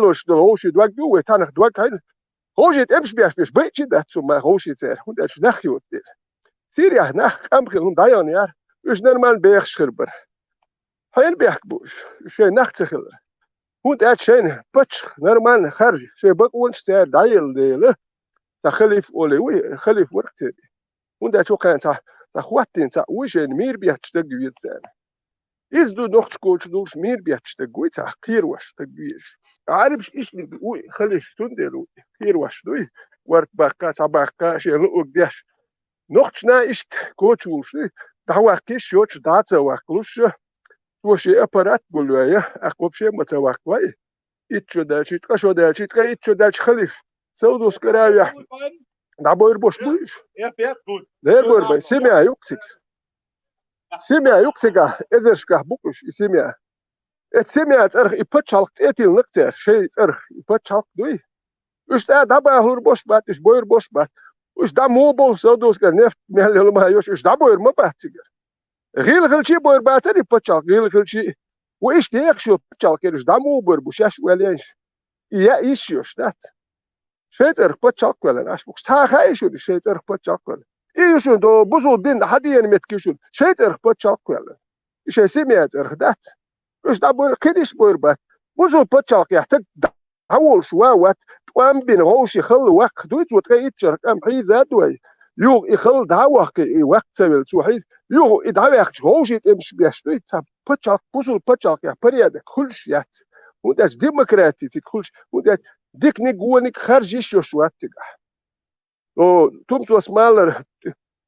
لوش دل هوشي دوك دو وتانخ دوك هاي هوشي تمش بيش بيتشي ده ثم هوشي تير هون ده نخيو تير سيريا نخ أمخي هون دايان يار إيش نرمال بيخش خربر هاي بيحكبوش شيء نخ تخلر هون ده شيء بتش نرمال خرج شيء بقول تير دايل ديله تخلف أولي وي خلف وقت هون ده شو كان صح خواتين صح وش مير بيحكش تجويد زين إزدو نوخش كوش دوش مير بيحكش تجويد صح خير وش تجويش عارفش إيش اللي بيقول خليش تندلو خير وش دوي ورد بقى سبقة شيء لقوك ديش نوخش نا إيش كوش وش دعوة كيش يوش دعوة وقلوش وشي أبرات قلوية أقوب شيء متوقعي إتشو دالش إتكشو دالش إتشو دالش خليف سودوس كراوية دعبوير بوش بوش دير بوير بي سيميا يوكسيك سيميا يوكسيكا إذرشكا بوكش سيميا سيميا ترخ إبتشالك إتيل نكتر شيء ترخ إبتشالك دوي إيش تا دعبا هور بوش بات إيش بوير بوش بات إيش دا موبول سودوس كنفت مهل هلما يوش إيش دعبوير ما باتسيجر غيل شي بوير باتر إبتشالك غيل شي وإيش تيخشو إبتشالك إيش دا موبوير بوشاش ولينش إيا إيش يوش دات شيء بتشاك ولا ناش بوك ساخ ايشو شيء بتشاك ولا ايشو دو بوزو دين حد ين متكيشون شيء بتشاك ولا ايش سيميات ارخدات ايش دابو كديش بور بات بوزو بتشاك يحتاج هول شوا وات توام بين هوش يخل وقت دوت وتقيت شرك ام حيزات وي يو يخل دعوه كي وقت سبل شو حيز يو يدعوه هوش يمش بيشتوي بتشاك بوزو بتشاك يا برياد كلش يات وداش ديمقراطي كلش وداش ديك نيجوانيك خارجيش يشوات تجح او تومسوس مالر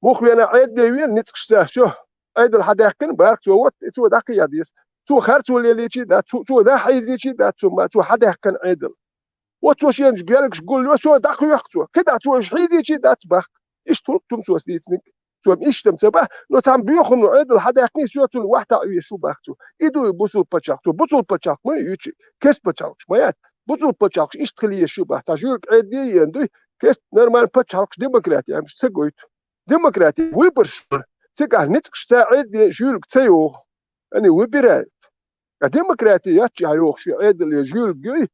مخي انا عيد وين نتكشتا شو عيد الحداقن بارك تو داك ياديس تو خارج ولا ليشي دا تو دا حيزيشي دا تو ما تو حداقن عيدل وتو شي نجالك تقول له شو داك يختو كدا تو حيزيشي دا تبخ ايش تومسوس ديتنيك تو ايش تمسبه لو تام بيخن عيد الحداقن شو تو واحده شو باختو يدو يبوسو باتشاك بوسو باتشاك ما يجي كيس باتشاك ما بوزو باتشالك إيش تخليه شو بقى تجولك عدي يندوي كيس نورمال باتشالك ديمقراطي مش تقويت ديمقراطي ويبرشور تيجا نتكش تاع عدي جولك تيو أنا ويبرا ديمقراطي ياتشي هيوخ شي عدي اللي جولك جوي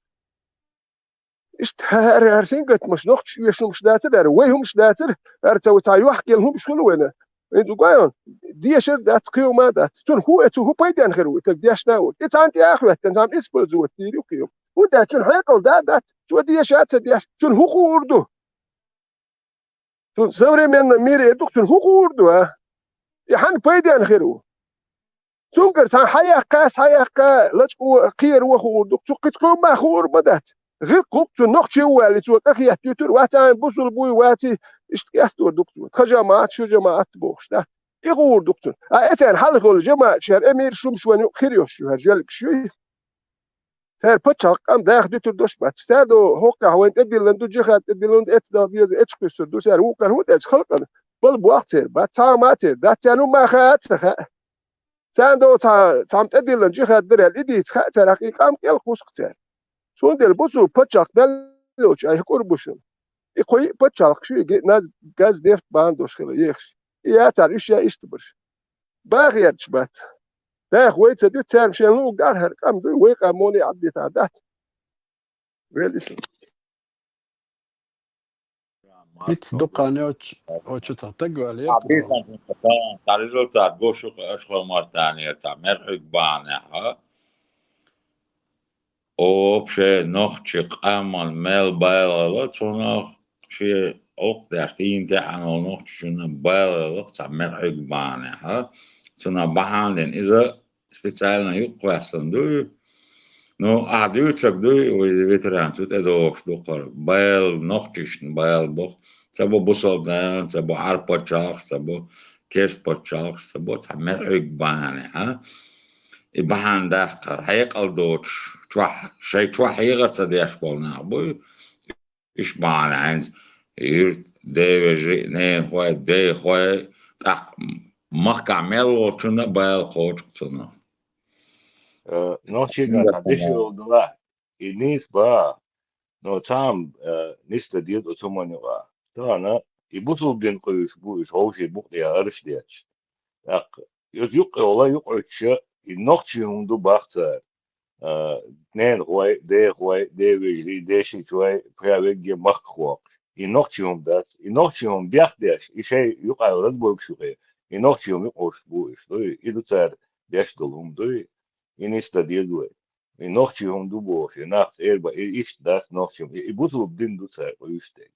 إيش هرسين قلت مش نقش يشو مش داتر ويهم مش داتر هرتو تايو حكي لهم شنو وين انتو قايون دي شر دات قيوم دات تون هو بايدان غير تقديش ناول انت انت يا اخوات انت عم اسبل زوت تيريو كيوم وده شن حيقل ده شو دي شات دياش شن هو خوردو شن سوري من ميري دوك شن هو خوردو ها يحن بايدان خيرو شن قرصان حياقا لتقو قير وخوردو تقيتكم ما خور بدات غير قبت النقش هو اللي سوق اخي يحتوتر واتان بوصل بوي واتي اشتياستو دكتور خجماعات شو جماعات بوش ده يغور دكتور اتان حلقوا الجماعة شهر امير شمشوان خيريوش شو هرجالك شوي سر بتشاق ام داخ دو دوش بات سر دو هوكا هو انت ادي لندو جيخات ادي لند ات دا ديز اتش كسر دو سر هوكا هو داش خلق بل بوقت سر بات ماتر دا تانو ما خات سخ ساندو تام ادي لند جيخات در ادي تخ ترقي قام كل خوسق سر سون دل بوسو بتشاق دلوش اي قربوشن اي بتشاق شو ناز غاز ديفت باندوش خل يخش يا تعرفش يا اشتبرش باغيرش بات ده خويت دو تسام شنو قال هرقم دو ويقا موني عدي تعدات ويلسن فيت دقاني اوتش تحتاجوا عليه عبيطا تعرضوا تعبوشو اشغل مرتانية تعمل بانها او بشي نوخشي قامان ميل بايلا تونو شي اوق داخلين تاعنا نوخشي شنو بايلا تعمل بانها تونو بحاندين اذا سبيتسالنا يقواسن دو نو أعديوتك دوي ويتران توت أدوش دوكر بايل نوختيشن بايل بوخ سبو بوصل دان سبو عربة شاخ سبو كيس بتشاخ سبو تعمل عيق باني ها إبهان داخل هيقل دوتش توح يغر تديش بولنا بوي إيش باني عينز ير دي وجي نين خوي دي خوي مخك عمل وشنا بايل خوش كتنا no chiega traditional dola inis ba no tam nis da diet otomani ba tana ibutul din koyuş bu iş hoşi bu ya arış diye ak yok ola yok ölçü nokçu hundu baksa نين هواي دي ويجري دي شي شوي فيها ويجي مخوق ينوختيهم داس ينوختيهم بيخدش يشي يقع رزبو بشوغي ينوختيهم يقوش بوش دوي يدو تار ديش دلهم دوي ينستا ديدوي ينوختيهم دو بوش يناخت إيربا إيش داس نوختيهم يبوتو بدين دو تار ويشتك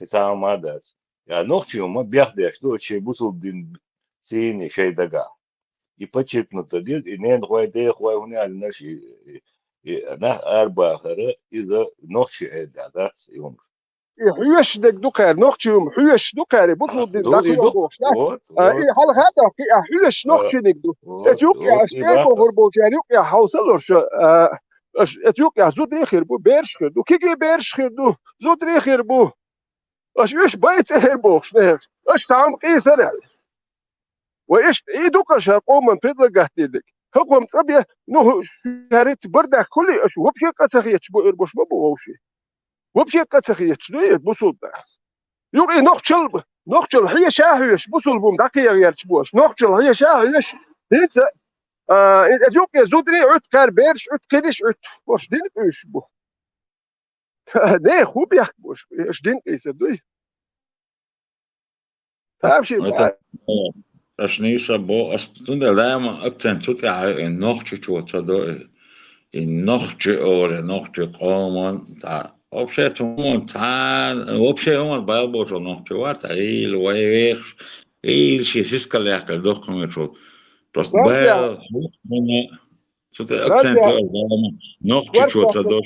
كسام ما داس يا نوختيهم ما بيخدش دو شي بوتو بدين سيني شي دقا يبتشتنا تديد إنين هواي دي هواي هنا على ناشي نه أربعة خير إذا نقشي هذا يوم حيش دك دوكار نوختيوم حيش دوكار بوصل دين داخل بوش إيه حال هذا كي حيش نوختي نقدو إثيوبيا أستير بوغر بوجاري يا حوصلور شو إثيوبيا زود خير بو بيرش خير دو كي بيرش خير دو زود خير بو إيش بايت خير بوش نه إيش تعم قيسر وإيش إيه دوكاش قوم من بدل قهتيلك حكم طبيعي نو هريت بردا كل إيش وبشي قتخيت بو إربوش ما بوشي وبشي قتخيت شنو بوصل يوقي نقشل هي شاهيش بوصل بوم دقي يرش بوش نقشل هي شاهيش هيت يوقي زودري عد كار بيرش عد كدش عد وش دين إيش بو نه خوب يحك بوش إيش دين إيش دوي تمشي Rašniša bo, tunda dajemo akcent tudi in nohče čuto do in nohče ore, nohče komon, ta opše tumon, ta opše umon balbo to nohče vart, il vajveš, il še siskale akal dohkom je čut. Prost bel, tudi akcent dajemo nohče čuto do.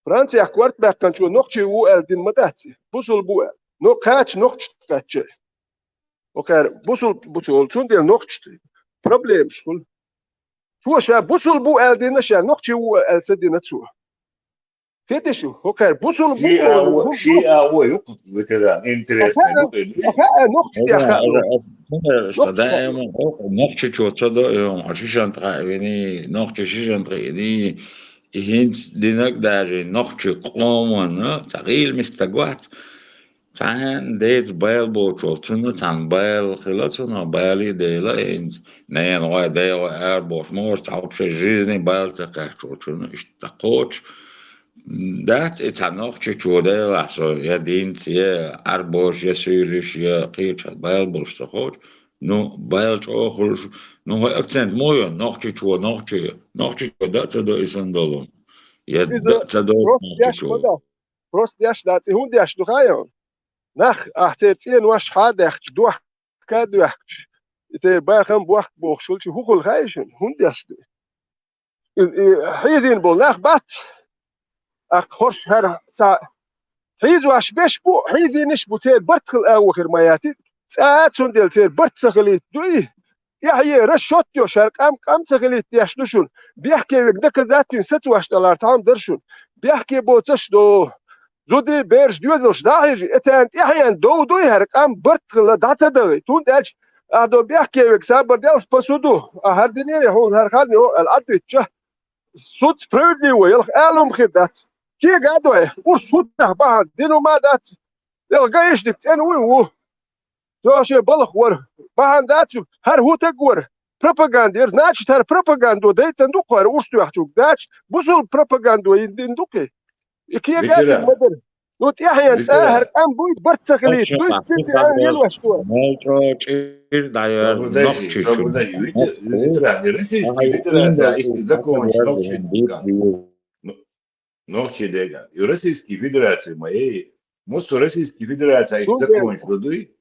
Francija quarterback kan čuo nohče u el din madaci, busul bu el, no kaç nohče kaçı. وكان بوصل شون ديال نقطة بروبليم شغل شو شا بوصل بو ال دينا شا نقطة و ال سدينا شو كده شو وكان بوصل بو شيء هو يقصد بكذا انترست نقطة يا خا دائما نقطة شو تصدق يوم عشان تقعدني نقطة شيء تقعدني هنت دينك داري نقطة قومنا تقيل مستقوات تعال ديت بايل بوتشول تنو تعال بايل خلاتنا بايلي ديلا إنز نين واي ديلا بوش مور تعب شيء جيزني بايل تكاشول تنو اشتقوش دات اتعناق تشو ديلا سو يا دينت يا أربوش يا سيرش يا قيتش بايل بوش تخوش نو بايل تخوش نو هاي أكسنت مويا نقطة نقطة دات تدو إسان دولون يا دات تدو بروست ياش دات هون دياش دخايون نخ احتيتين واش حادخ دوح كادوح تي باخم بوخ بوخشول هوخل خايشن هوندياس حيدين بول نخ بات اخ خوش هر سا حيز واش بيش بو حيزينش بو تير برتخل اواخر ماياتي ساعات سندل تير برتخليت دوي يحيى رشوت يو شرق ام تخليت يشنشون بيحكي دك ذاتين ست واش دولار تاعهم درشون بيحكي بوتش دو زودي بيرش ديوزلش داهيجي اتان يحيان دو يهرقام برتخل داتا دوي تون دالش ادو بيحكي وكسابر ديالس بسودو هردني هون هرخالني الادويتش صوت سبريدلي ويلخ الوم خدات كي قادو ورصوت باه دينو ما دات يلقايش ديك ان وي توشي بلخ ور باه دات هر هو تقور propaganda znači tar propagandu dejten duqar urstu yaxchuk dach busul propagandu yindin duqi ikiye gadin madar not yahyan sahar am buy bartsakhlit dus pinti an yelwash to metro çir dayar nokçu Ногчи дега. И Российская Федерация моей, мусу Российская Федерация из закончила дудуй.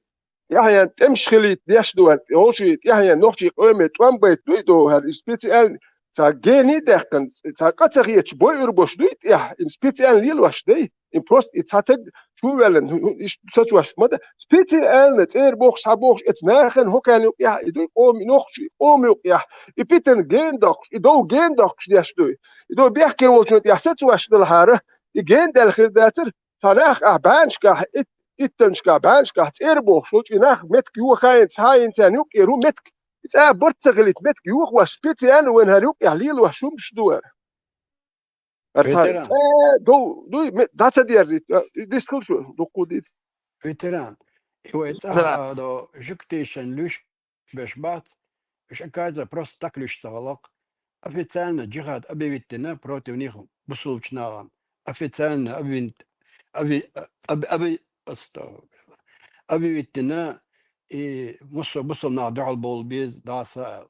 يحيى تمشخليت ديش دوان يوشي يحيى نوخشي قومت وان بيت دويدو هر سبيسيال تا جيني دهكن تا قطريتش بوي اربوش دويت يح ان سبيسيال ليلواش دي ان بروست اتاتد شوولن ايش تاتواش مد سبيسيال نت ايربوخ سابوخ اتناخن هوكان يح دوي قوم نوخشي قوم يح يبيتن جين دوخ يدو جين دوخ ديش دوي يدو بيحكي ولتنت يحسيتواش دلهاره يجين دالخير داتر تناخ احبانشكا ittenska banska erbo shult inach met juch hain haints anuk eru met it's a bortsegelit met juch was spezial when haruk yahlil was shum shdur do that's a dear this culture do kudit veteran it do juktischen lush beshbat ish kaza prost taklish savalak официально джихад объявить против них бусулчнагам. Официально объявить и бусул на дعал бол без даса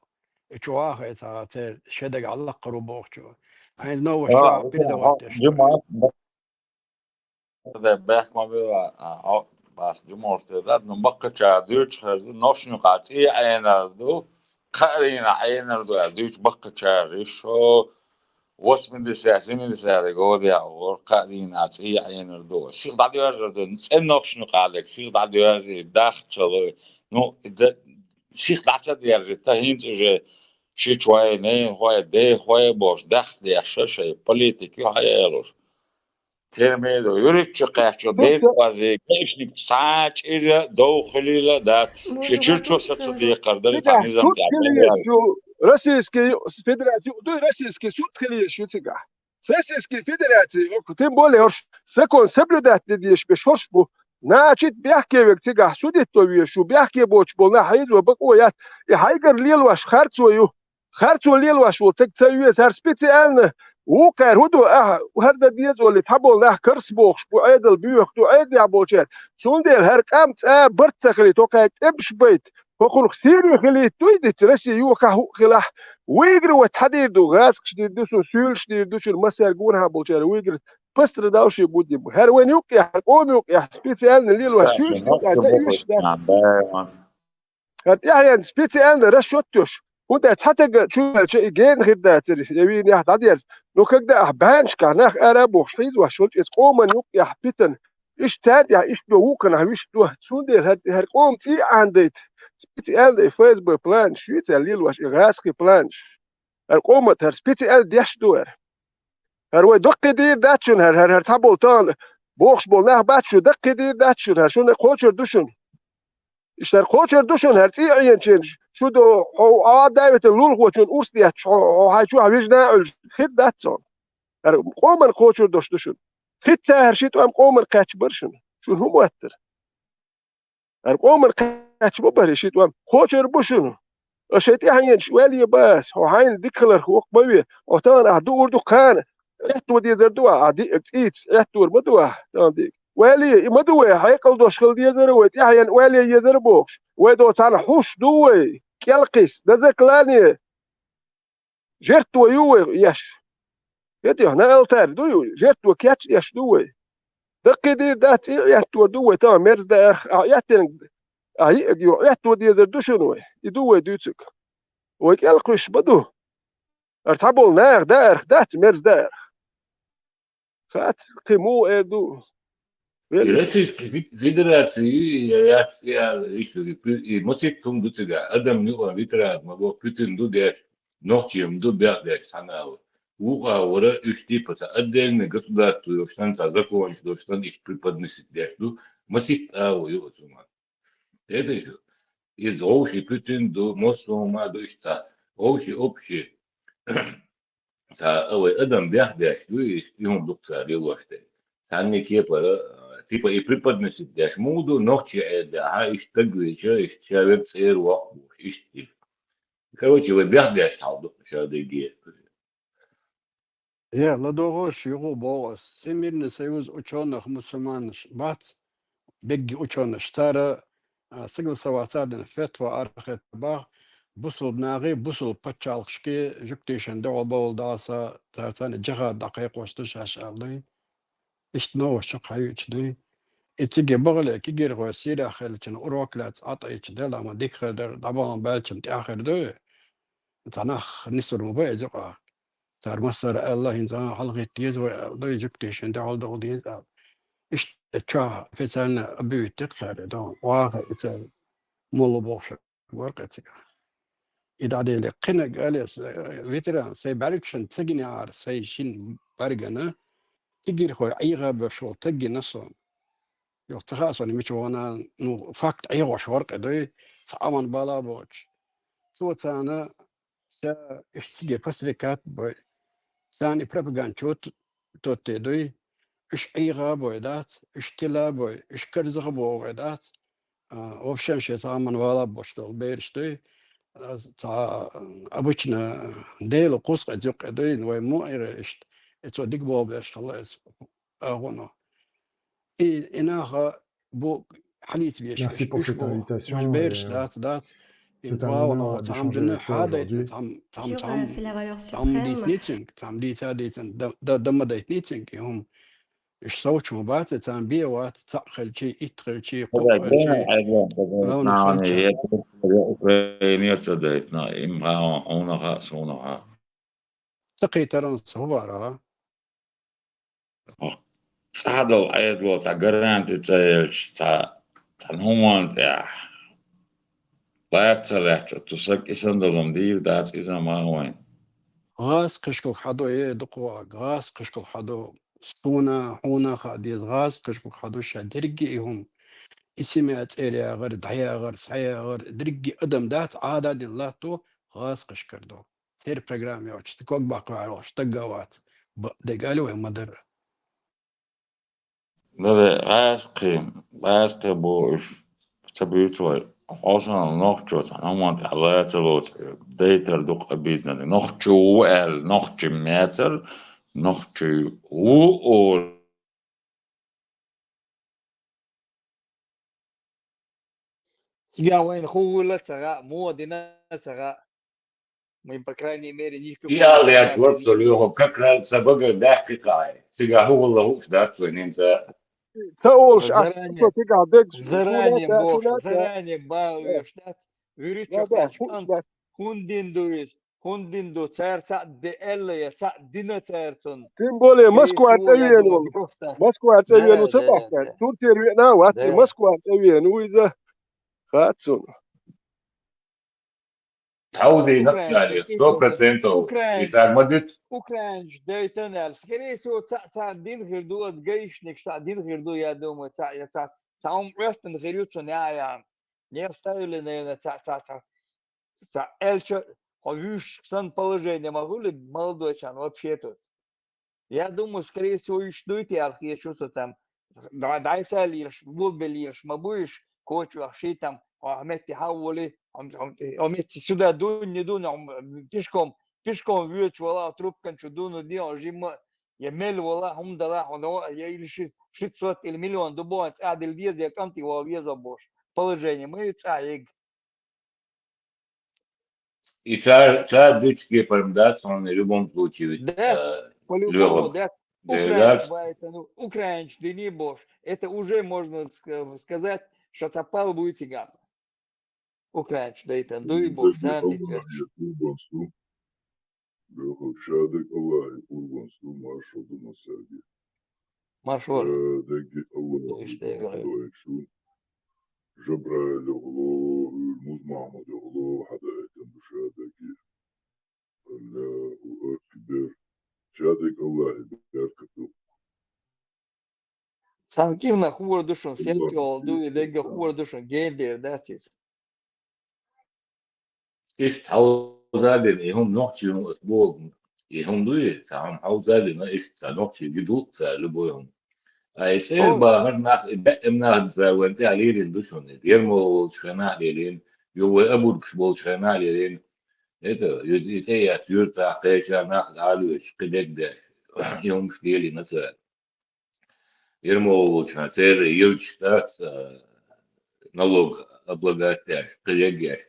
чуаха это шедег Allah قربوخشو. هاي نو شو передавать Cuma da behma bir bas cumhuriyetler nubakka çağırdı çıkardı noşnu qat'i ayınardı qarina ayınardı düç bakka çağırdı şu wasmin de sesi godi ya or qarina qat'i ayınardı şiq dadı yazdı en noşnu qalek şiq dadı yazdı daxçalı no şiq daxçalı yazdı ta hint уже şiçvay ne hoy de hoy boş daxdı yaşa şey politik hayalır Termedo yürütçü kaçıyor değil bazı gençlik saç ile doğuluyla da şeçir çok satı diye kardeş Tiga sanizam sut khiliye shu Российский Федерации, do Российский суд khiliye shu tiga. Российский Федерации, тем более закон соблюдать надеешь бешош бу. Значит, бяхкевик tiga судит то вешу, бяхке боч бол на хайду бакоят. И хайгар лилваш харцу лилваш вот так цаюе сар специально وكان هدو وهذا ديز اللي تحبوا له كرس بوخش بو عيدل بيوخ دو عيد يا بوشر سونديل هرقامت برتخلي توقعت ابش بيت وقول خسيري خلي تويدي ترسي يوخا خلاح ويجري وتحدير دو غاز شدير دوسو سيول شدير دوش المسار جونها بوشر ويجري بستر داوشي بودي هر وين يوقع قوم يوقع سبيسيالنا ليل وشيل يوقع تايش ده هر يعني سبيسيالنا رشوتوش وده حتى شو شيء جين غير ده تري يبين يحد عدير لو كده أحبانش كناخ أراب وحيد وشوت إس قوما يوق يحبتن إيش تاد يا إيش دو كنا هويش دو سوندير هر قوم تي عندت سبيتي ال فاز ببلان شويت الليل واش إغاسكي بلانش هر قوم هر سبيتي ال ديش دور هر وي دق دير داتشون هر تابول تان بوخش بولناه باتشو دق دير داتشون هر شون قوچر دوشون İşte koçer düşün her şeyi ayınçın. Şu da o davetin lul koçun urstiya o hayçu havijna öl hiddatson. Yani qoman koçer düşün. Hitta her şey tam qoman kaç barşın. Şu hu muattir. Yani qoman kaç bar şey tam koçer buşun. O şeyti hayın şwali bas o hayın dikler huk bawi o tan ahdu urdu kan. Ehtu diye derdua adi it ehtu madwa tamam والي مدوي هيقل دوش خل ديزر ويت يعني والي يزر بوش ويدو تاع حوش دوي كيلقيس دزكلاني جرتو يوي ياش يدي هنا التر دوي جرتو كاتش ياش دوي دقي دير دات ياتو دوي تمام ميرز دار ياتن ياتو ديزر دوشنوي يدوي دوتك ويكلقش بدو ارتبول نار دار دات ميرز دار فات قيمو اردو Российской Федерации и мосик тум дутига адам нуа витрад маго путин дудеш нохчем дубядеш санал уга ора үш типа отдельный государство штанца закон что штан их преподносит дешду мосик ау его сума это же из общий путин до мосома до что общий общий ой адам бядеш ду есть юм дукса релоште санни кепа типа и преподносит дашь муду ногти да еще человек цер ваху ишти короче вы бях талду что деги يا لدوغوش يغو بوغس سميرنا سيوز أوشونخ مسلمان بات بيجي أوشونش تارا سجل سواسادن فتوى أرخت باغ بوصل بناغي بوصل باتشالخشكي جكتيشن دعو بول داسا تارتان جغا دقيق وشتش عشالي اشتنو شق حيوش دوي اتيجي بغلي كيجير غو سيرا خلتن أروكلات عطيش ديلا ما ديك خدر دابان بالشم تاخر دوي تناخ نسر مبايز صار مصر الله إنسان حلقة تيز ولا يجكتيشن ده على ده ديز إيش تشا فتان أبي تكسر ده واقع إتى مول بوش ورقة إذا ده لقنا قال فيتران سي باركشن تجيني عار سي شين بارجنا تجير خوي أيغا بشو تجي نصون يختخاصني مش وانا نو فاكت أيغا شورقة ده سامان بالا بوش صوت أنا سا إشتيجي فسركات بوي ثاني بروباغاند شوت توتي دوي إيش أي غابويدات إيش تلابوي إيش كرز غابويدات وفشان شيء طعما ولا بوشتول بيرش دوي обычно дейл قصة جوق دوين ومو إيرشت إتو ديك بوب إيش خلاص أغنى إنها بو حليت بيش Merci pour cette مش invitation بيرش et دات c'est un إنتوا honneur وأنا تعم d'échanger دنا avec toi حدا aujourd'hui. C'est la valeur تعم دي suprême. سنيتشنج تعم دي تاديتن دم دايت نيتشنج هم إيش صوت مبات تعم بيه وات تعقل شيء يتقل شيء هذا قبل جاء شيء أيضا لون نعم خلشة هي أوكرانيا صدقتنا إمها هونها سونها سقي ترنس هو راه هذا أيضا تقرأت تنهون تاع لا تلاش تسق إسندلهم دير دات إذا ما وين غاز قشكو حدو إيه دقوا غاز قشكو حدو سونا حونا خاديز غاز قشكو حدو شادرقي هم اسمعت إلي غير دحيا غير صحيا غير درقي أدم دات عادة دي لاتو غاز قشكردو سير برنامج يوش تكوك باقوا عروش تقاوات دقالو هم مدر لا غاسقي بوش تبيتوي أصلا نخجوت أنا ما تعلقت لوت ديتر دق أبيدنا نخجو وقال نخجو ماتر نخجو وقول Siga وين خوله ترى مو دينا ترى من بكراني ميري نيكو يا اللي أتوصل اليوم ككرة سبق دقيقة سيجا هو والله هو دات وين أنت تقولش زراني تقعد ديك شو زراني لا بوش تأتي زراني باو يشتات لا ويريتشو لا كاش كانت هوندين دويس هوندين دو تار تا دي إلا يا تا دينا تارتون تيمبولي مسكو كريسو يا عتوين دوما والله بروفتا مسكو عتوين ده وسبح ده كان ده تور تيروينا واتي ده مسكو عتوين وإذا خاتسون عاوزي نقش أوكرانش عليه 100% أوكرانش إذا مدت أوكرانش دايتن السكريسو تا دين غير دو جيش نك تا دين غير دو يا دوما تا يا تا تعم رفتن غيرتون يا نيستايل на Эльча, видишь, сан положение, могу ли молодой чан вообще-то? Я думаю, скорее всего, и ждут и архи чувство там. Дай салишь, будешь, мабуешь, коч вообще там, عملت تحولي عملت سودا دون دون пешком вьють вала трубкан чудуну دي جيم يمل ولا هم دلا هو يلش 600 или миллион дубовец адел вез я канти во веза бош положение мы цаиг и царь дычки промдат, он в любом случае да по-любому лёгок. да украинч Да, поэтому украинч да не бош это уже можно сказать что цапал будет цыган украинч да это да и бош сами شادك الله يقول маршал до насади. маршал Деги Allah işte يشون جبرائيل الله المزمعمد الله حدا يتم شادك الله أكبر شادك الله يبارك sanki na huvur duşun selfie oldu ve huvur duşun geldi that's it إيش حوزالي هم نحكي هم أسبوع هم دوي تعم حوزالي ما إيش نحكي جدود لبوهم أي سير o بقى ناخد وانت عليلين دوشون يرمو شنا عليلين يو أبو بشبول شنا عليلين إيه يتيا تيرتا قيشا ناخد علوش قدك ده يوم شليلي مثلا يرمو شنا سير يوجشتات налог облагать قدك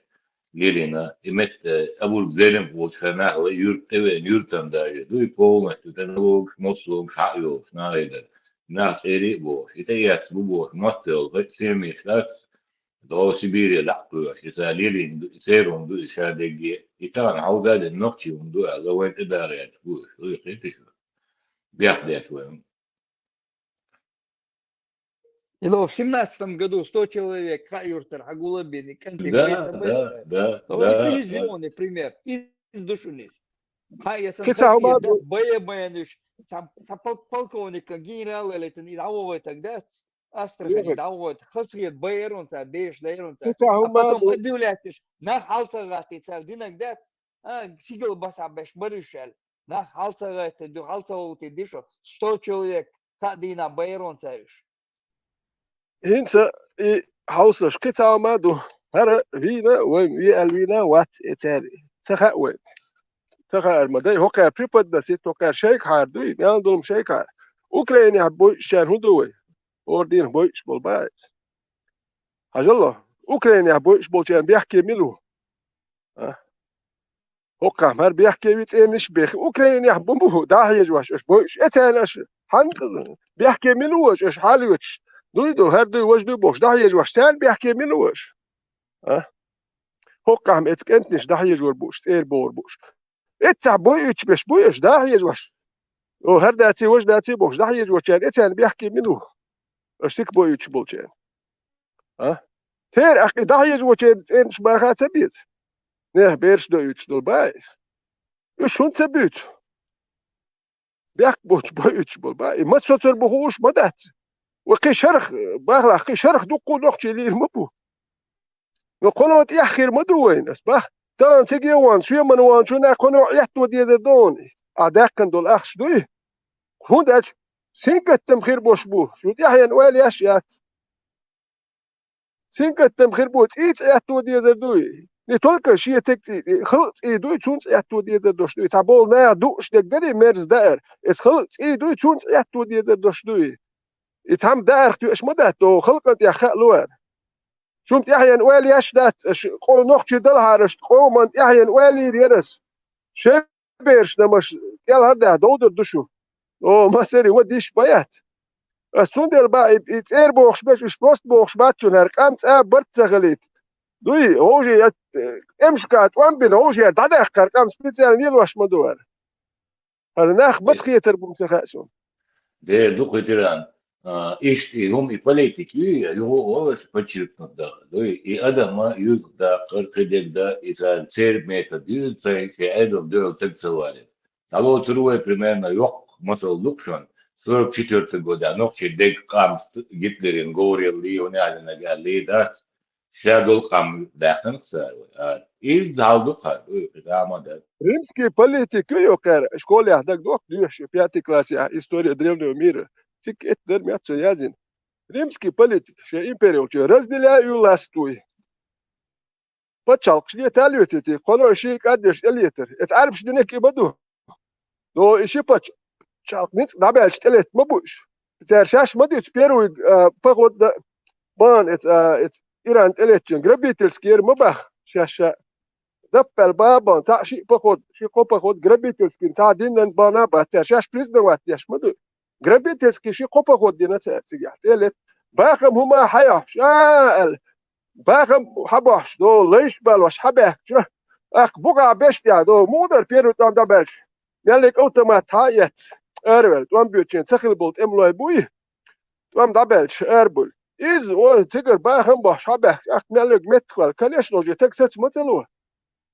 Лилина, иметь أبو زينب وشنا هو يرتم داية دوي بول تنوب مصلوم شعيو شنايدر ناس إيري بوش إتيات بوش مطل غير سيمي شلات دو سيبيريا لحقوش إذا ليلين سيرون دو شادقي إتان عوزاد النقشي دو على وين إداريات بوش دوي خيتش بيحدث وين и в 17 году 100 человек каюртер хагулабини канти да боится да это зеленый пример из душунис хай كيتا هما das боебаныш сам полковника генерал или это не давой тогда Астрахань давой хасриет байрон са беш дайрон са كيتا а هما потом удивляйтесь на халсагаты сардинак дат сигел баса беш барышал на халсагаты до халсагаты дишо 100 человек кадина байрон сариш هنسا هاوسش كيتا هما هر فينا وي الفينا وات اتاري تخا وين تخا المدى هو كا بريبود بس تو كا شيك هاردوي ياندلم شيك هار اوكرانيا بو شان هدوي اوردين بوش بالباي هجلا اوكرانيا بوش بولتين بيحكي ميلو هو كامر بيحكي ويت انش بيخ اوكرانيا بومبو داهي جواش اش بوش اتانش هند بيحكي ميلوش اش حالوش دويدو هردو وجدو بوش داهي جواش تان بيحكي ميلوش هو كام اتكنتش داهي جور بوش اير بور بوش اتع بويش بش بويش داهي جواش او هرداتي وش داتي بوش داهي جواش اتان بيحكي ميلو اش سيك بويش بولتين هير اخي داهي جواش انش باخات سبيت نه بيرش دويش دول باي اش هون سبيت بيحك بوش بويش بول باي ما سوتر بوش بدات وقي شرخ باغلا قي شرخ دقو نقشي لي المبو نقولوا يحخر مدوين اسبح ترى تيجي وان شو من وان شو نقولوا يحتو دي دوني اعداك كان دول اخش دوي هون داش سينك التمخير بوش بو شو يحيى نوالي اشيات سينك التمخير بوت ايت يحتو دي دوي نتولك شي تك خلص اي دوي تونس يحتو دي دوش دوي تابول نا دوش دقدري ميرز داير اس خلص اي دوي تونس يحتو دي دوش دوي يتهم داير تو اش مداتو خلقت يا خلوان شومت يحيى نوالي اشدات قول نقشي دلهارش قومن يحيى نوالي ريرس شبيرش نمش يال هردا دودر دشو او ما سري وديش بايات السوندل با اير بوخش باش اش بروست بوخش باتشون هرقامت برت تغليت دوي هوجي امشكات وامبن هوجي دادا قرقام سبيسيال نيل واش مدوار هر ناخ بتخيتر بمسخاسون ده دوك تيران işte هم и политики его голос подчеркнут да и адама юз да кыркыдек да иза цер метод юз цейси эдом дел текцевали того цуруе примерно yok масол лукшон 44 года ночи дек камст Гитлерин говорил ли он алина галли да шагол кам дакын сар из залдука замада Римский политик يوكر школе ахдак док дюш 5 классе история древнего мира фик это мячо язин римский политик что империю что разделяю властвуй почалк что талютити коно ши кадеш элитер это арб что нек ибаду но ещё почалк ниц дабелч телет мабуш цершаш мадич первый поход бан это Иран элетчин грабительский мабах шаша دفع البابا تاع شي باخد شي باخد جرابيتلسكي تاع دينن بانا باتشاش بريزدن واتياش مدو جرابيتلسكي شي باخد دينا سيجا تلت باخم هما حياف شال باخم حباش دو ليش بالوش حباك اخ بوغا بيشتيا دو مودر بيرو تان دابلش يالك اوتومات هايت ارول توم بيوتشين تخيل بولت املوي بوي توم دابلش اربل إز و تيجر باخم باش حباك اخ مالك متخل كليش نوجي تكسات متلو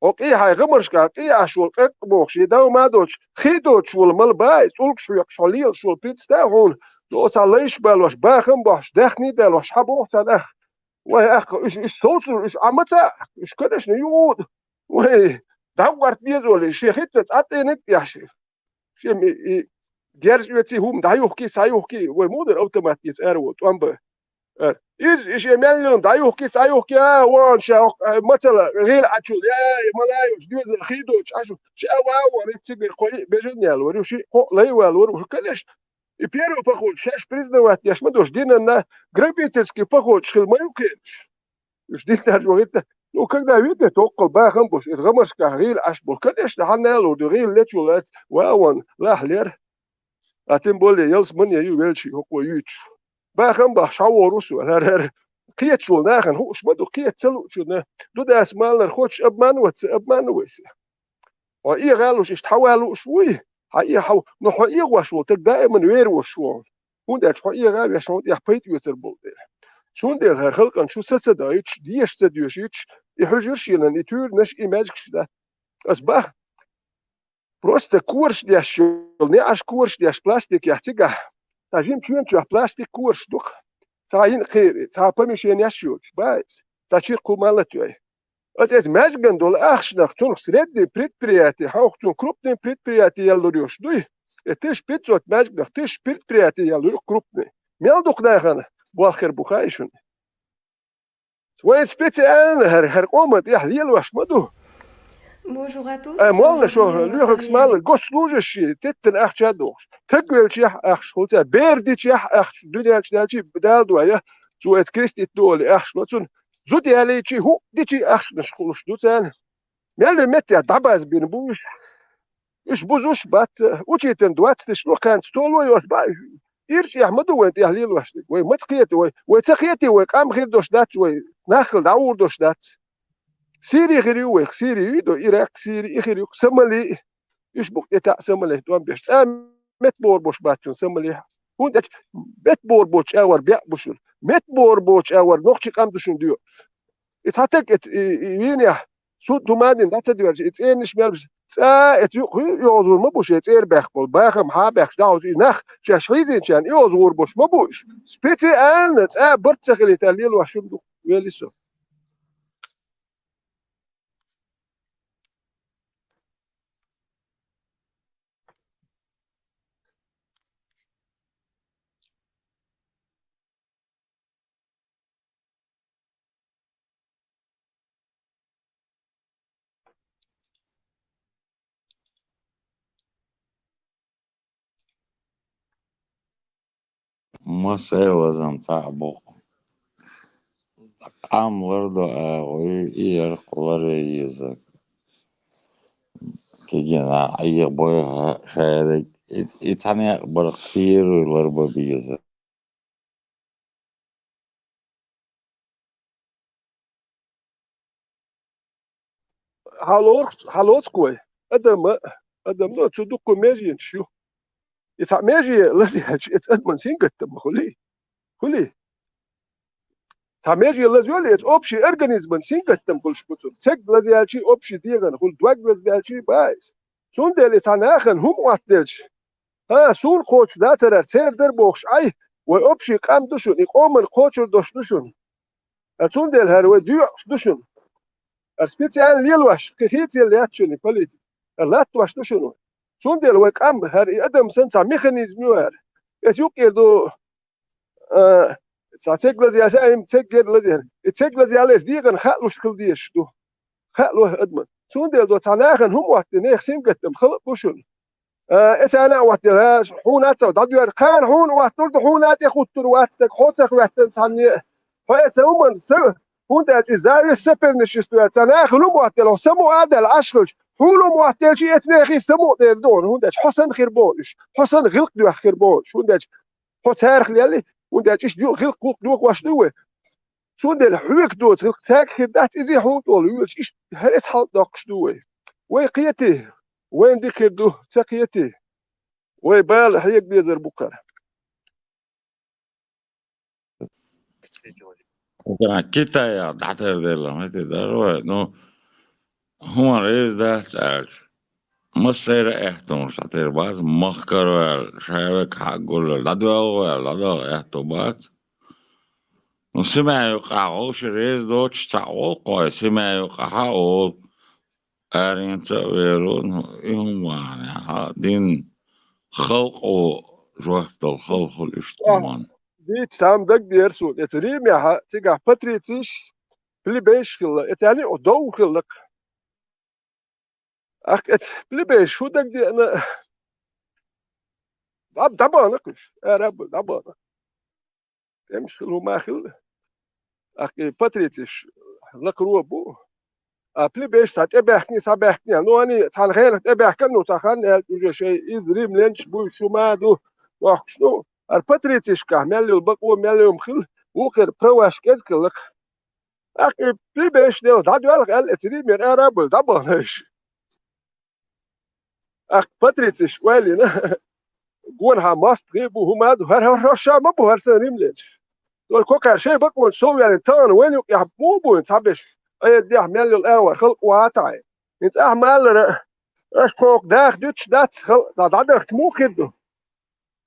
اوكي هاي غمرش كاكي اشول قط بوخشي داو ما دوتش خيدوت شول مال بايس اولك شو يقشاليل شول بيتس تاعون لو تعليش بالوش باخم باش دخني دالوش حبوخ تاع اخ وي اخ ايش صوت ايش عمتا ايش كدش نيود وي داورت ديزول شي خيت تعطيني يا شيخ شي ديرز يوتي هم دايوخكي سايوخكي وي مودر اوتوماتيك اروت وامبا إيش يملون دايوخكي سايوخكي وان شا مثلا غير عشول يا ملايوش دوز خيدوش عشو شا واو ريتسيغر خوي بجنيال وريو شي ليوال ورو كلش يبيرو باخود شاش بريزنوات ياش مدوش دينا грабительский поход шхил маюкеш ждите ажугите ну когда видите توقع باخم بوش الغمش كهيل عشبول كدش حنال ودغيل لتشولات واون لاحلر اتم بولي يلس من يو ويلشي هو يوتش باخم باخ شاوروسو هر قيت شو ناخن هو شمدو قيت سلو شو دو داس مالر خوتش ابمان ويس واي غالوش اشتحوالو شوي حقيقة حو نحو إيه وشو تك دائما وير وشو هون ده شو إيه غاب يشون يحبيت يتربو ده شون ده هالخلق شو ستدايتش ديش تديوشيتش يحجرش يلان يتور نش إيماجكش ده أصبح بروست كورش ديش شغل نعش كورش ديش بلاستيك يحتيجه تاجين شون شو بلاستيك كورش دوك تعين خير تعبمشين يشوش بايت تشير قمالتوي از مجگن دول اخشناخ چون سرد предприятие хауchtun крупные предприятия яллурюш дуй этиш 500 мажгнах тиш предприятия яллур крупные мелдук нахана буахер бухайшун وين سبيتال هر قومت يحليل واش مدو Bonjour à tous. مالنا شو Aujourd'hui, on va لوخك parler سمال قصلوجش تتن احشادوش تقبل شيح احش خوتا بيردي شيح احش دنيا شنالشي بدال دوايا شو كريستي دول احش ماتون زودي علي شي هو دي شي احش نشخلوش دوتان مال متى دعباز بين بوش ايش بوزوش بات وشي تندوات تشلو كانت ستولو يوش باي يرجع مدو وين تحليل واش وي متقيتي وي تقيتي وي قام غير دوش دات وي ناخل داور دوش دات سيري غيريو وي سيري دو إيراك سيري غيريو سملي ايش بوك تا سملي دوان بيش مت بور بوش باتشون سملي هون دات مت بور بوش اور بيع بوشون مت بور بوش اور نوخشي قام دوشون ديو اتاتك ات وينيا سو تومادين دات ديو ات انش مالبس ات يوزور ما بوش ات اير باخبل باخم ها باخ داو نخ شاشريزين شان يوزور بوش ما بوش سبيتي ان ات برتسخلي تاليل واشندو ويليسو ما سيوزم تعبو قام برضو أغوي إير قولي يزك كيجينا أي بويها شايدك إتاني برخير والربا بيزك هالوت كوي ادم نو تشدوكو ماجي نشيو اتع ماجي لازي ات ادمن سينجت تم خلي تا ماجي لازي يولي ات اوبشي اورجانيزم سينجت تم كل شبوتو تك لازي هالشي اوبشي ديغن خل دواج لازي هالشي بايس سون ديلي تناخن هم واتلش ها سون كوتش داتر تير در بوخش اي و اوبشي قام دوشون يقوم الكوتش دوش دوشون سون ديل هر ديو دوشون سبيتيال ليلواش كهيتي اللي هاتشوني بليتي لا تواش دوشون سون ديل وقام هر ادم سنسا ميكانيزم يوهر يسوق يدو ساتيك لازي اسايم تسجل لازي تسجل لازي عليه ديغن خلو شكل ديش دو خلو ادمن سون ديل دو تناخن هم وقت نيخ سين قدم خلق بوشون اسانا وقت حونات دادو كان حون وقت دو حونات ياخد تروات تك خوتك وقت تنساني فاسومن سو هون ده ازاي السفر نشستو تناخن هم وقت لو سمو ادل عشرج حولو وقت شي اتناخي سمو دون هون ده حسن خربونش حسن غلق دو خربونش هون ده حسارخ يلي هون ده ايش دو غلق دو واش دو سون ده حوك دو غلق تاك خدات ازي حون طول ايش هرت حال داقش دو وين قيته وين ديك دو تقيته وي بال هيك بيزر بكره كتا يا دحتر ديلا ما تدروا نو هو رئيس ده سأل مصير احتمال شاتير باز مخكر شايفك حقول لا دو لا دو احتمالات نسمع يقعوش رئيس دوتش تعوق وسمع يقعو أرين تأويرون يوم يعني دين خلق وجوهت الخلق الاجتماعي دي تسام دك ديرسون اتريم يا تيجا باتريتيش بلي بيش خلا اتاني ودو خلق اخ ات بلي بيش شو دك دي انا دابا نقش رب دابا امشي له ما خل اخ باتريتيش نقرو بو بلي بيش سات ابحكني سابحكني نو اني تاع غير ابحكن نو تاخن شيء ازريم لينش بو شو ما دو واخ شنو الباتريتيش كامل البقو مليوم خل وكر برواش كلك اخي بلي بيش ديو دادو قال اتريم يا رب دابا نش اخ باتريتيش ويلي جونها ماست غيبو هما دو هر رشا ما بو هر سنين ليش دول كوكا شيء بقول سو يعني تان وين يا بوبو تابش اي دي احمل الاول خلق واتاي انت احمل اش كوك داخ دوتش دات خلق دادخت مو كده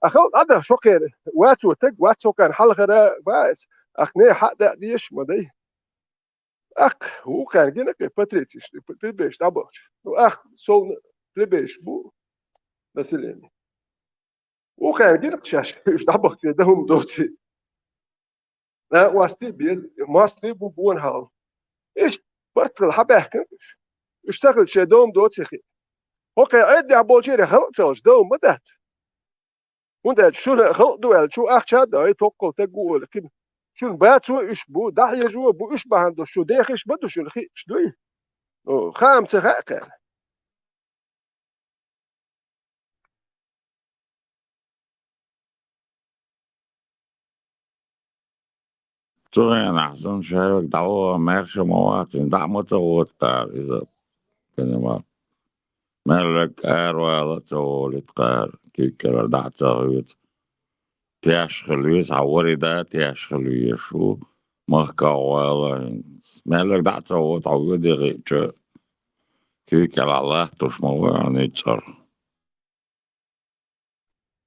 اخل هذا شو كده واتو تك واتو كان حلقه باس اخني حق ده ديش ما دي اخ هو كان جينا باتريتيش بيش تابش اخ سو بيش بو بس اللي وكان جينا شاش ايش دابك ده هم دوتي لا واستي بيل ماستي بون هال ايش برتل حبه اشتغل شي دوم دوتسخي اوكي عدي عبولجيري خلص دوم بدات وانت شو خلدو شو اخشاد اي توقل تقول كده شو بات شو ايش بو دحيه جو بو ايش بهندو شو داخش بدو شو الخي شدوي خامسه خاقه طبعا أحسن شيء دعوة ماشي موات دعم تصوت قار إذا كنا مالك قار ولا تصوت قار كي كرر دع تصوت تياش خلويس عوري دا تياش خلويس شو مخكا ولا مالك دع تصوت عودي غيتش كي كلا الله توش موات نيتشر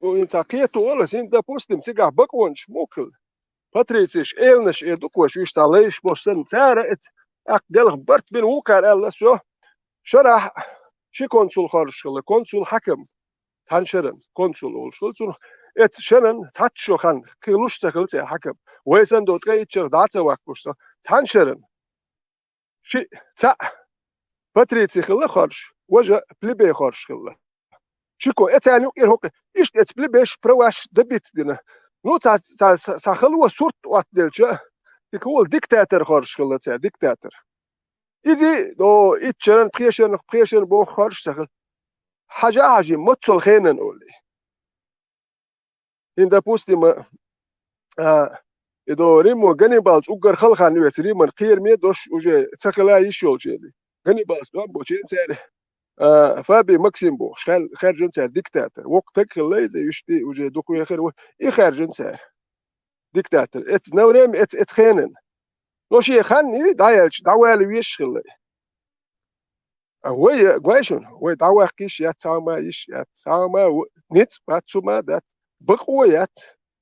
وانت كيتو ولا سين دا بوستم سيجا بكونش موكل باتريتش ايلنش ايدوكوش يشتغليش بوشن سارت اك دل برت بين وكار الله شو شرح شي كونسول خارج كونسول حكم تانشرن كونسول والشول ات شرن تاتشو خان كيلوش تكلت حكم ويسن دوت كايتشر داتا واكوش تانشرن شي تا باتريتش خلا خارج وجه بليبي خارج خلا شيكو اتانيو هوك ايش بليبيش برواش دبيت دينا نو تا خلوا صورت وقت دلجا يقول ديكتاتور خارج خلا تا ديكتاتور إذا دو إتشرن بريشن بو خارج سخل حاجة متصل خينا نقولي إن دا بوستي ما إدو ريمو غنيبالز أوغر خلخان يوس ريمون خير مي دوش وجه سخلا يشول جيلي غنيبالز دو بوشين سير فابي ماكسيم بو خارجن سير ديكتاتور وقتك اللي زي يشتي وجه دوكو يخير إي خارجن سير ديكتاتور إت نوريم إت خينن نوشي خان دايلش داوالي ويشخل وي قويشون وي دعوة كيش يات ساما يات ساما نيت باتسوما دات بقويات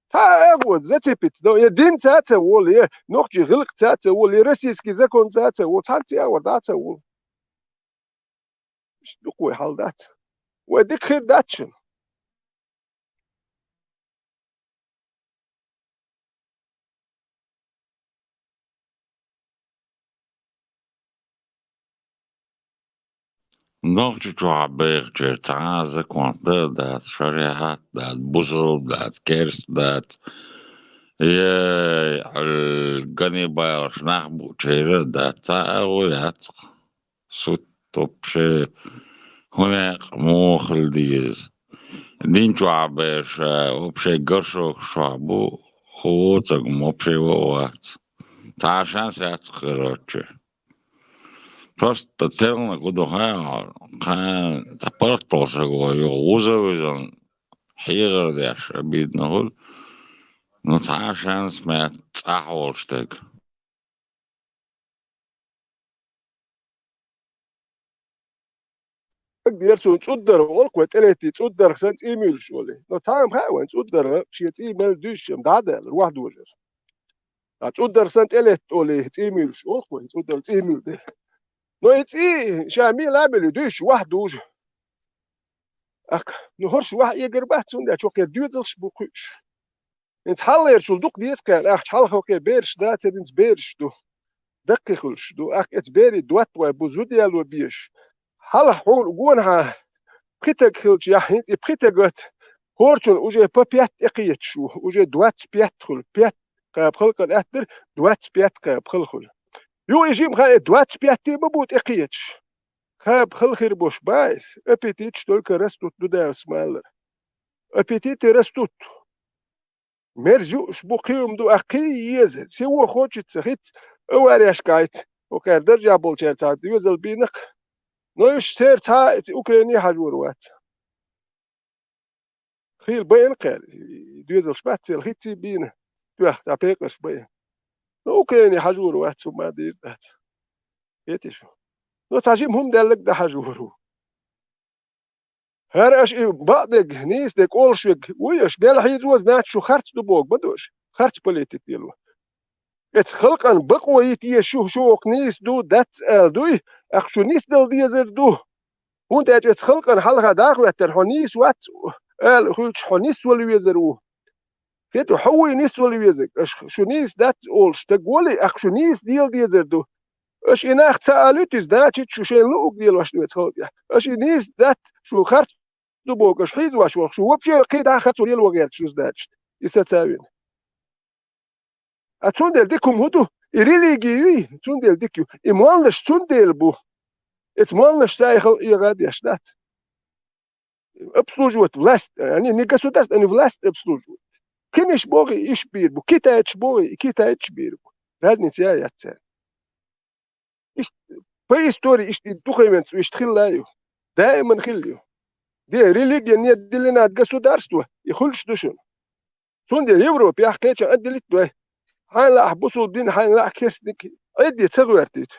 تا زتبت دو يدين تاتا وول نوخجي غلق تاتا وول رسيسكي زكون تاتا وول تانتي اور داتا وول دقوي حال دات وديك خير داتشن Nog عبير جرتعازة كوانتر دات شريحات دات بوزل دات كيرس دات الغني بايرش نحبو تشير دات تاويات ستو بشي هناك موخل ديز دين عبير شا وبشي قرشو شعبو هو تقمو بشي ووات تعشان سيات خيراتشي Просто терно кудухая кан запартоса го узавизан хигер дяш бидна хол но цаашанс мэ цаахолштэг ديرسون تصدر والقوة تلاتي تصدر سنت ايميل شولي نو تايم خاوين تصدر شي ايميل دوش مدعدل الواحد وجر تصدر سنت الات تولي ايميل والقوة تصدر ايميل ده نو شامي لابل دوش واحد وجر اك نهرش واحد يقربه تون دا شوكي دوزلش بوكوش انت حالير شو دوق ديس كان اخ حال خوكي بيرش دا تبنت بيرش دو دقيقلش دو اخ اتبيري دوات وبوزوديال وبيش حال حول قونها بريتك خلج يعني بريتك هورتون وجه بيات اقيت شو وجه دوات بيات خل بيات قابل كان اثر دوات بيات قابل خل يو يجي مخا دوات بيات تي ببوت اقيتش خاب خل خير بوش بايس ابيتيتش تولك رستوت دودا اسمال ابيتيت رستوت مرجوش بوقيوم دو اقي يزل سوى خوش تسخيت اواريش قايت وكار درجة بولشير تاعت يوزل بينق نوش سير تاعت اوكراني حجوروات خيل بين قال دوزل شبات سيل خيتي بين توخ تابيقش بين اوكراني حجوروات ثم دير دات يتشو نو تعجبهم دالك دا حجورو هرش بعضك نيس دك اولشك ويش بيل حيزوز نات شو خرط دبوك بدوش خرط بوليتيك ديالو ات خلقن بقويت يشو شوك نيس دو دات دوي اخ شو نيس دل ديزر دو وانت ات خلقن حلقه داخل تر حنيس وات ال خلش حنيس ولو يزرو فيتو حوي نيس ولي ويزك شو نيس دات اولش تقولي اخ شو نيس ديل ديزردو اش اناخ تسالوتيس داتش شو شين لوك ديل واش نيت يا اش نيس دات شو خرت دوبوك اش حيد واش شو وبشي قيد اخرت ديل وغيرت شو داتش يستاوين اتوندل ديكم هدو يريليجي توندل ديكيو اموالش توندل بو اتمالش سايخل يغاديش دات обслуживать власть они не государство они власть обслуживают كنش بوغي إيش بيربو كيتايتش بوغي كيتايتش بيربو разница يا ياتسان إيش في истории إيش духовенц إيش تخليه دائما خليه دي ريليجيا نية دلنا государство يخلش دشن توندي يوروب يا حكيتش أدلت دوي حالا أحبسوا الدين حالا كيسنك عدي تغيرتيت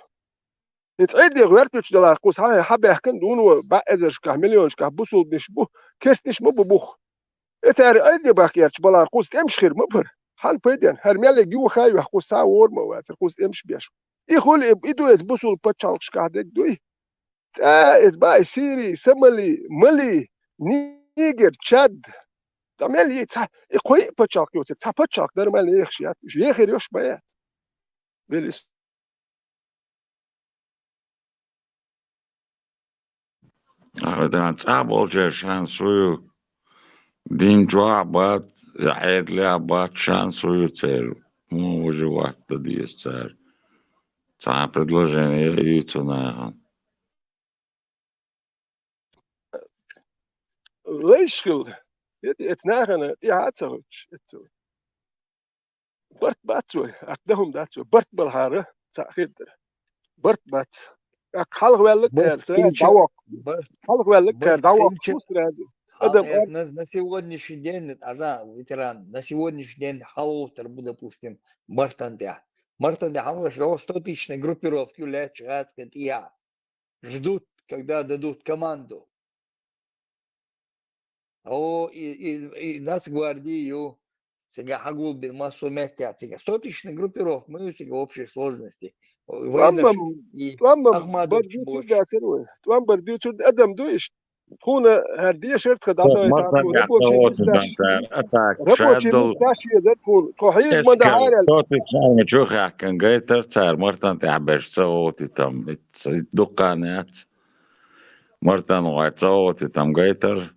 عدي غيرتيش دلار قوس هاي حبة يحكن دونو بعزر شكاه مليون شكاه بوسو نشبو كيس نشبو ببوخ اتاري عدي باكيرش بلار قوس تمش خير مبر حال بيدين هرميالي جو خايو يحقوس ساعة ورما واتر قوس تمش بيش يقول إدو يزبسوا البتشال شكاه ديك دوي تا إزباي سيري سمالي مالي نيجر تشاد تعمل يتسا يقوي بتشاك يوتك تا بتشاك دار مال يخشيات يخير يوش بيات بيلس هذا تعبوا جرشان سويو دين جوا بات عيد لي بات شان سويو تيرو مو وجوات دي السار تعب предложение يوتنا ليش خل اتناغنا يعاتسوش برت باتسوي أقدهم داتسوي برت بالهارة تأخير برت بات حلق ولك كار سراد دعوق حلق ولك كار دعوق شو سراد أدم на сегодняшний день, ветеран, на сегодняшний день Халутер, допустим, Мартандя. Мартандя, что 100-тысячной группировки лечь, я ждут, когда дадут команду. И нас гвардию, сега хагул без массу мягкая, сега 100-тысячной группировки, мы сега общей сложности. توام بردو تود داتروي توام بردو تود أدم دويش تكون هردية شرط خدعة يتعرفون ربوتشي نستاش ربوتشي نستاش يقدر تكون توحيز ما دعارة صوتي شان مشوخ يحكن جيتر صار مرتن تعبش صوتي تم دقانات مرتن وعيت صوتي تم جيتر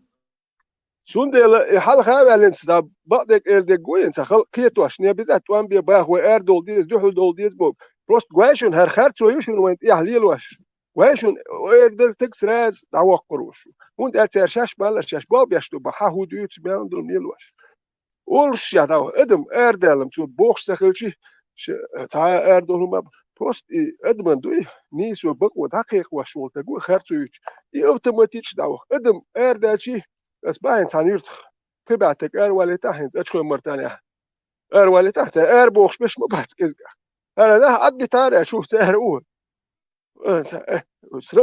سوندل حال خاوي لنستا بعدك اردك جوين سخل كيتو عشان بزات توام بيباه واردول ديز دحول دول ديز بوب بروست جواشون هر خرط ويشون وين يحليل واش ويشون ويقدر تكسراز دعوق قروش وند اتشاش بالا شاش باب يشتو بحا هوديوت بياندل ميل واش اولش يا داو ادم اردلم سو بوخ سخلشي تا اردول ما بروست ادم دوي نيسو بقو دقيق واش ولتقو خرط ويش اوتوماتيك دعوق ادم اردالشي بس باين سانيرتخ تبعتك ولا تحت ادخل مرتانيا ولا تحت بوخش باش ما بعت كزقه انا ده عدي تاري اشوف سعر اول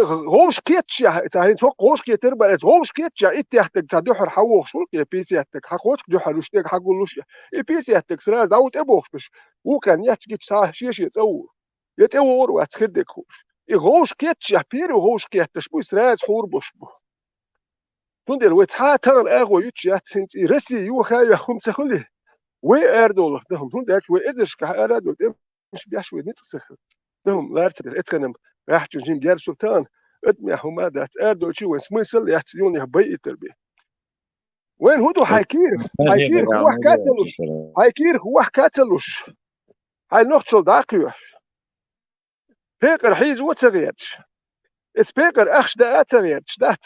غوش كيتش يا ساين فوق غوش كيتر بقى غوش كيتش يا انت يحتاج تدحر حوق شو يا بيسي يحتاج حقوش دحر وشتك حقولوش يا بيسي يحتاج سرا داوت ابوخش باش وكان يحتاج ساعه شيش يتصور يتور واتخدك خوش غوش كيتش يا بيرو غوش كيتش بو سرا حور بوش توندل وتحاتر اغو يتشات سنت رسي يو خايا خمسه خلي وي اردول دهم توندل وي ازش كاردول مش بيشوي نتسخ دهم لارتر اتكنم راح تجين جار سلطان ادمي هما دات اردول شي وين سميسل يحتيون يهبي التربيه وين هدو حيكير هو حكاتلوش حيكير هو حكاتلوش هاي نقطه داقيو بيقر حيز وتغيرش اس بيقر اخش دا اتغيرش دات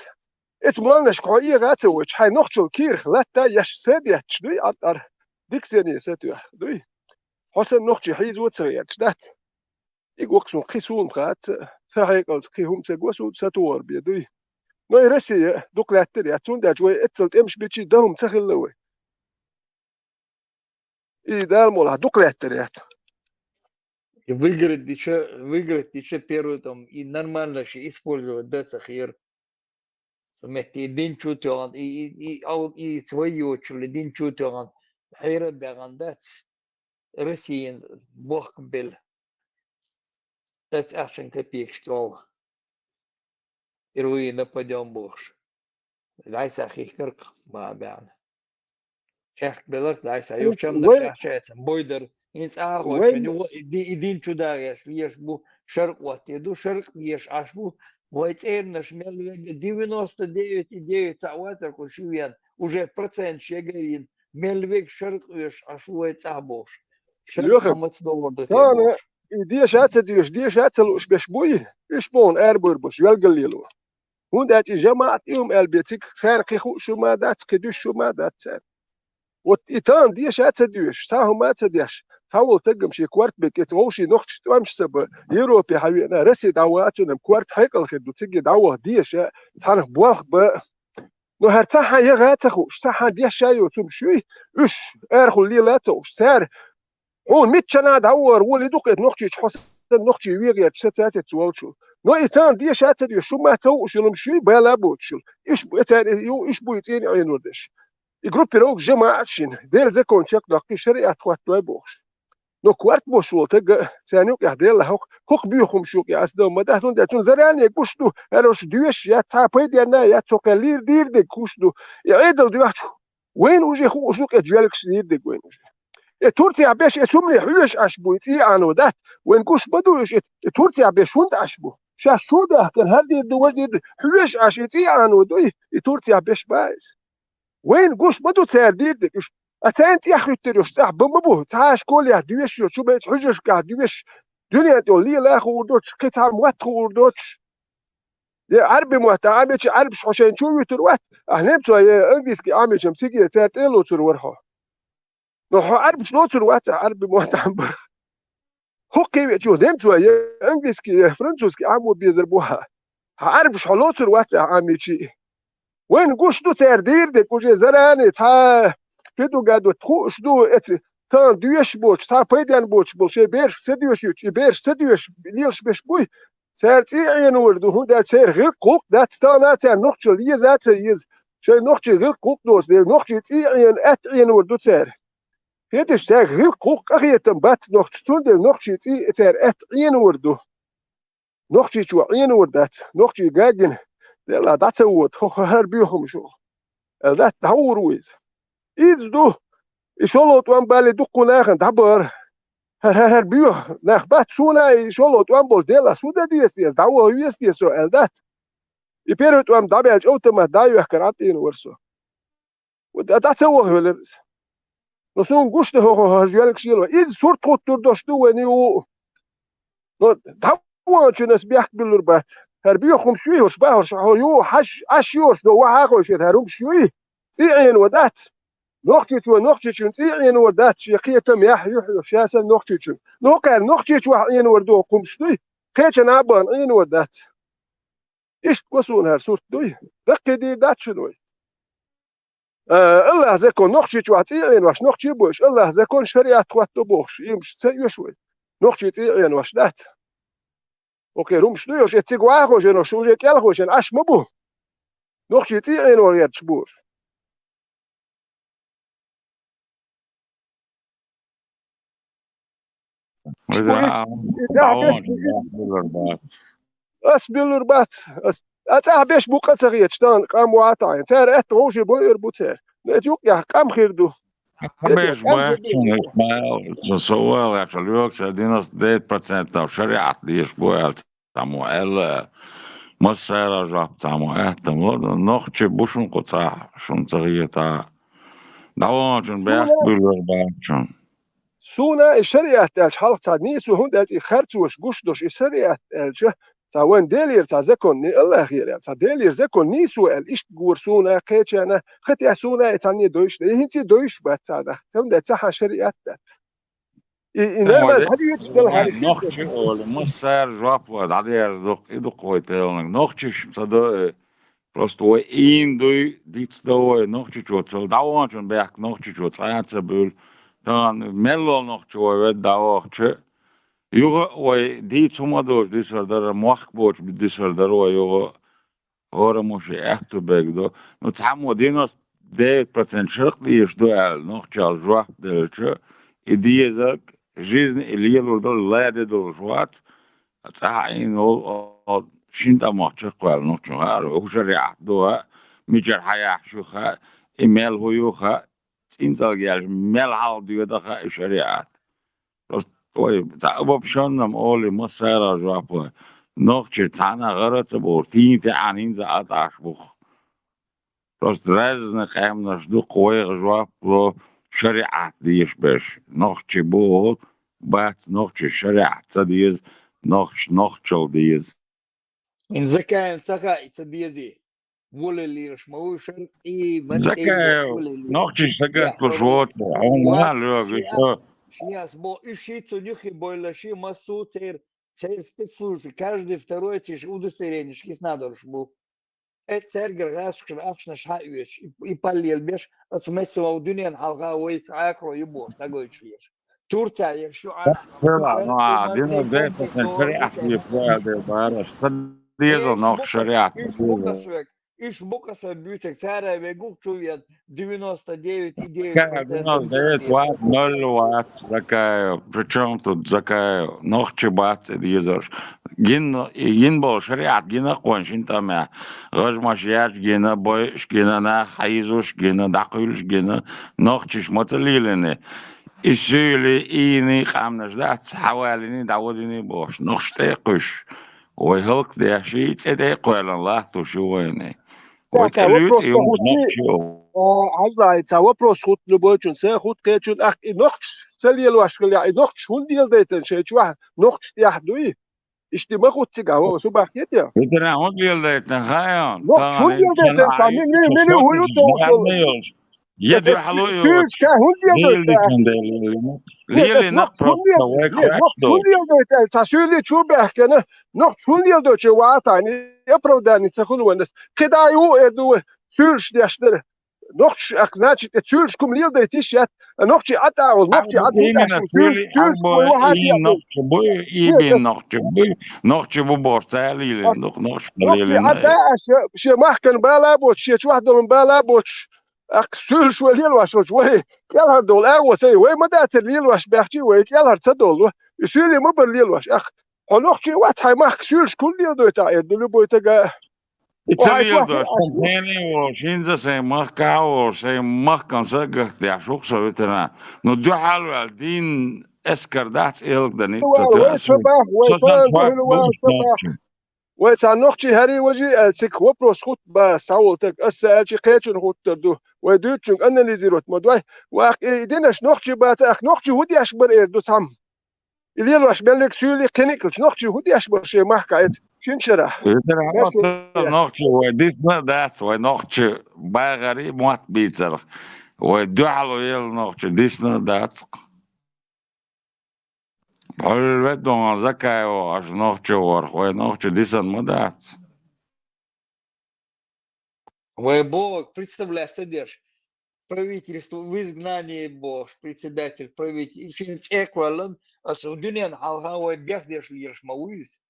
ات مالنش قوي غاتوش هاي نقطه كير لا تا يش سديت دوي اطر ديكتني ستو دوي حسن نقطه حيز وتغيرش دات يقوقسون قيسون قات فهيقل قيهم تغوسو ستور بيدوي ما يرسي دوك لا تري اتون دا جوي اتلت امش بيتشي دهم تخلوي اي دال مولا دوك لا تري выиграть еще первую там и нормально же использовать децахир. Мехти дин чутён и свою чули дин чутён хайра бягандат Россиин бог бил. Это ашен копеек штол. Ируи нападем богш. Дайса хихкарк ба бян. شيخ بلغ دايس يو شمنا وين شاشات بويدر إنس آخر وين شنو يدين شو دايش فيش بو شرق وقت يدو شرق يش عشبو ويتيرنش مل 99 تعواتر كل شوية وجه % شيء ملوك شرق يش عشوة تعبوش شرق اليوخ ما تصدور دت كان يبوش ديش هاتس ديش هاتس لوش بشبوي إيش بون أربور بوش يلقليلو هون داتي جماعة يوم البيتك سار كيخو شو ما دات كدوش شو ما دات سار وإيتان ديش هاتس ديش ساهم ما تديش حاول تقم شي كوارت بكيت غوشي نقش تمش سب يوروبي حبيبنا رسي دعواتنا كوارت حيقل خدو تيجي دعوة ديش تحنف بوخ نو هرتاحا يغاتخو شتاحا ديش شايو تمشي إيش أرخو لي لاتو سار هون ميتشنا دور ولي دوقيت نقشي حسن نقشي ويغي تشتات توالشو نو إيتان دي شات دي شو ما تو شو مشي بلا بوتشو إيش بيتان يو إيش بيتين عين ودش يجروب بيروك جماعة شين ديل زكون شق دقي شريعة توات بوش نو كوارت بوش ولتق ثانيوك يهديل له هوك بيخم شوك يا أسدو ما دون داتون زران يكوشتو هروش ديوش يا تابي ديالنا يا توكلير دير دي كوشتو يعيدل ديوحتو وين وجي خو شوك أجيالك شديد دي وين وجي تورتي باش اسمني حيش اشبويتي انو دات وين كوش بدوش تورتي باش وانت اشبو شاش شو ده كان هذه الدول دي حيش اشيتي انو دوي تورتي باش بايس وين كوش بدو تسير ديك اتانت يا اخي تريوش تاع بمبو تاش كل يا ديش شو بيت حجش قاعد ديش دنيا تقول لي لا خوردوش قطع موت خوردوش يا عربي متعامل عرب حسين شو يتروت اهنم تو انجليزي عامل شمسيكي تاعت له تروحها نو عرب شلون تروت عربي متعامل هوكي جو نمتوا انجليزي فرنسوسكي عمو بيزربوها عارف شلون تروت عامي شي وين قوش دو تردير دي كوجي زراني تا كدو قادو تخوش دو ات تان ديش بوش تا بيدان بوش بوشي بيرش سديوش بيرش سديوش ليش بيش بوي سارتي عين وردو هو دا سير غير قوق دا تانا تا نقش لي ذات يز شي نقش غير قوق دوس دي نقش تي عين ات عين وردو تار هيدش تاع غير قوق اخي تنبات نقش تون دي نقش تي تار ات عين وردو نقش شو عين وردات نقش قاقن لا دات سوت هو هربيهم شو ذات دور ويز إذ دو إشولوت وان بالي دقو ناخن دبر هربيوه ناخ بات سونا إشولوت وان بول ديلا سودا ديس دعوة هيس ديس سو ذات يبيرت وان دابيج أوتما دايو يحكراتين ورسو ودا سوه هولرس نسون قشته هو هرجالك شيلو إذ صورت خود تردوش دو ونيو دعوة شنس بيحك بالربات هربيو خمشوي وشباه شو يو حش يورش دو وحاقو شيت هروم شوي سيعين ودات نقطة ونقطة سيعين ودات شيقيتم يحيو شاسا نقطة نوكال نقطة وحين وردو قمشتوي كيتش نابان عين ودات إيش تقصون هر صورت دوي دقي دي دات شنوي الله زكون نقطة وحين واش نقطة بوش الله زكون شريعة تواتو بوش يمش تسيو شوي نقطة عين واش دات اوكي روم شنو يوش اتسيقوا اخو جنو شو جيك يالخو شن اش مبو نوخ شيتي عين وغير تشبور وإذا دعوان بالرباط اس بيلربات اتاه بيش بوقا تغيت شتان قام وعطاين تار ات غوشي بوير بوتير نتيوك يا قام خيردو بيش بوحشن إسماعيل سوال عشان اليوك ساديناس 10% av شريعة ديش بوال تامو ال مسألة جاب تامو اهتم نوخشي بوشن قطع شن تغييتا دعوان شن بيحك بالرباط شن سونا الشريعة تاج حلق تاع نيسو هون داج خرتوش قشدوش الشريعة تاج تا وين ديلير تا زكون الله خير تا ديلير زكون نيسو ايش تقول سونا قيت انا خت سونا تاني دويش هنتي دويش بات تا تم دا تاع شريعة إنما هذه يتقال هذه نوخشي أول مسار جاب ود عدير دق إدق ويتهونك نوخشي تدا просто إين دوي ديتستوي نوخشي شو تل دعوان شن بيحك نوخشي شو تساعد سبول تان ملو نوخشي ويد دعوخشي يوغا وي ديت سوما دوش دي سردار موخ بوش بدي سردار ويوغا هورا موشي احتو بيك دو نو تحمو دينوس 9% شرق ديش دو نوخشي الجواح دلشي إديه ذاك жизнь اللي يدور لا يدور شوات تعين هو شين دماغ شقوال نوتشو هارو هو شريعة دوها ميجر حياة شوخا إيميل هو يوخا إنسان جالس ملحق ديودا شريعة بس توي تعب بشنم أولي مسيرة جوابه نقطة تانا غرت بورتين في عنين زعات عشبوخ بس رازن قام نشدو قوي جواب رو شريعة ديش باش نقطة بول بات نقطة شريعة تديز نقطة ديز إن زكاة سخا تبيزي ولا اللي يشمعوا شرق إيه من إيه زكاة ولا اللي نقطة يا سجت حرام بشوط عون ما وات لوجي شيء أسبوع إشي تنيخي بولا شيء مسو церь спецслужбы каждый второй тиш удостоверение шкис надо шбу церь гргаш кшашна шаиш и паллел беш отмесила у дуньян алга уйц акро юбо сагойчлеш Турция якщо аш طلع شرق مع مدري دينا ديتا بومبي كان دور شريعة بوشان في فؤاد بارش ديزو نوخ شريعة إيش ديزو بوكسوك إيش بوكسوك بيوتك царя вегук чует 99,9% كان دينا ديت بوشان وات نول وات زكايو причем тут زكايو نوخ чебат ديزوش جين بو شريعة جينا قوانشين تامع غج ماشيات جينا بويش جينا نا حيزوش جينا دقيلش جينا نوخ چش متليلني الشيلي إيني خامنش دات حواليني دعوديني بوش نخشتيقش ويهلك ده شيء تدقوا الله تشويني Це ويتلوت вопрос يوم хутні, نخشو عزرائي це вопрос хут любойчун, це хут кечун, ах, і нохч, сельєл вашкаля, і нохч хунділ дейтен, ще чуа, нохч тяхдуї, і штима хут ціга, о, субахєтя. بدنا هون بيلديتنا خايون Нохч طبعا хунділ كانوا дейтен, са عايش мені تصوت хую тоусол, مغنيوش يدو حلو يوش сюрш ка хунділ ليل دي дейтен, كان ديلي нет, ليلي es нохч نقبرس хунділ, كويك нет, ويكش нохч دوش хунділ дейтен, са сюрли чубахкена, нохч хунділ доче ваатани, оправдани, це хулуанес, кидаю еду, сюрш дяштер, нохч, ах, значит, сюрш кумлил дейтиш, я, нохчи атаул, нохчи أبو атут, аш, إيمنا сюрш, سيلي сюрш, أبو кой вахати, إيه نقشبو إيه нет, بين نقشبو نقشبو بورتا ليلي نقشبو نقطي ليلي عدا شي محكن بالا بوتش شي واحدة من بالا بوتش اكسول شو ليل واش وي يلا دول اغو سي وي ما دات الليل واش بيحكي وي يلا تدول يسولي مو بالليل واش اخ هنحكي وات هاي محكسولش كل ديال دوتا يدلو بويتا وهاي إتسليل تواحد دوش اشياء تنتيني وشينزا سي مخكا وسي مخكن سجخت يا شوخ سويتنا ندو حالو الدين اسكر دات إلك دنيت وي تتاسو صباح وي سوسن فان شوك تهلو بوش صباح وي تنحكي هري وجي تك وبروس خط با ساولتك اسالتي قيتن خط تردو ودوتشن انا اللي زيروت مدوي واخ دينش نحكي بات اخ نحكي ودي اشبر ايردو سام اللي واش بان لك سولي كلينيكلش نحكي ودي اشبر شي محكايت شنشرح إتنا ماشي نقشي وديسنا داس ونقشي باغري موات بيتر ودو حالو يل نقشي ديسنا داس Holvet donga zakayo až nohče vrhove nohče disan modac. Вы Бог, представляешь, держишь. Правительство в изгнании Бог, председатель правительства, эквалент, а Саудинян Алгауэ Бехдеш Лирш Мауис.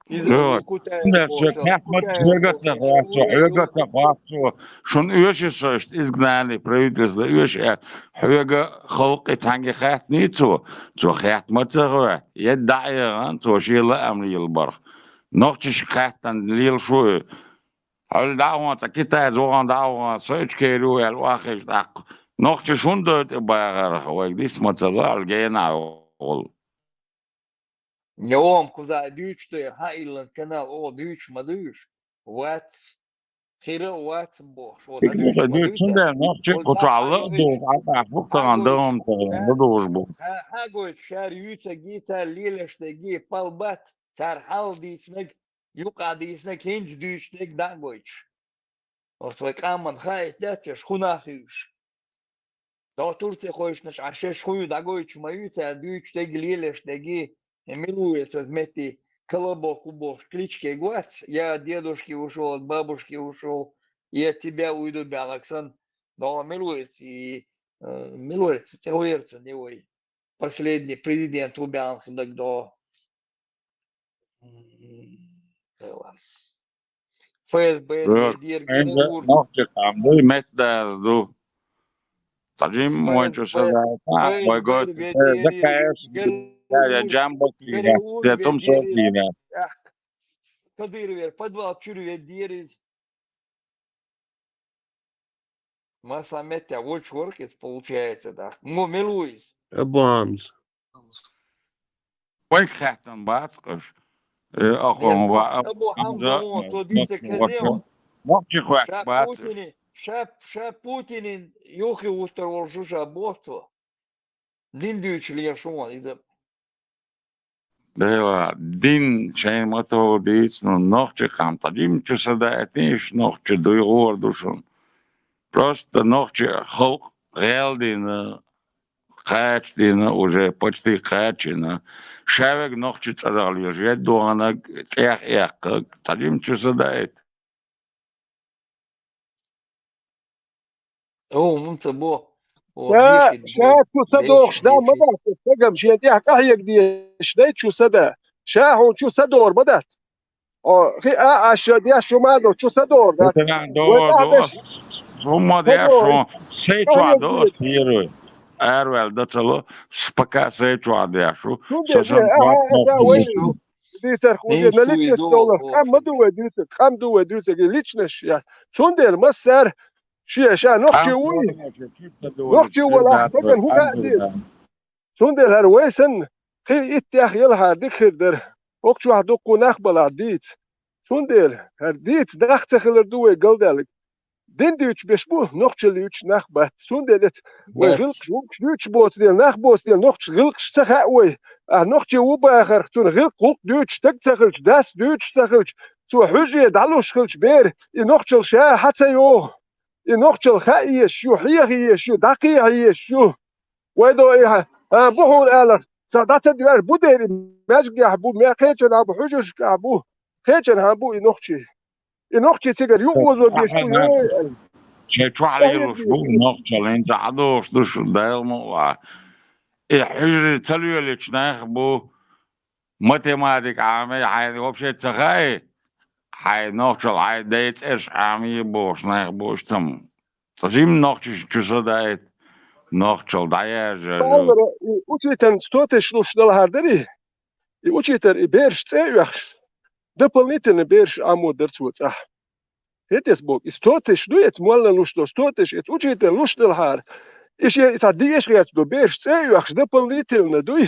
Израиль Yok. Кутая Şimdi Бог, kahmet Кутая zögat Бог, nefası, ögat nefası. Şun üyeşi sözt izgnani правительство üyeşi hüvega خلق تانgi خات نيتو تو خات متغوات يدعي عن تو شيل أمر البرخ نقطش خاتن ليل شو هل دعوة كتا زوغان دعوة سويتش كيلو الواخش دق نقطش شون دوت باغر ويديس متغوات الجينا أول Неом куда дючты, Хайланд канал, о, дюч, мадюш, ват, хире ват Бог, вот, а дюч, Şimdi мадюца, nasıl вот, да, kutualı doğru hatta bu kadar хагоич, devam ediyor doğru bu. хагоич, шар юца, гица, лилеште, ги, палбат, цар хал диснек, юка диснек, хинч дючнек, дагоич. Вот, твой каман, хай, дятя, шхунахиш. Да, Турция ходишь, наш, а ще шхую, дагоич, маюца, дючнек, лилеште, ги, милуется, змети, колобок, убог, клички гуац. Я от дедушки ушел, от бабушки ушел, и от тебя уйду, Бялаксан. Но милуется, и милуется, террорица, невой. Последний президент убян, когда ФСБ, Дир, Önce Гираур, nasıl kaldı metdazdu. Sacim muhaço ФСБ, sada ta boygot ФСБ, zakayas ya Гираур, jambo kine Гираур, ya tum so Дир, kine. Кадыров, подвал, чурю, Дир, Масамет тебя вот чуркис получается, да. Милуис. Bombs. Ой, хатан баскаш. Нет, Ахон Абу Хамза, он, то ва. дится казема. Мокчи хуакс Ша бацаш. Путинин, юхи устроил жужа бохту. Диндюч лешон, из-за Дела дин шейн мото дис но нохчи хам таджим чусада этиш нохчи дуйгор душун. Просто нохчи холк гелдин качдин уже почти качина. Шавек нохчи цадал ежет дуана эх таджим чусада эт. О, мумца о, شا бешит شا бой, شو صدوخ شدا бешит. مدات تقم شي دي حكا هيك دي شديت شو صدا شا هون شو صدور بدات او خي اش دي شو ما دو شو صدور دات Veteran do وتعبش summa de صدور schon sei هيك do دي tiro. Ervel da celo spaka sei de shu شو دي دي sasam اسا وين Нису, دي ترخوجي нису نليتش и دولار до كم مدو وديت كم دو وديت ليتشنش يا شون دير مسر شي شا نخشي وي نخشي ولا تقن هو قاعد شوندل هر ويسن خي اتياخ يلها ديك در اوكشو هدوكو نخبلا ديت شوندل هر ديت داخت سخلر دوي قلدل دين ديوش بشبو نوخش ليوش نخبت شوندل وغلق بات. وكش ديوش بوت ديل نخبوس ديل نوخش غلق سخاوي نوخش وباخر تون غلق غلق ديوش تك سخلش داس ديوش سخلش تو حجي دعلوش خلش بير نوخش الشا حتى يو نوخش الخايش يو حيغيش يو دقيغيش يو ويدو إيه بوهون آلر سادات ديار بودير ماجك يحبو ما خيجن أبو حجوش أبو خيجن أبو إنوختي سيجر يوزو بيشبو يوي Şey çualilos bu noktalın tados duş delmo va. Hijri taliyoliç bu matematik ame hay вообще цагай hay noktal hay dates es ame boş boş tam. Tazim noktiş çusada noktal dayaj. بالر учитен стотеш луш дал хардери учитер берш цеюх дополнительно берш амо дерцуца هيتس بوك استوتش دويت مولا لوش دو استوتش ات учитер луш дал хар إيش يصدقش يا دو بيرش تسيوخ дополнительно دوي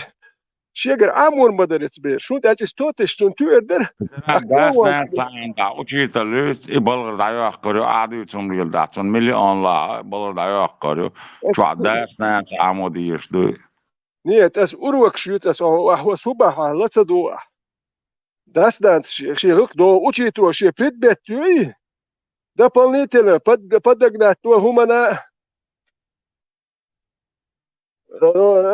شيغر امور مدرس بير شو داج استوتش تون تيردر Gas ne sanda uçita lüt ibalır da yok görüyor adi üçün yılda üçün milyonla ibalır da yok görüyor şu gas ne amo diyişti نيت اس اروك شيت اس هو صبح لا تدو داس دانس شي دو учи то شي предмет тюи дополнительно подогнать то humana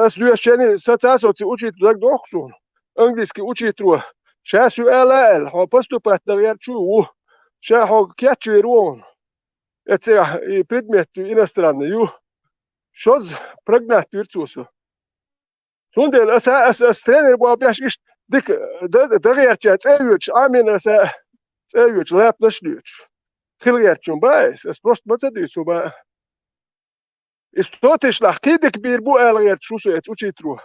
اس люшени социасоти учит так дохсун английский учит то сейчас ال هو поступать наверх чу сейчас هو кячу рон это предмет иностранный ю шоз прогнать пирцусу سوندل اس ترينر بو بياش ايش ديك دغيرتش تسيوش امين اس تسيوش لا بنشليش خليرتشون بايس اس بروست ما تديسو با استوتش لا كيدك بير بو الغيرت شو سيت وشي ترو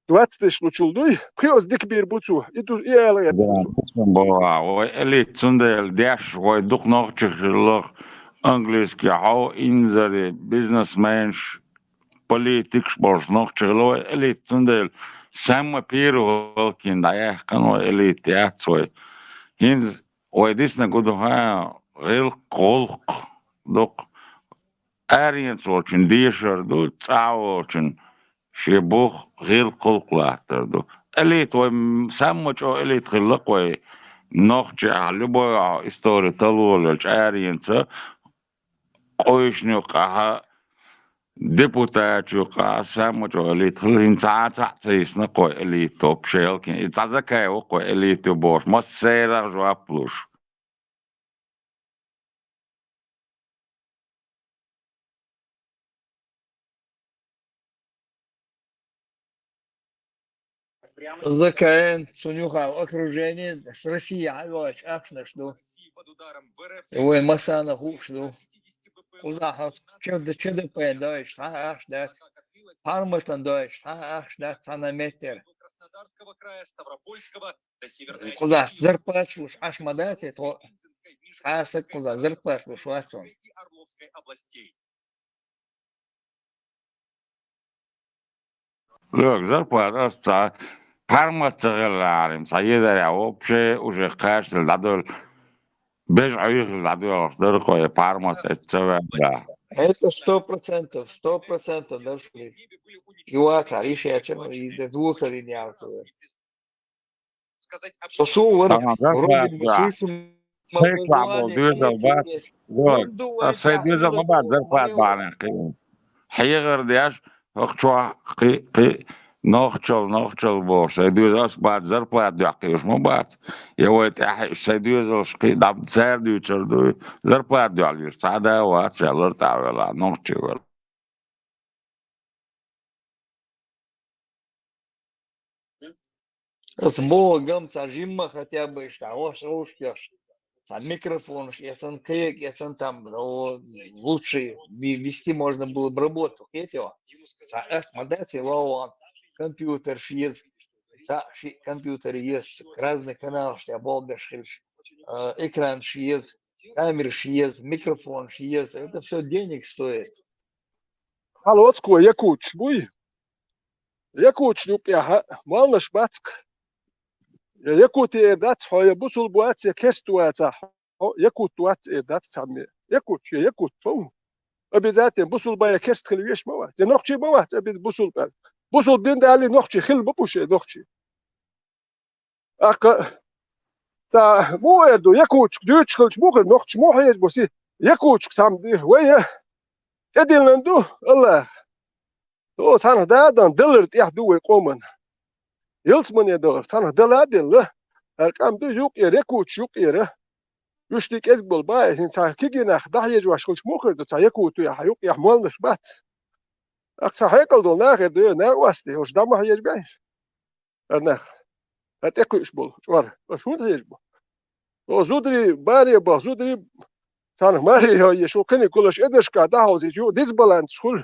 دواتش لوچulduy خيوز ديك بير بوتو يدو اي الغيرت boğa o elit sundel dash o duk noch chigloch angliski how in the businessman politik boş noch chiglo elit sundel samma piro kin da ya kan o elit ya soy Hins oedisna guduha ril kolk dok ariens olçun dişardu tsaolçun şebuh ril kolklatardu. Elit o sammuç o elit khilq o nohçe ahlubo istori talolç ariensa qoyşnu qaha deputatçu qaha sammuç o elit khilin tsatsisna qoy elit top shelkin itzazakay o qoy elit boş mas seyrar joapluş. ЗКН, Цунюха, окружение с Россией, Алёч, Акшна, что? Ой, Масана, что? Куда, ЧДП, дойш, аш, да, Харматон, дойш, аш, да, Санаметр. Куда, зарплачу, аш, мадати, то, асак, куда, зарплачу, швацон. Look, зарплата sta пармацгеларим, саедара вообще уже каждый ладол без их ладол, дорогой пармат это Это 100%, 100% дошли. И вот, решение, и до 2 линейцев. Сосуд, Tamam, вроде бы зарплата. слышим Сыйкла был, образование, düzel bak. креативность. Look, Он думает, سيدوزل ما بعد зарплат bana. حيغر دياش اخشوا قي نوخشل بو سيدوزل بعد зарплат دياقيش ما بعد يويت سيدوزل شقي دام تسار ديوتشر دو зарплат دياليش سادا وات شالر تعولا نوخشل с Богом, зажима хотя бы, что уж микрофон, если он клик, если он там, лучше вести можно было бы работу, этого. Модать его компьютер есть, компьютер есть, разные каналы, что я балдаш, экран есть, камера есть, микрофон есть, это все денег стоит. Halotsko Yakuch, bui. Yakuch Lupia, Malnash Batsk. Yakuti that's how a busul buats a kestuata. Yakut wats a that's Sami. Yakut phone. A bizat and busul by a kest Hilishmoa. The Nochi Moat, a bit busul bell. Busul didn't ali Nochi Hill Bupushe Nochi. Aka. Ta Moedo Yakuch, Dutch Hilchmucher, Noch Mohe, Bossi. Yakuch some way. Edinlandu, Allah. Oh, Sana Dadan, Dillard, Yahdu, Coman. Hilsman, Yador, Sana Deladilla. Come do you, Yakuch, Yukira. Ushtik Esbol by, since I Kiginach, Dahyajuash Hilchmucher, the Sayaku to Yahuk Yahmalnish Bat. Aksa Hekel do Nach, the Nawasti, or Dama Yajbay. And Nach. At Ekushbol, or a shoot Hezbo. Oh, Zudri, Barry, Bazudri, Sana Maria, Yeshokani Kulish Edeshka, Dahoz is you, this balance school.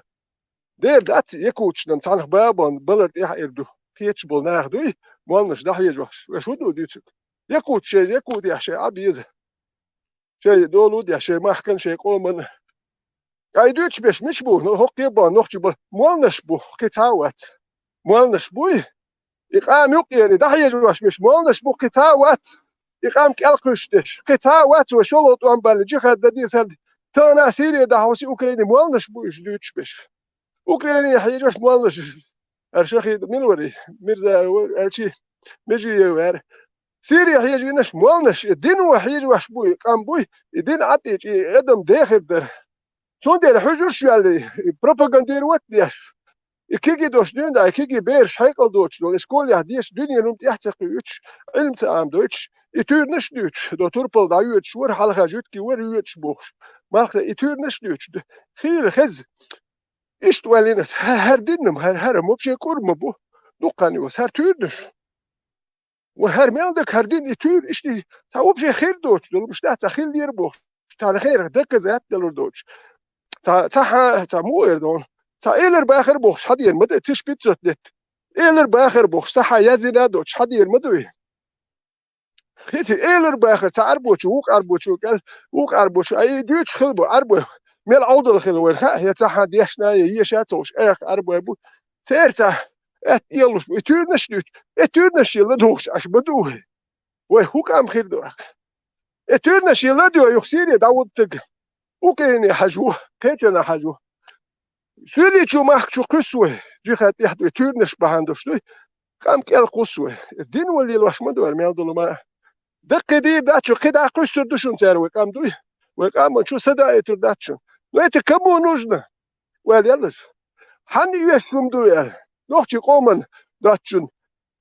There, that's Yakuch, and Sana Babon, Bullard Yahirdu. Pitchbol Nach, do it. Malnish Dahyajuash. We should do this. Yakuch, Yakut Yashe Abiz. شيء دولود يا شيء ما حكن شيء قومن قايدوش باش نشبو نحق يبا نحجب مال نشبو كتاوات مال نشبوي يقام يقيري ده يجواش باش مال نشبو كتاوات يقام كالقشتش كتاوات وشلط وان بالجي خد دي سد تانا سيري ده هوسي اوكراني مال نشبو يجدوش باش اوكراني يحيجوش مال نش ارشخي ملوري ميرزا ارشي مجي يوار سيريا هي جيناش مالناش الدين وحيج وحشبوي قام بوي الدين عطي ادم داخل در شون دير حجوش يالي بروباغاندير وات دياش كيجي دوش دين دا كيجي بير حيقل دوش دو اسكول يهديش دنيا نمت يحتق يوتش علم تام دوتش يتور نش دوتش دو توربل دا يوتش ور حلقه جوت كي ور يوتش بوش مالك يتور نش دوتش خير خز ايش ولينس هر دينم هر مبشي كورم بو نقاني وس هر تورنش وهر مالدك هردين يتور إشتي تعوب شيء خير دوتش دول مش ده تخيل دير بوش تعال خير دك زيت دلور دوتش تا مو يردون تا إيلر بآخر بوش حد يرمد تش بيتزت دت إيلر بآخر بوش صح يزينا دوتش حد يرمدوه خيتي إيلر بآخر تا أربوش ووك أربوش أي دوتش خلبو أربو ميل عود الخلوين ها هي صح ديشنا هي شاتوش أربو أبو سيرتا يلوش يتورنش دوت يتورنش يلدوش اش بدوه وهوك ام خير دوك يتورنش يلدو يخسيري داود تق وكاين حجوه كيتنا حجوه سيري شو ما شو قسوه جي خات يحدو يتورنش بهاندوش لي قام كيل قسوه الدين ولي الواش مدور ميالدو ما دق دي داتشو كدا قسو دوشون سيرو قام دوي وقام شو صدا يتور داتشو نويت كمو نوجنا ويل يلش حن يشم دويل نوختي قومن داتشون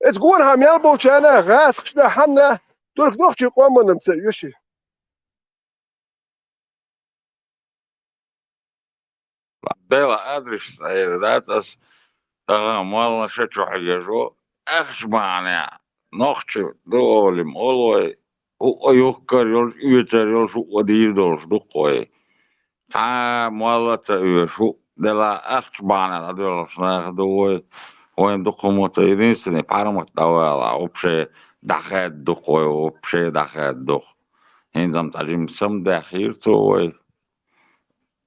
ات قون هم يلبو چانا غاس خشنا حنا دولك نوختي قومن نمسا يوشي ديلا ادريش داتس مالنا شتو حيجو اخش معنا نوختي دولم اولوي او يوكر يوتر يوشو ودير دولش دقوي تا مالتا يوشو دلا اخش معنا دولش ناخدوي وين دقوموت единственный парамот давала вообще дахет духой вообще дахет дух инзам тажим сам дахир той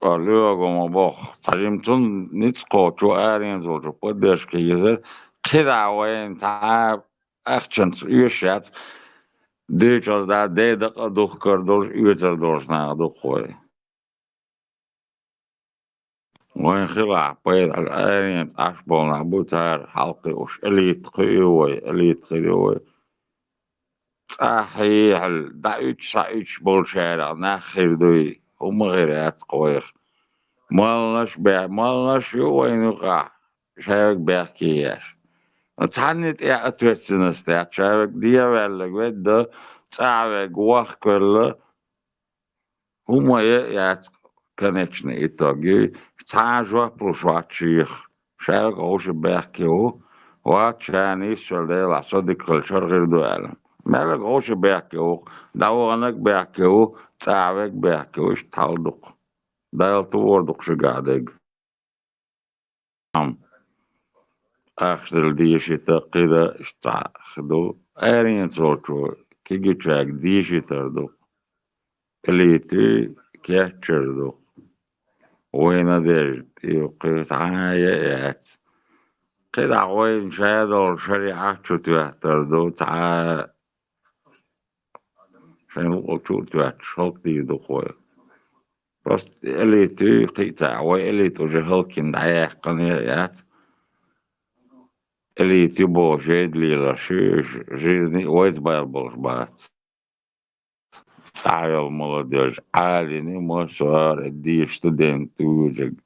Luego boh, tarimtun nitsko chu arien zo podes ke yezer kida wen ta achchens yeshat de chos da de doch kordor yezer dorsna do khoy وين خلع بيض الآن أشبه بوتر حلقي وش إليت قيوي إليت قيوي صحيح دايتش بولشارع ناخر دوي هم غيرات قوير مالناش وين يقع شايك بيحكياش تعنت إيه أتوستنستات شايك دي ولا قد تعبك وح كله هم يات كانتشني إتاقي تعجوا بروشوات شيخ شايك غوش بيحكيو واتشاني سولي صديق كلشر غير دوالم مالك غوش بيحكيو داوغانك بيحكيو تعبك بيحكيو إش تالدق دايل توردق شقادق عم أخشدل ديشي تقيدة اشتاخدو أرين تروتو كيجي تراك ديشي تردو اللي كيحتشردو وين ديرت يقيت عايات قطع وين شادو الشريعة شو تحتردو تعا شنو شو تحتشوك دي دخوي بس اللي قطع وين اللي تجهلكن دعايح قنيات اللي تبو جيد لي لشيش جيزني ويز بايبلش بات تعال молодежь عالي مصر دي ستودنت وجد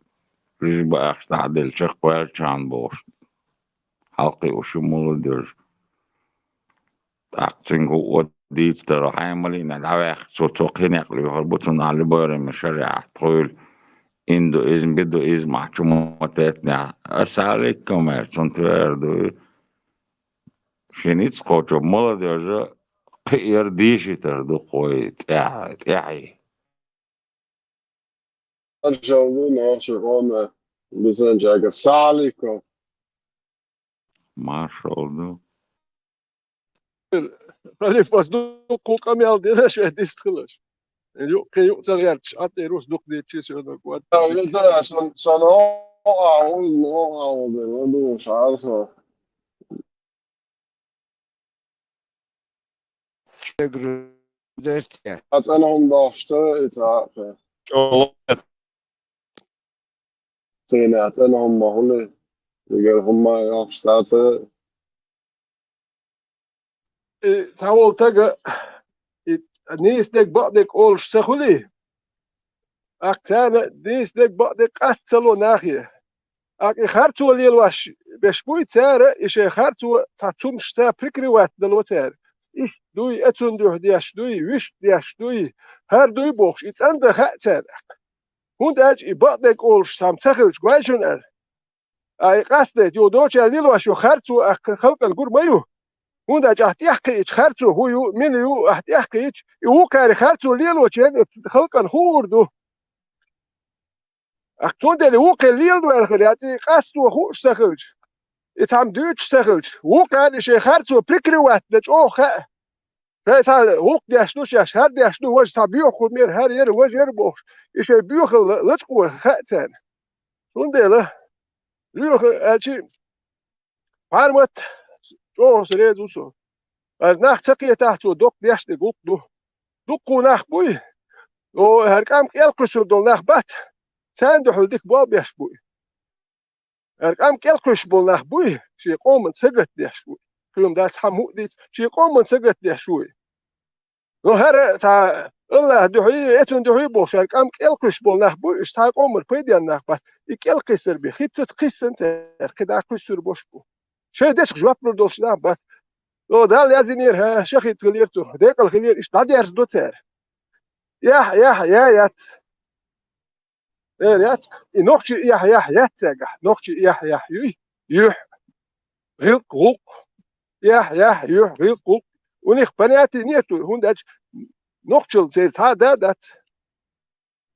ليش بقى تعدل شيخ كان بوش حلقي وشو молодежь تاقتنقو وديت ترى حيمالي ندعوي صوتوق هنا اللي يهربطون على بار مشاريع طويل إندو إزم بدو إزم محكوماتنا أسالك كمال سنتوردو شنيت قوتو молодежь قير ديشي تردو قوي تعي Arjun'u Naşıkome bizim cege sağlıklı. ما شاء الله Hani fazla kokam yaldı şöyle distılır. Yok ki yok zararç. Atı Rus dok diye çiziyor kuat. Ya öyle de sana o ben şarjı. Atana هم داشته اتاق. Yine atana هم mahulu. Diğer هم yapıştı. Tamam taga نيسلك بعضك أول شخولي أقتانا نيسلك بعضك أستلو ناخية أك خرطو ليلواش بشبوي تارة إيش خرطو تعتم شتا بريكري وات دلو تار إيش دوي أتون دوح دياش دوي ويش دياش دوي هر دوي بوخش إتساند خاء تار هون داج بعضك أول شام تخرج قواجون أي قصدت يو دوش ليلواش يو خرطو أك خلق الجور مايو هون أحد يحكي خرطو هو يو من يو أحد يحكي هو كان خرطو ليل وجهن خلقا هوردو أكتون ده هو كان ليل والخلياتي قصدو هو اشتغلج يتعم دوش اشتغلج هو كان شيء خرطو بريكري وات دج أو خا فهذا هو ديشنوش ياش هر ديشنو وجه تبيو خود مير هر ير وجه ير بوش يشي بيوخ لتقو خاتان هون ده له بيوخ أشي فارمت أو سريع دوسو ناخ تقية تحتو دوك ديش دقوق دقو ناخ بوي او هرقام قيلقشو دول ناخ بات ساندو حلديك باب يشبوي هرقام قيلقش بول ناخ بوي شي قوم سقت يشبوي كلهم دات حمو دي شي قوم سقت يشوي نو هر تا الله دوحي اتون دوحي بوش هرقام قيلقش بول ناخ بوي اشتا قوم البيديان ناخ بات يقيلقشر بي خيتت قيسن كدا قيسر بوش بو شي ديش جواب دوش ناخ بات او دال يازينير ها شيخي تغليرتو ديك الخلير اشتا ديرس دوتر يا يات يات نوختي يات ساقح نوختي يح غيق غوق يح غيق غوق ونيخ بناتي نيتو هون داج نوختل زيت هذا دات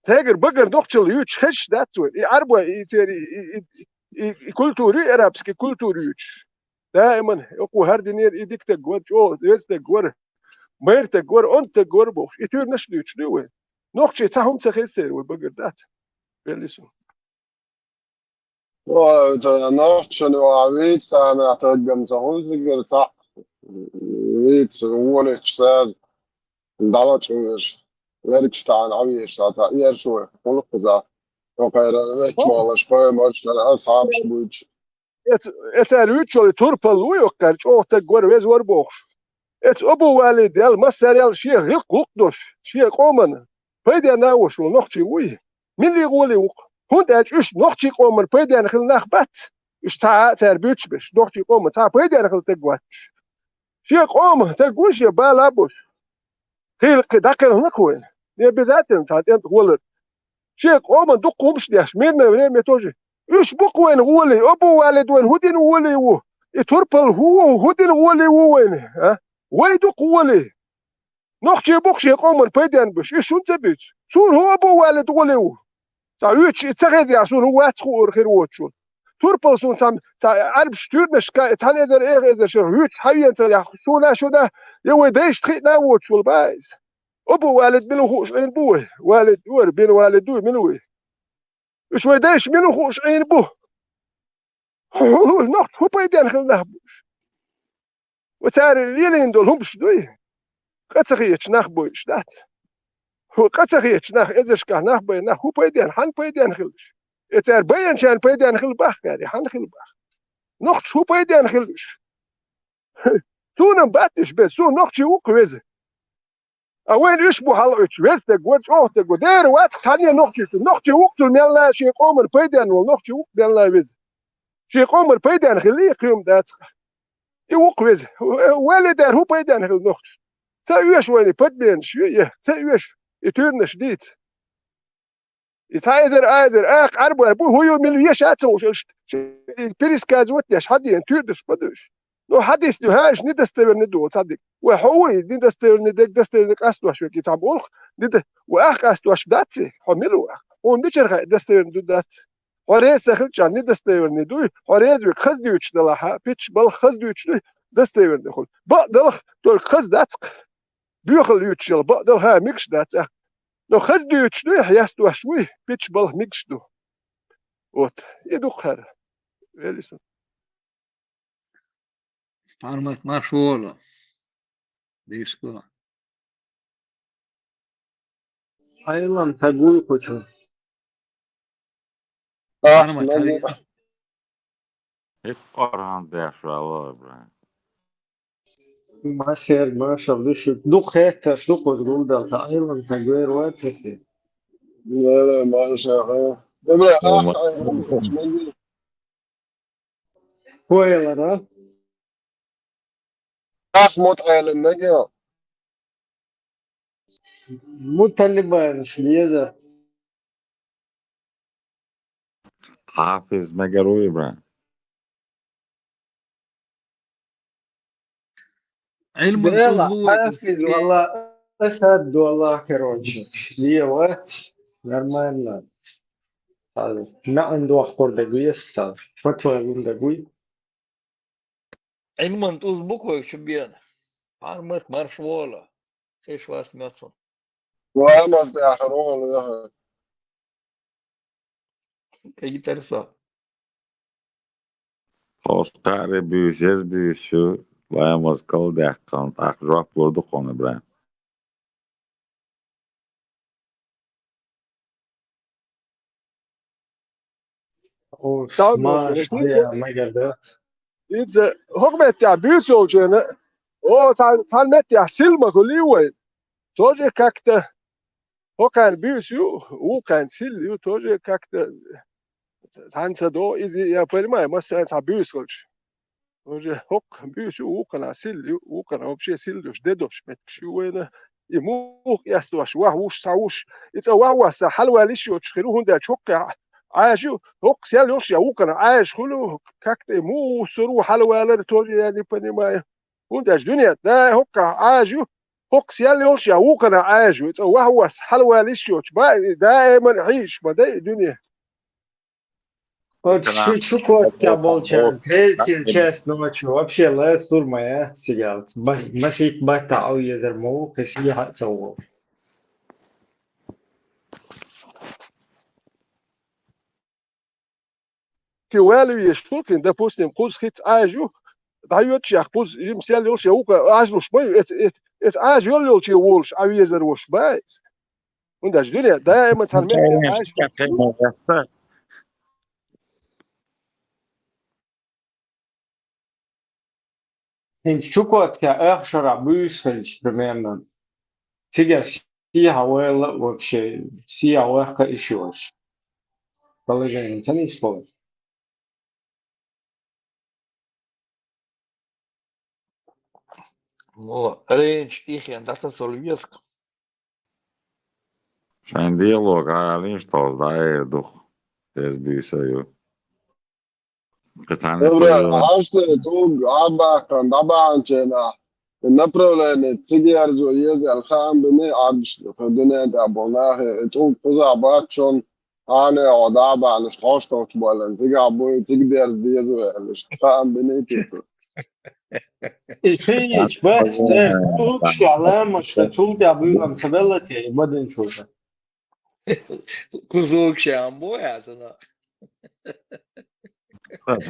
تاجر بقر نوختل يوش خش دات عربة كولتوري ارابسكي كولتوري دائما يقو هردنير ايديك تقور جو ديس تقور مير تقور انت تقور بوش يتور نشدو نوختي تاهم تخيسير والبقر دات Bellisso. Nachtschen war Witz, da nach der ganze Hunziger Tag. Witz, ohne Stress. Dalat schon werkstaan avierstaan iersho kulkuza. Okei, vechtmaala spöömarsten ashaabsbuits. Et är utjol turpal ujokkar ohta gorvez orbox. Et obu wali del masarial shie hilkukdos shie qoman. Payde naosh nochi ui. Min li goli uk. Hund ach us nochi qoman payde an khil nakhbat. Is ta buits bis nochi qoman ta payde an khil tegwat. Shie qoman tegwish ya balabus. Khil qidakar nakwen. Ne bizaten ta ent golet. Shie qoman duqumsh dias min ne metoje. إيش بقوين غولي أبو والد وين هدين غولي و يتربل هو هدين غولي وين ها ويدو قولي نخشي بخشي قومن بيدان بش إيش شو تبيت سون هو أبو والد غولي و تعيش تغير يا سون هو أتخور خير وتشون تربل سون سام عرب شتورنش كا إذا إيه إذا شو هيت حيا ترى شو لا شو ده يوي دايش تخينا وتشول بايز أبو والد منو خوش عين بوه والد ور بين والدوه منوي إيش ويدايش منو خوش عين بوه نقط هو بيدان خل نهبوش وتاري الليلين دول هم شدوي قتغيتش نخبوش دات هو قتغيتش نخ إذا شكاه نخبوي نخ هو بيدان حن بيدان خلش يتار بيان شان بيدان خل باخ يعني حن خل باخ نقط هو بيدان خلش سونم باتش بس سون نقط هو كويزه أوين يشبه هلا يتشويز تقول أوه تقول دير واتك ثانية نقط هو كل ملا شيء قوم بيدان والنقط هو ملا ويز شيء قوم بيدان خليه قيم دات يوقف والدار هو بيدان النقط تايش وين بدين شويه تايش يتورن شديد يتايزر اخ عرب ابو هو من يشاتو بيريس كازوتش حد ينتردش بدش لو حد يستهاش ندستر ندو تصدق وهو ندستر ندك دستر قاستو شو كيتابول ند واخ قاستو داتي حملوا وندشر دستر دات وريس خلجان ندستر ندو وريز خزدوش دلها بيتش بل خزدوش دستر ندخل بقدر دول خز دات بيخل يوتشل بقدر ها ميكش دات لو خزدوش دو يستو شوي بيتش بل ميكش دو وات يدوق هذا لسه Parmak maršola. Disko. Aylan taguy koçum. Parmak tabii. Hep Orhan Derşvalar bre. Maşer maşal düşük. Duk heter duk uzgul da aylan taguy roatesi. لا ما شاء امرأ أخ Olmaz. شمندي Koylar ha. أخ متعة للنجا Mutaliban şliyeza. Hafız Megaroy bre. علم Bela أسبوع hafiz valla اسد والله كروتش ليه وقت نرمال هذا ما عنده وقت دقيقة استاذ فتوى من دقيقة علم أسبوع شو بيان parmak maršola. إيش واسمعته وأمس آخرون يا كي ترسا Oscar büyüyeceğiz büyüsü. Layamaz kal dehkan. Akjak vurdu konu bre. اوف تعمل ما شتيا ما قدرت إذا حكمت يا بيسو جنا أو تعلمت يا سلمة كلي وين توجه كاكتا هو كان بيسو هو كان سيل توجه كاكتا تانسا دو إذا يا بريما مثلا تبيسوش توجه هوك بيسو هو كان سيل هو كان أبشي سيل دوش ددوش متكشي وين يموخ يستوش وش ساوش إذا واه حلوة ليش يتخلوه هندا شوك عايشو هوك سيل يوش يا هو كان عايش خلو كاكتا مو سرو حلوة لا توجه يعني بريما هنداش دنيا ده هوك عاجو هوك سيال يولش يا هو كان عاجو وهو حلوة ليشيوش بقى دائما عيش ما ده الدنيا Вот شو كوت كابولشان تريتي تشاس نوتشو вообще لا يصير ما سيجال ما شيء بتاع أو يزرمو كسي هتسوي والي يشوفين ده بوستين قوس خيت آجو دايوت شيخ قوس يمسال يولش يوقع آجلوش ما ات آج يولش يولش عويزر وش بايز ونداش دنيا دائما تنمت آج Hint chukot ka ershara büsfelch bememmen. Tiger siha wel вообще siha werka issues. Положение тани слов. Ну, речь тихий, дата сольвеск. Zijn dialoog alleen stos daar toch is bijzonder. Ketsane Dobra, haste tog aba kan daban chena. النبرة تيجيرزو يزي الخام بني عبش فدنيا دابوناه تog فوزا باتشون أنا عدابا نشخوش توش بولن تيجي عبوي تيجيرز ديزو الخام بني تيجي İsveç başta uçtalar tug da büyüğüm tabelati badin şurada. Kuzuk şambo ya sana.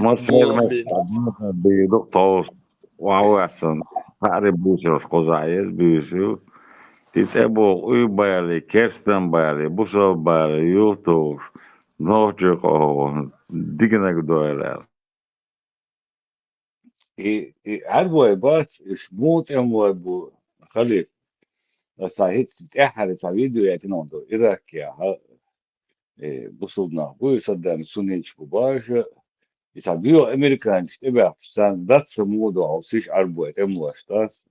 mas bir toos wauasan hari busos kozayes busu itebo ubali kersten bali buso bali yotos noche ko digna gdoeler عربو بس شموت بو خليك صحيح تحر فيديو يتنوندو إذا كيا بصودنا بو يصدق سونيش بباش يسابيو أمريكان تبع سان ذات سمودو أو سيش عربو أشتاس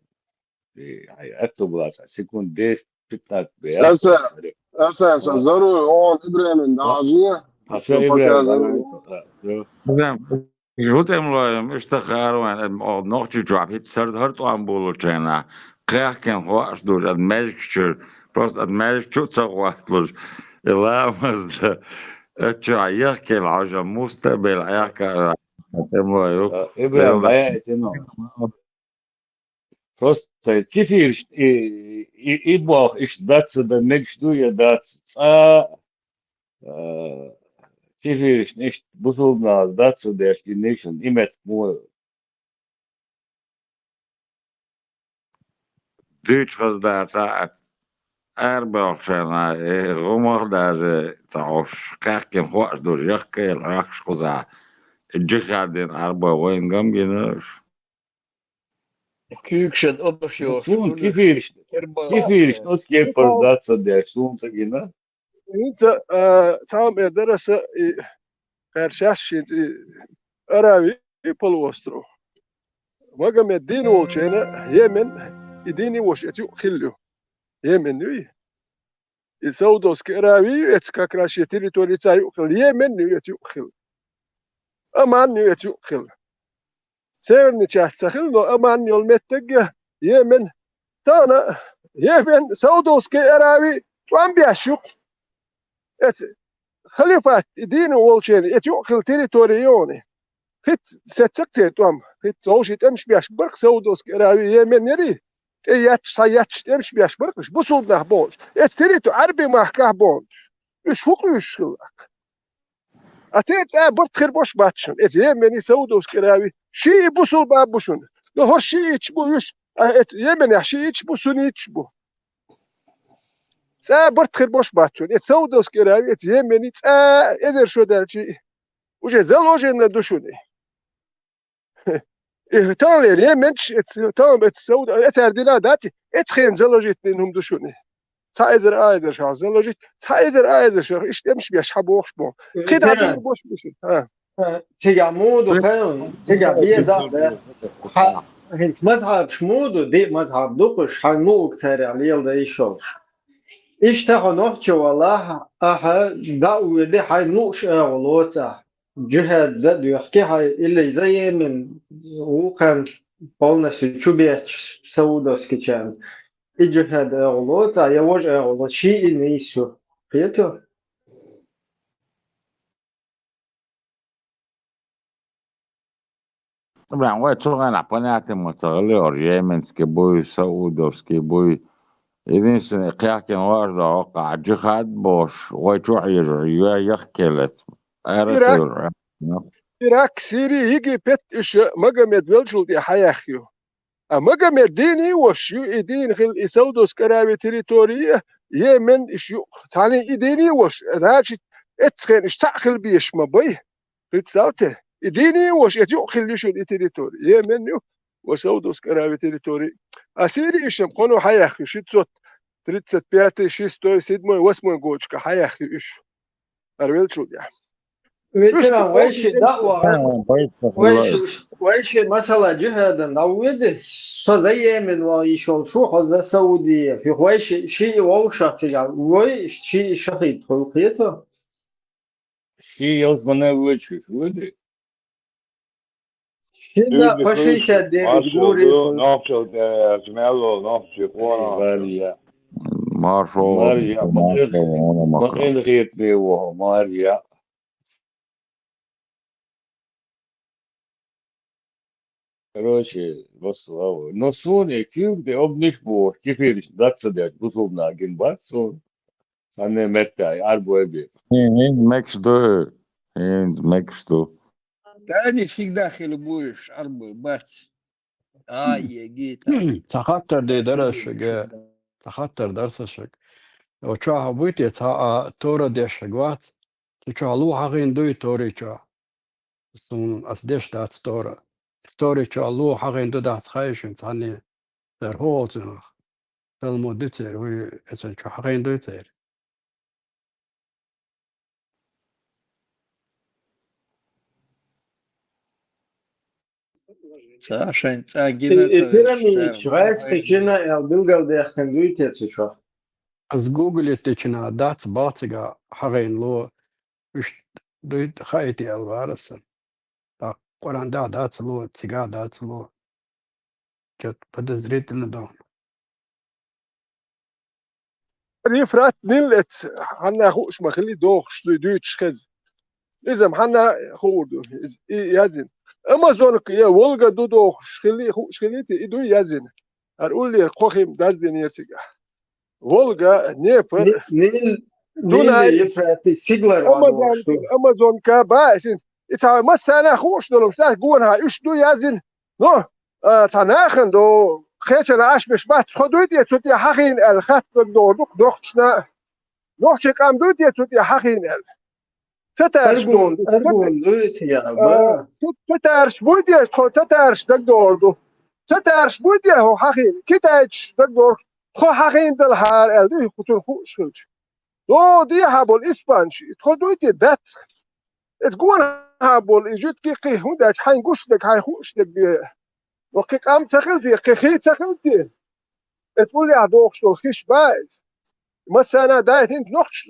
هاي أكتب لاس سيكون ديش بتنات بيا أسا ضروري أون إبراهيم من داجية حسنا إبراهيم jutem loyim ishtakhar noqchi job hit sard hart am bolo chena qahken hoas dur ad melkchur prost ad melkchur tsaqwatlos elamas اتشعيق العجم مستقبل عياك إبراهيم بيا إتنو Просто كيف يبغى إيش دات بالنجش دوية دات كيف إيش بطلنا دات destination إيمت مو Duits was daar het Airbag zijn romig daar zelfs kijk hem goed door jakke raks koza je gaat in Airbag wijn gam genus Kükşen opşuyor. سون كيف إيش نوت كيف دات destination سجينا انت تام درس قرشاش أراوي بالوسترو وقام الدين والشينا يمن يديني وش اتيو خلو يمن نوي يسودوس كراوي اتكاكراش يتيري توري تايو خل يمن نوي اتيو خل امان نوي اتيو خل سيرني تشاس خل نو امان يول متج يمن تانا يمن سودوس كراوي وام بيشوق ات خليفات دين والشين اتيو خل تيريتوريوني خت ستكتير توم خت زوجي تمش بياش برق سودوس كراوي يمن يري اياتش صياتش تمش بياش برقش بصول ده بونش استريتو عربي ما حكاه بونش ايش فوق ايش خلق اتيت برت خير بوش باتشن ات يمني سودوس كراوي شي بصول بابوشن لو هر شي يتشبو يش ات يمني شي يتشبو سوني يتشبو برت خير بوش باتشن ات سودوس كراوي ات يمني ازر شو دالشي وجه زلوجه ندوشوني ترى اليمنش ترى السود اتردينا داتي اتخين زلوجيت انهم دوشوني تايزر ايزر شو زلوجيت تايزر ايزر شو ايش تمش بيش حبوش بو خد عبي بوش بوش ها تيجا مود وخير تيجا بيدا ده هنت مذهب شمود ودي مذهب دوقش هنو اكتر عليه ده يشوش إيش تاخد والله أها دا ودي هاي نوش أغلوتا جهة ده يحكي هاي اللي زي من وكان قلنا شو بيش سودوس كيشان الجهة أغلوتا يوج أغلوت شيء نيسو فيتو طبعا وقت انا قناعتي متصغلي اورجيمنت كبوي سودوس كبوي إذن سنقياكن وارد وقع جخاد بوش ويتوعي يخكلت أرتر إيراك سيري يجي بيت إيش مجمد ويلشل دي حياخيو مجمد ديني وشيو إدين خل إسودوس كرامي تريتورية يمن إشيو ثاني إديني وش ذاك اتخن إيش تأخل بيش مبيه ريتساوته إديني وش يتيو خل يشو دي تريتوري يمن يو وسودوس كرامي تريتوري أسيري إيشم قنو حياخيو شيتسوت تريتسات بياتي شيستوي سيدموي واسموي جوجكا حياخيو إيش أرويلشل دي إيش مثلا تقول ويش دعوة ويش مثلا جهاد نويد شو زي من ويشول شو خذ سعودية في ويش شيء ووشة تجار ويش شيء شهيد خلقيته شي يزمنا وجهي ودي هنا اللي فشي كويس سدي بتقولي مارشو نافشو زميلو نافشو قوانا ماريا مارشو ماريا أنا ما مكره قيل غيت لي وهو ماريا короче بص هو نصوني كيف دي أبنش بو كيف يدش دات صدق بصوبنا جن باتسون أنا متى عربو أبي هين مكشدو هين مكشدو تاني فيك داخل بوش أربع بات جيتا تخطر دي درش سيدي تخطر درسشك وشاها بويتي تا تورا ديشجوات تشالو حقين دوي توري شا سون أسديش دات تورا ستوري شالو حقين دو دات خايشن تاني در هولتنا المدتر وي اتن حقين دوي تير عشان تاجينا البيراميد تغير شغايس تشينا البلغال دي خندويتي تشوف از جوجل يتشنا دات باتيغا حقين لو وش دوي خايتي الوارسن تا قران دات لو تيغا دات لو كت بدزريت لدون ريفرات نيلت حنا خوش ما خلي دوخ شتو دوتش خز إذا حنا خودو يزن أمازون يا ولغا دو دوخ خلي خوش خليتي إدو يزن أقول لي خوخيم دازدين يرتجع ولغا نيبر نيل توناي يفراتي سيجلر أمازون وادوشتو أمازون كاباسين إتا مثلا خوش دلهم ساعة جونها إيش دو يزن نو تناخن دو خيتنا عاش مش بات خدويت يتوتي حقين الخط دوردوك دوخشنا نوحشك أم دوت يتوتي حقين تترش دور أرجون دويتي يا با تترش بودي تترش دك دوردو تترش بودي هو حقين كتاج دك دور خو حقين دل هار الدي خطر خوش خلش دو دي هابول إسبانش تخل دويت دات تقول هابول إجت كي قي هنداش حين قش دك هاي خوش دك بي وقيك أم تخلتي قي تخلتي تقول لي عدوخش دول خيش بايز مثلا دايت انت نوخش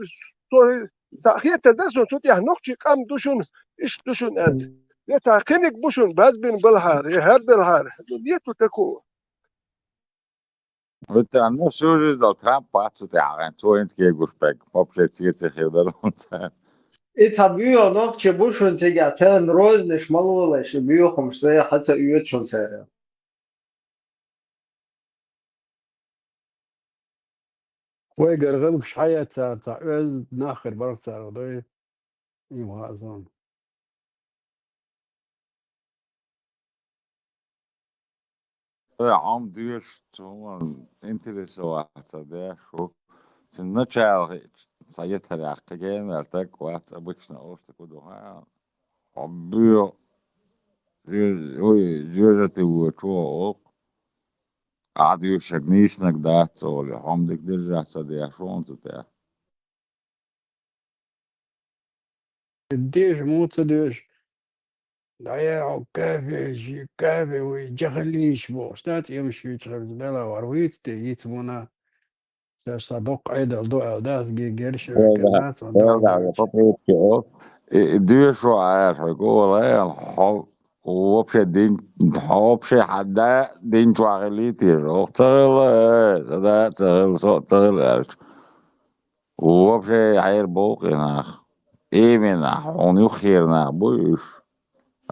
تأخير تدرسون شو تيه نوخش قام دوشون إيش دوشون أنت يتأخينك بوشون باز بين بالهار يهرد الهار ديتو تكو Vet nu šoreiz dėl Trumpa atsutēlēm, to viens kiegurspēk, apšeit ciecīgi jau darunca. إتا بيو نوخ بوشون تيجا تان روز نش مالولش بيو خمسة حتى يوتشون سارة ويقر غلق شحية تا öz ناخر برق تا دوي يما أظن Am duurst, man, интересоваться, да, что. Сначала советовали, какие так вот обычно, уж такой духа. Объё, ой, жжет его, что, а дуешь, гнись иногда, цоли, хамдик держаться, да, что он тут, да. ديش موت ديش ضيع كافي كافي ويجخليش بوستات يمشي يشغل دلا ورويت يتمونا صدق عيد الضوء داس جيرش كنات ودعم هذا فترة كده duur så er det går en halv вообще день вообще حدا دين شغلتي روتر ده صوتر вообще حير بوقنا إيه من حون يخيرنا بوش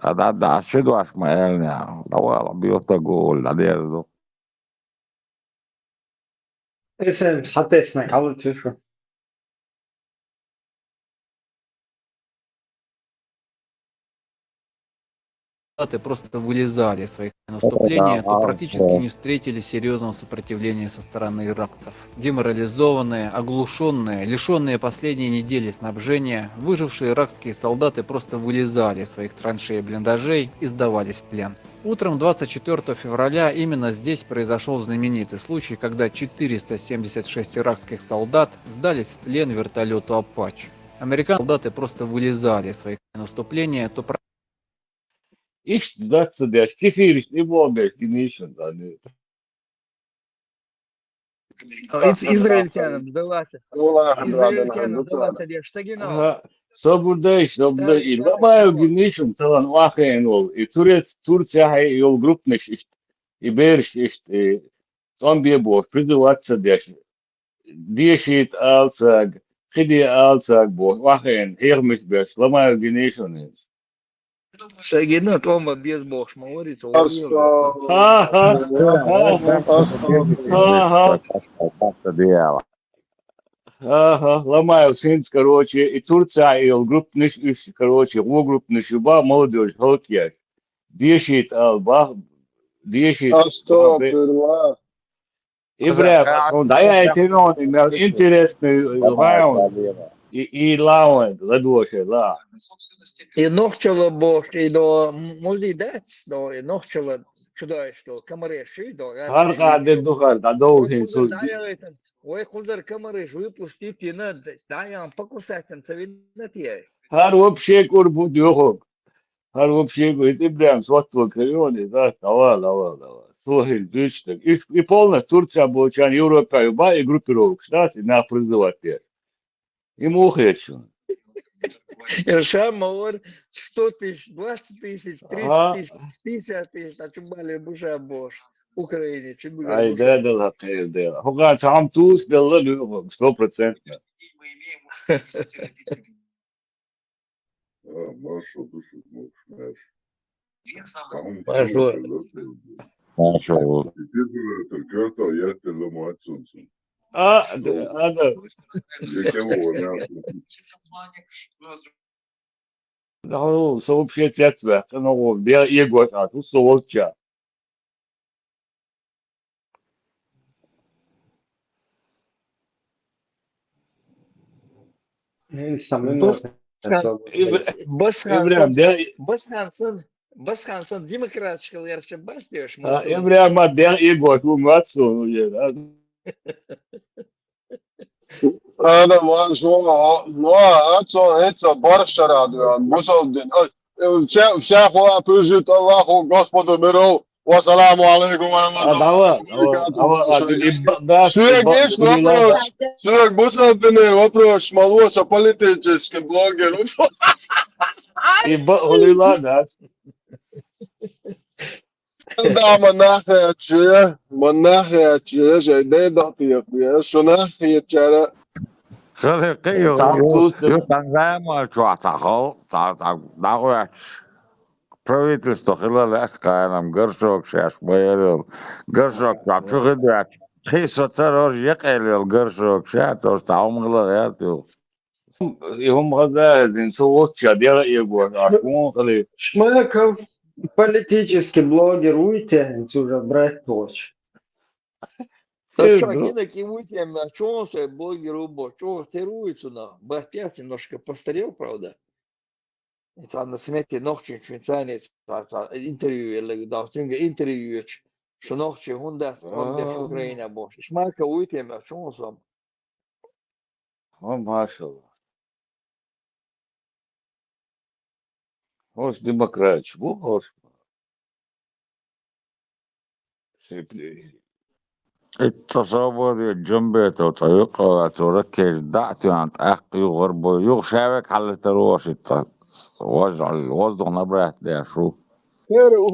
هذا عشدو عش ما يعني لو بيوتا جول هذا إسم حتى إسمك حاول تشوف солдаты просто вылезали из своих наступления, то практически не встретили серьезного сопротивления со стороны иракцев. Деморализованные, оглушенные, лишенные последней недели снабжения, выжившие иракские солдаты просто вылезали из своих траншей и блиндажей и сдавались в плен. Утром 24 февраля именно здесь произошел знаменитый случай, когда 476 иракских солдат сдались в плен вертолету «Апач». Американские солдаты просто вылезали из своих наступления, то İşte zaten der kefir işte bu olmuş dinleyişin yani. Израильтянам сдаваться. Израильтянам сдаваться, где штагинов. Ha, sabırda işte burada ilgamayo dinleyişin talan vahen ol. Turция hay yol grupmış işte. İberiş işte. Tam bir bu prizivatsa der. Dişit alsak, khidi alsak bu vahen hermiş beş. Lamayo dinleyişin. Штагинов, Тома без бог, говорится, Ha ha ha ha. Ага, ломаю синц, короче, и Турция, и группныш, короче, о группныш, юба, молодежь, холкия. Дешит, алба, дешит. Astagfirullah. Ибря, да я эти ноты, имел интересный раунд, и лаунд, ладоши, ла. И ногчало бог, и до музидец, до и ногчало чудо, что камареши, до. Харка, духар, да долгий суд. Ой, хузар камареш выпустить, и надо, да, я покусать, там, совинать я. Хар вообще курбу дюхок. Хар вообще, говорит, Ибрям, сватство карионы, да, давай. Слухай, дычтак. И полная Турция, получается, Европа, юба, и группировок, кстати, на призывать. И мухачу. Иршам, маур, 100 тысяч, 20 тысяч, 30 тысяч, 50 тысяч, а чумали буша бош. Украине, чумали буша. Ай, да, хейр, да. Хуга, там туз, белла, 100%. Маша, душу можешь. Маша. Teker kırta yeterli maçsın. Да. Ну, сообщить ответ. Ну, я Егор, а тут сообща. Басхансон, демократический ярче бастешь. Ибрям, der Егор, du Matzo. هذا ما شو ما أتصل هيك برشة يعني بوصل شيخ ولا برجيت الله وقصبة مرو والسلام عليكم ورحمة الله. Sürekli bu saatten вопрос малося политический блогер. И ладно. Да, مناخ جدي دقيق شو ناخي ترى خلقي يتنزام شواتخو دعوة правительство خلال أحكام قرشوك شاش بيرل قرشوك شو خدوات خيسة تروج يقيل قرشوك شاش تعوم غلغياتو هم غزالين сообща, der Егор, а смотри. Шмаков, политический блогер, вытянется уже брать точь. Что, киноки вытянем, а что он себе блогеру бог, что теруется на, бахтясь немножко постарел, правда? Это на смете ночи швейцарец, интервью, или да, интервью, что ночи хунда, он для Украины бог. Шмака вытянем, а что он сам? Машалlah. Hoş demokrat, bu hoş. التصور الجنبية وطريقة تركز دعتي عن تحقي غرب يغشاوك على تروش وجع الوزن نبرة ده شو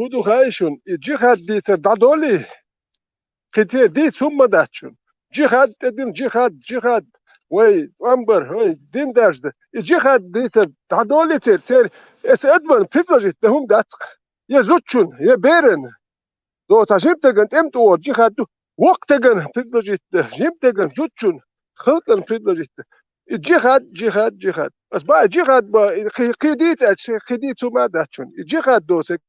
هدو خايشون جهاد دي تردادولي كتير دي ثم داتشون جهاد تدين جهاد وي امبر وي دين داش ده جهاد دي تردادولي تير اس ادمن بيبلجت هم دات يا زوتشون يا بيرن دو تجيبتغن امتو جهاد وقتغن بيبلجت جيبتغن زوتشون خلطن بيبلجت جهاد بس بقى جهاد با خديت ثم داتشون جهاد دوسك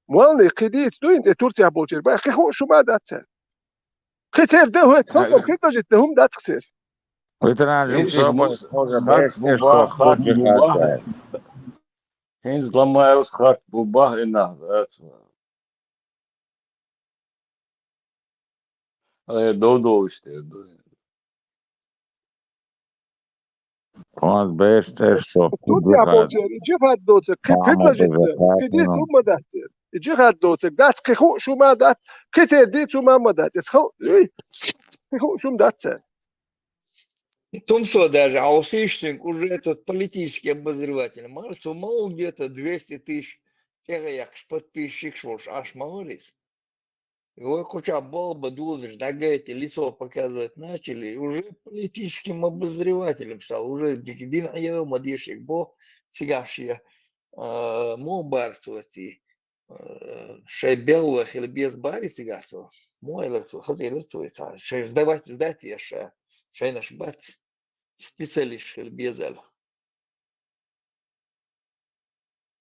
مالني قديت دوين تركيا بولجر بقى خو شو ما داتسل خير ده هو تخطب خير جتهم دات خسر ويتناجم Eens صوبة moest خوزة gaat بيش boebah, تشتوك gaat بوجي boebah. خالتاز Eens lamaels gaat boebah in nacht. Dodo işte. خلاص بيش تشتوك بوجي تركيا خالتاز بولجر جهاد دوتك طعمة خير جت بزكاة قديت ما داتسل جهاد دوتك دات خو شو ما دات خير ديت ما دات خو خو شو داتسل Тумсо даже, а Усыштинг уже этот политический обозреватель. Марцу мол где-то 200 тысяч подписчиков, аж молодец. Его куча балба дулдыш, дагайте, лицо показывать начали, и уже политическим обозревателем стал. Уже дин аял мадишек бо цигашия мо барцовати шей белых или без бари цигасо. Мой лерцо, хази лерцо, шей сдать я шей наш бац. Специалист или безал.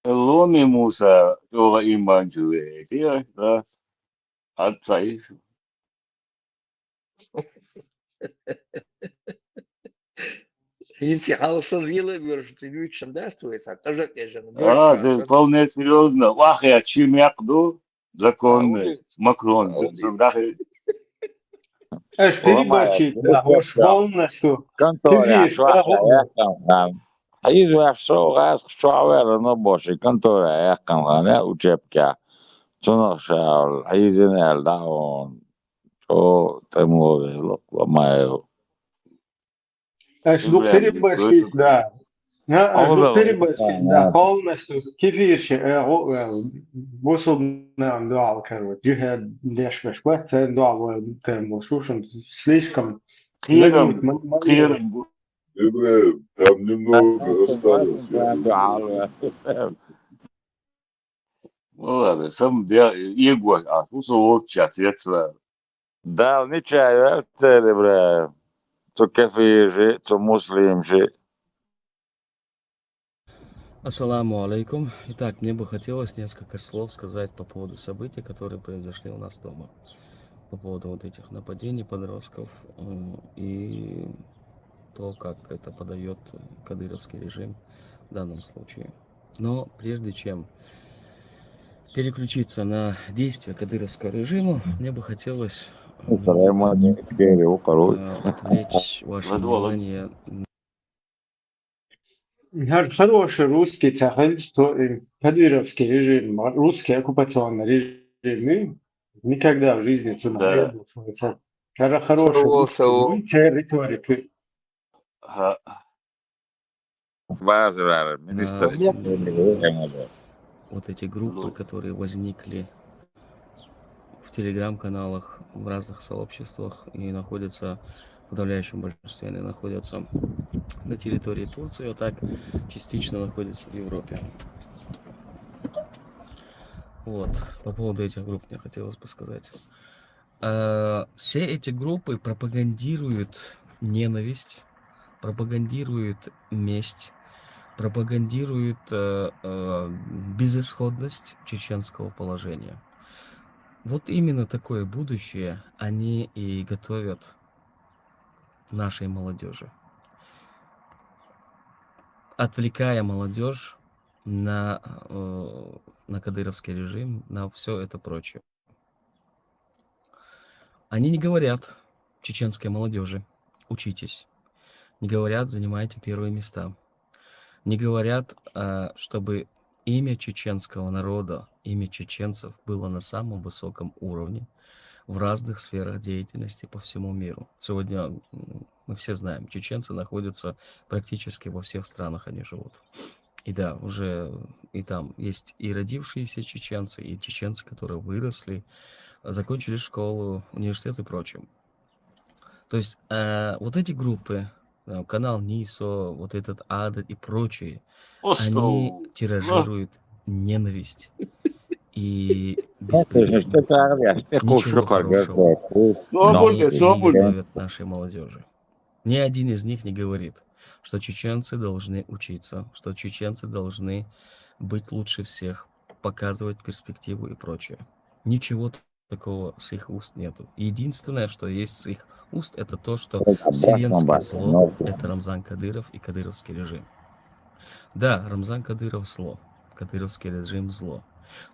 Loni Musa yola iman juwe. Dia da atsai. Инти алсын вилы бюрж, ты лучшим да, твоится, тоже кежен, А, дождь ты часа. вполне серьезно. Вах я чимякду законный. Молодец, Макрон. молодец. Аж Ламая, переборщить, да, уж полностью. Ты конторя, видишь, да, шваха, яхкан. Извеш шоугас, шуавер, но боши, конторя, яхкан, не учебка. Чуношал, изинел, да, он. Что ты мовил, ламая. аж ну переборщить, да. Аж ну переборщить, да, полностью. Кефирши, бусубным дуал, короче, джихад лешвеш, дуал, тем, слушай, слишком загнуть Хиром. Там немного осталось. Ну ладно, сам Егор, а слушай, сейчас, я тебя. Да, ничего, церебра. То кефирши, то муслимши. Ассаламу алейкум. Итак, мне бы хотелось несколько слов сказать по поводу событий, которые произошли у нас дома. По поводу вот этих нападений подростков и то, как это подает кадыровский режим в данном случае. Но прежде чем переключиться на действия кадыровского режима, мне бы хотелось отвлечь ваше внимание. Хороший русский царь, что кадыровский режим, русский оккупационный режим, никогда в жизни туда не был. Хороший русский, риторик. Вот эти группы, которые возникли в телеграм-каналах, в разных сообществах и находятся, в подавляющем большинстве они находятся на территории Турции, а так частично находятся в Европе. Вот, по поводу этих групп мне хотелось бы сказать. Все эти группы пропагандируют ненависть, пропагандируют месть, пропагандируют безысходность чеченского положения. Вот именно такое будущее они и готовят нашей молодежи, отвлекая молодежь на кадыровский режим, на все это прочее. Они не говорят чеченской молодежи: учитесь. Не говорят: занимайте первые места. Не говорят, чтобы имя чеченского народа, имя чеченцев было на самом высоком уровне в разных сферах деятельности по всему миру. Сегодня мы все знаем, чеченцы находятся практически во всех странах, они живут. И да, уже и там есть и родившиеся чеченцы, и чеченцы, которые выросли, закончили школу, университет и прочее. То есть вот эти группы, канал НИСО, вот этот АДА и прочие, они тиражируют ненависть и беспредел. Ничего хорошего не готовят нашей молодежи. Ни один из них не говорит, что чеченцы должны учиться, что чеченцы должны быть лучше всех, показывать перспективу и прочее. Ничего такого с их уст нету. Единственное, что есть с их уст, это то, что вселенское зло — это Рамзан Кадыров и кадыровский режим. Да, Рамзан Кадыров зло, кадыровский режим зло,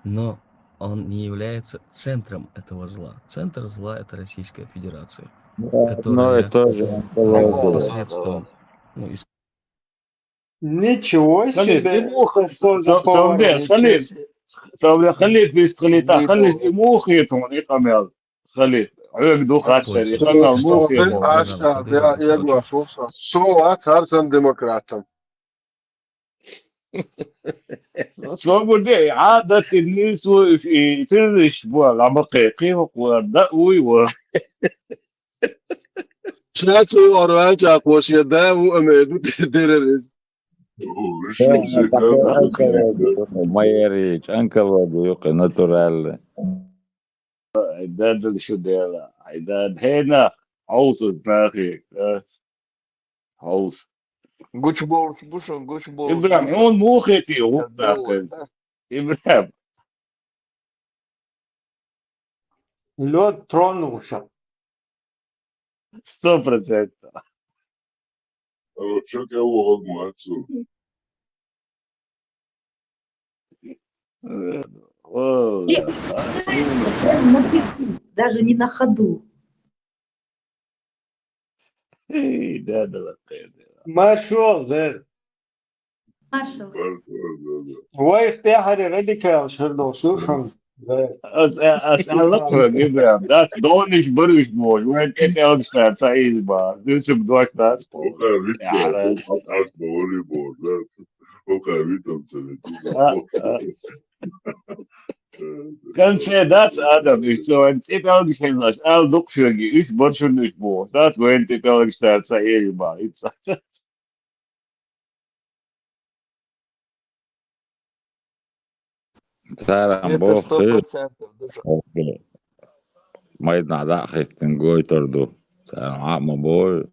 но он не является центром этого зла. Центр зла — это Российская Федерация, Но которая это же посредством Ничего خليك себе! يموخ Что за поворот? خليك بيستخليتا خليك يموخ يتون يقمل خليك عقدو خسر يخلنا الموخ Что ты, يتون Аша, я говорю, что царством демократом. صوبودي عادة الناس يفرش بوغامقيقي وقوي شاتو أرواجا قوشي دا وأميدو تدرس. Майерич, анкалоду, юка, натурально. عداد شو ديلا عداد هنا عوز دماغي عوز Guç borç buşun, guç borç إبراهيم buşun. هون موخيتي Kazdı وقتاك إبراهيم Лед тронулся. 100%. Что кого отцу? О, Даже не на ходу. да, Маршал, да. Маршал. Вайх тяхари радикал шердо слушан. أسألك إبراهيم ده دونش برش بول وين أنت أكثر سعيد با دوش بدوك ناس يعني حق بولي بول وقابيتهم كان سيدات آدم إيشو أنت أكثر ناس أل دكتوري إيش برشون بول ده وين أنت أكثر سعيد با Сарам Это бохты, 100%. Душа. майдна дахистин гойторду. Сарам ама бой.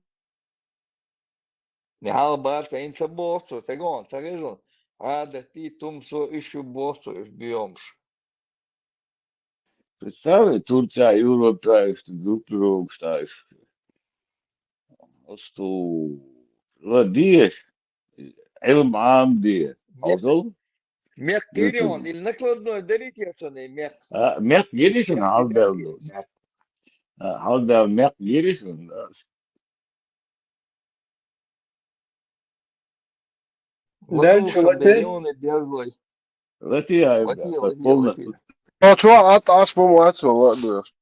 Nihal bāca inca borcu, te gon, te režun. Rāda tī tumso išu borcu iš bijomš. Представляете, Турция, Европа, Дукторов, Штайф. Что ладишь, علم عام دي حصل Mek giriyon, il nakladno derit yasane mek. ميق جيريشن هالدول هالدول ميق جيريشن Lan Vatu şu vate. şabelyone bjazloj. التي هاي قلنا شو أشبه معتو وقدر.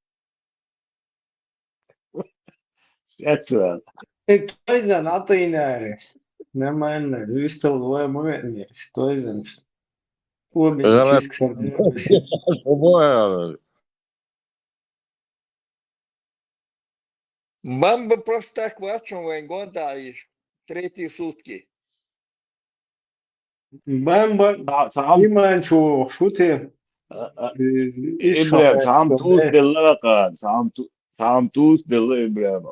سؤال Toizen atayınare. Ne manna, vistal voya mugani. Toizen. غلط Uobičisk sam. Bamba просто так вачом вен гонтаиш. Третьи сутки. Bamba تعم iman çoğu şute. İş إبراهيم تعم şahı. توس دلقة تعم توس دل إبراهيم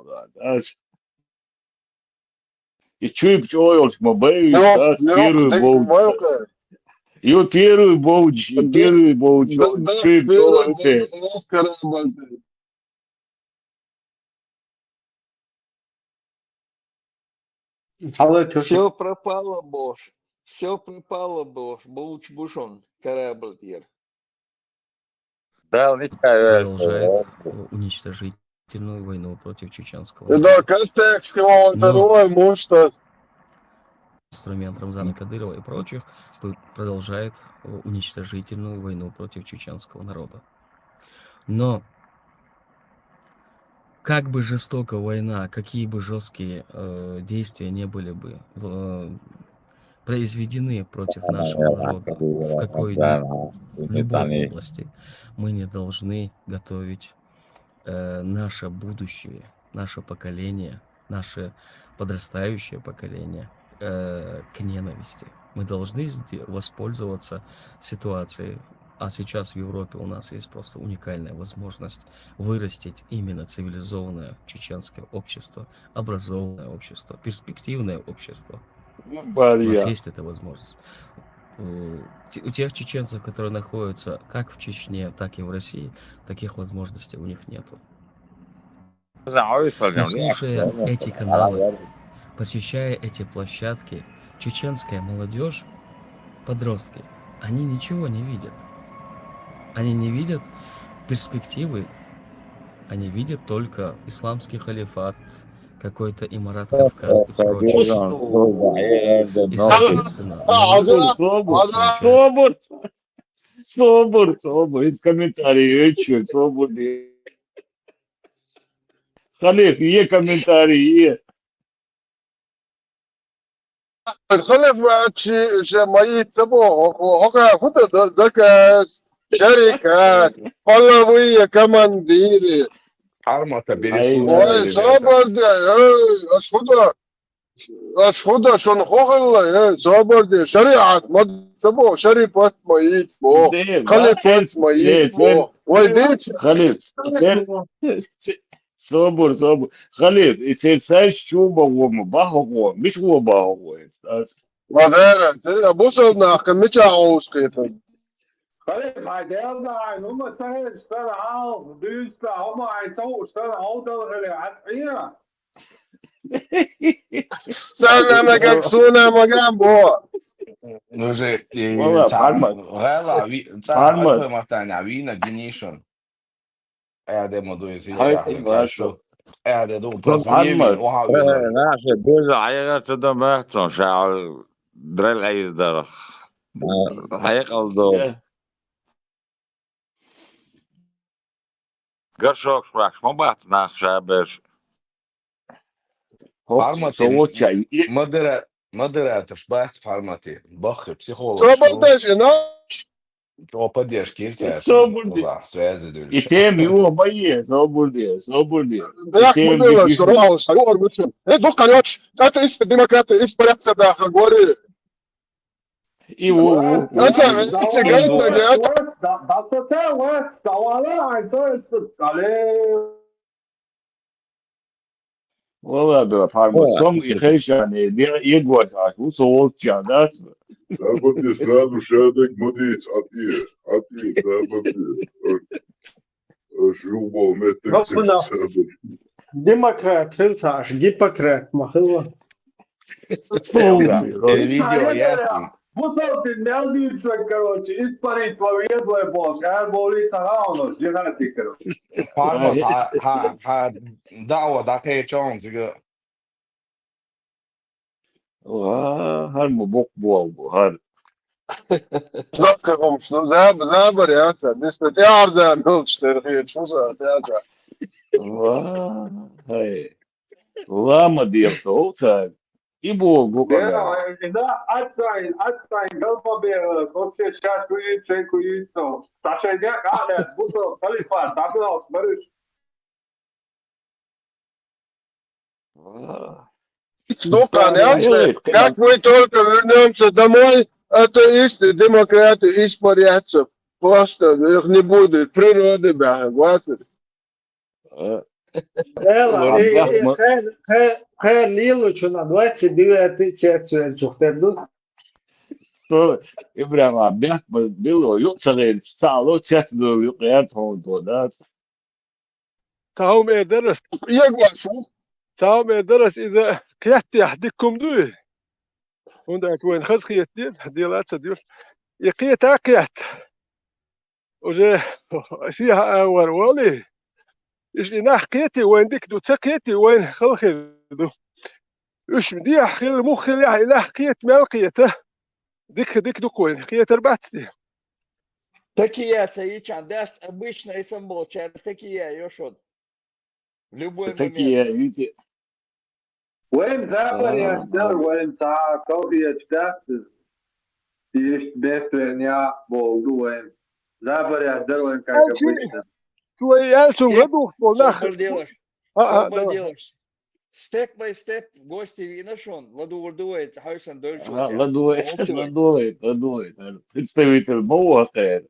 يتشوف شويش ما بيش Yok, первый yok, боуч yok. يو первый боуч чуп шоيش Hala kötü. Все пропало, Бош. Все пропало, Бош. Булч бушон. Корабль тир. Дал ничего. продолжает уничтожительную войну против чеченского Да, народа. Кастекс, он Но второй, может, инструмент Рамзана Кадырова и прочих продолжает уничтожительную войну против чеченского народа. Но как бы жестока война, какие бы жесткие действия не были бы произведены против нашего народа в любой области, мы не должны готовить наше будущее, наше поколение, наше подрастающее поколение к ненависти. Мы должны воспользоваться ситуацией. А сейчас в Европе у нас есть просто уникальная возможность вырастить именно цивилизованное чеченское общество, образованное общество, перспективное общество. У нас есть эта возможность. У тех чеченцев, которые находятся как в Чечне, так и в России, таких возможностей у них нету. Но слушая эти каналы, посещая эти площадки, чеченская молодежь, подростки, они ничего не видят. Они не видят перспективы, они видят только исламский халифат, какой-то Имарат Кавказ и прочее. И, соответственно, молодежь получается. Собор, из комментариев, что, собор. Халиф, є коментарі, є. الخلف جمعية سبو هكا هدا زكاة شركات قلوية كمان ديري حرمة وي صابر دي أشهد شون خوغل صابر دي شريعة ما سبو شريعة ما يتبو خليفة ما يتبو ويديت خليف صبر خليف سيرساش شو بقوم باهو مش هو باهو وغيره بوصلنا كمية عوز كيف خليف هيدينا إن هم سهل اشترعوا دوستا هم هيسووا اشترعوا ده اللي عارفينها سنة ما جاكسونا ما جنبه Уже والله غلا مثلا عوينا جنيشن قاعد مدو يزيد كاشو قاعد دو بروزميمي وها ناشه دوز عيغة تدمهتون شعر درل عيز درخ حقيقة الدور قرشوك شباكش ما بات ناخ شابش فارماتي مدراتор بات فارماتي بخ психолог صبرتش o поддержки связи и тем его бои صبر Як модела шрау шагор мучен. До конец. Это из демократы, из порядка да говори. его Это говорит, والله ده فارما сом и хейшане يقعد عشان صوت جادات Забудьте сразу шадок мудить от забудьте. Шубал метр Демократ, фельцаш, гипократ, махыло. видео ясно. Бусалти не одичай, короче, испарить во ведле бос, her bolita равно, жирати, короче. فارما他دعوة دا可以中这个 هر مبوك بو هر Знаком, что заборятся. Действительно, я арзан, ну, 4 что за театр. هاي лама дирто так и богу Да, отстань, голова бела, вообще сейчас куется. Саша, я гадаю, буду халифа, добрал, смотришь. Ну, конечно, как мы только вернемся домой, атеисты, демократы испарятся. Просто их не будет. Природы, хватит. Хэр Лилучу на 29 секцию чухтерду. что Ибрахим Абдах было يقصد سالو تشتدو يقيات هون دودات تاهم درس يقوى شو تاهم درس إذا كيحتي يحدكم دوي هندك وين خزخيت ديالات سديول يقيت عقيت وجه سيها أول ولي إيش لنا حكيتي وين ديك دو تقيتي وين خلخي دو إيش بدي أحكي المخ اللي لا حكيت ما لقيته ديك دو وين حكيت 4 سنين Такие цаичан, да, обычно символ, такие, Йошод. В любой момент. такие видите وين ذابر يا شدر وين ساعة كوبي اشتاس يشت بيسرنيا بولدو وين ذابر يا شدر وين كاكبوشتا شوية غدو Собор делаешь. Step by step гости видишь он, ладу вырдует, хайсан дольше. ладует представитель Моуахер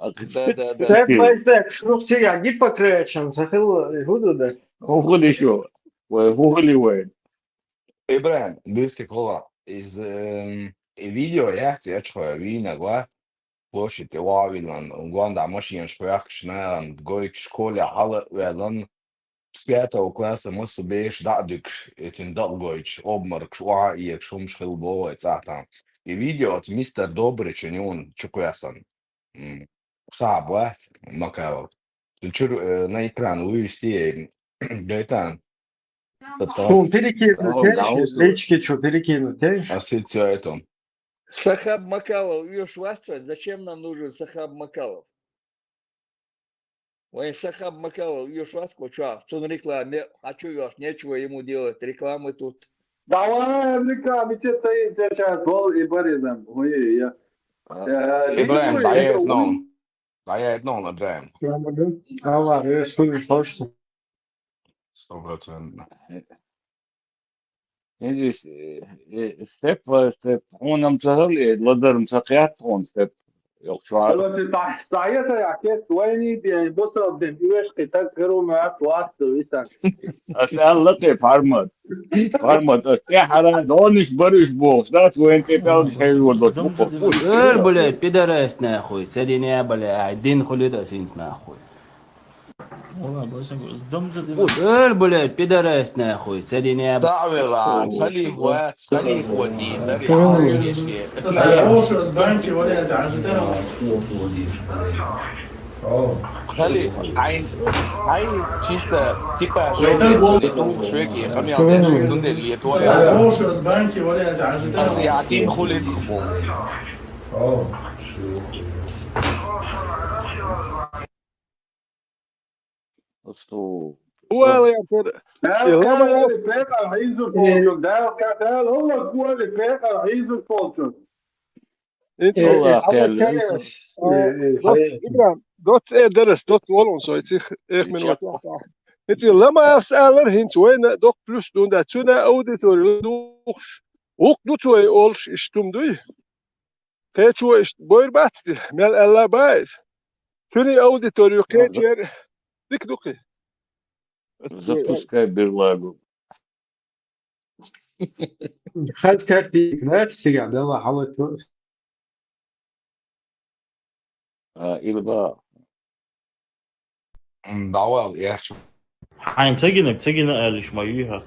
Степ бай степ, шнухчига, гипокрачам, захыло, гуду да. Гугли еще гугли вين إبراهيم بيفتك هو video jahti etschwa Wiener gwa Bullshit Wawilan und gwan da Maschinen sprach schnell an Goitsch Kohle alle werden Spiata u klasa musu biex daqdik itin daqgojċ obmar kxuqa ijek xum xħilbo etzaħta. I-video għat Mr. Dobrich njun ċuku jasan. Saħab għat, makaw. Tunċur na ekran u jistijaj għajtan. Шум перекинуть, речки что перекинуть, Асит все это. Сахаб Макалов, Юш Васцович, зачем нам нужен Сахаб Макалов? Ой, Сахаб Макалов, Юш Васцович, что на рекламе, а что Юш, нечего ему делать, рекламы тут. Давай, рекламы, что стоит сейчас, гол и Борисом, ой, я. Ibrahim, dajet non, Ibrahim. Allah, я слышу, точно. 100%. Видишь, степ, он нам сказали, ладарм сакят, он степ. دلوقتي صحيح يا عكاس ويني بيبصوا بنقولش قتال غيرهم معاه وقت ويسان أسأل لك فارمت يا حرام دونش برش بوس لا وين تبعد حلو قول بلاد بيدرس ناخوي سدينا بلا الدين خلود اسينس ناخوي قول بلاد بيدرس ناخوي سدينا تعال خليه ودي خلي عين чисто типа لتوق شوية خمي عندنا شو زند اللي يتوزع بس يعطين خلي تخبو هو يا ترى إبراهيم دوت درس دوت ولون سو يصير من وقت انت لما اسالر هنت وين دوك بلس دون دا تuna auditor دوخ وق دوت وي اولش اشتم دوي تيتو اش بوير باتي مال الله بايز توني auditor يكجر ديك دوقي запускай берлагу خذ كارتي نفسي قاعد الله حاولت إلغاء دعوة يا شو حين تجينا قالش مايها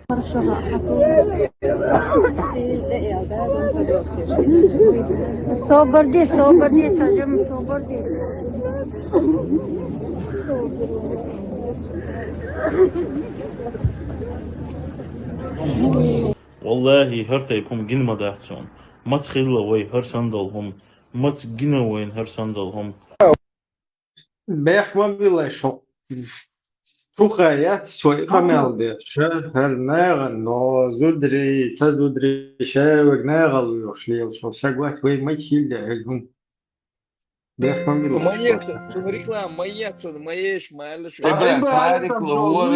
صوبر دي تجمع صوبر دي والله هرتا يكون جن ما داحتون ما تخيلوا وي هر صندلهم ما تجينا وين هر صندلهم بيح ما بيلا شو غايات شوي قمال بيح شهر ناغل نو زودري تزودري شاوق ناغل يوشليل شو ساقوات وي ما يشيل داعلهم بيح ما بيلا Маятся, что реклама, маятся, маешь, малыш. Ibrahim, царик,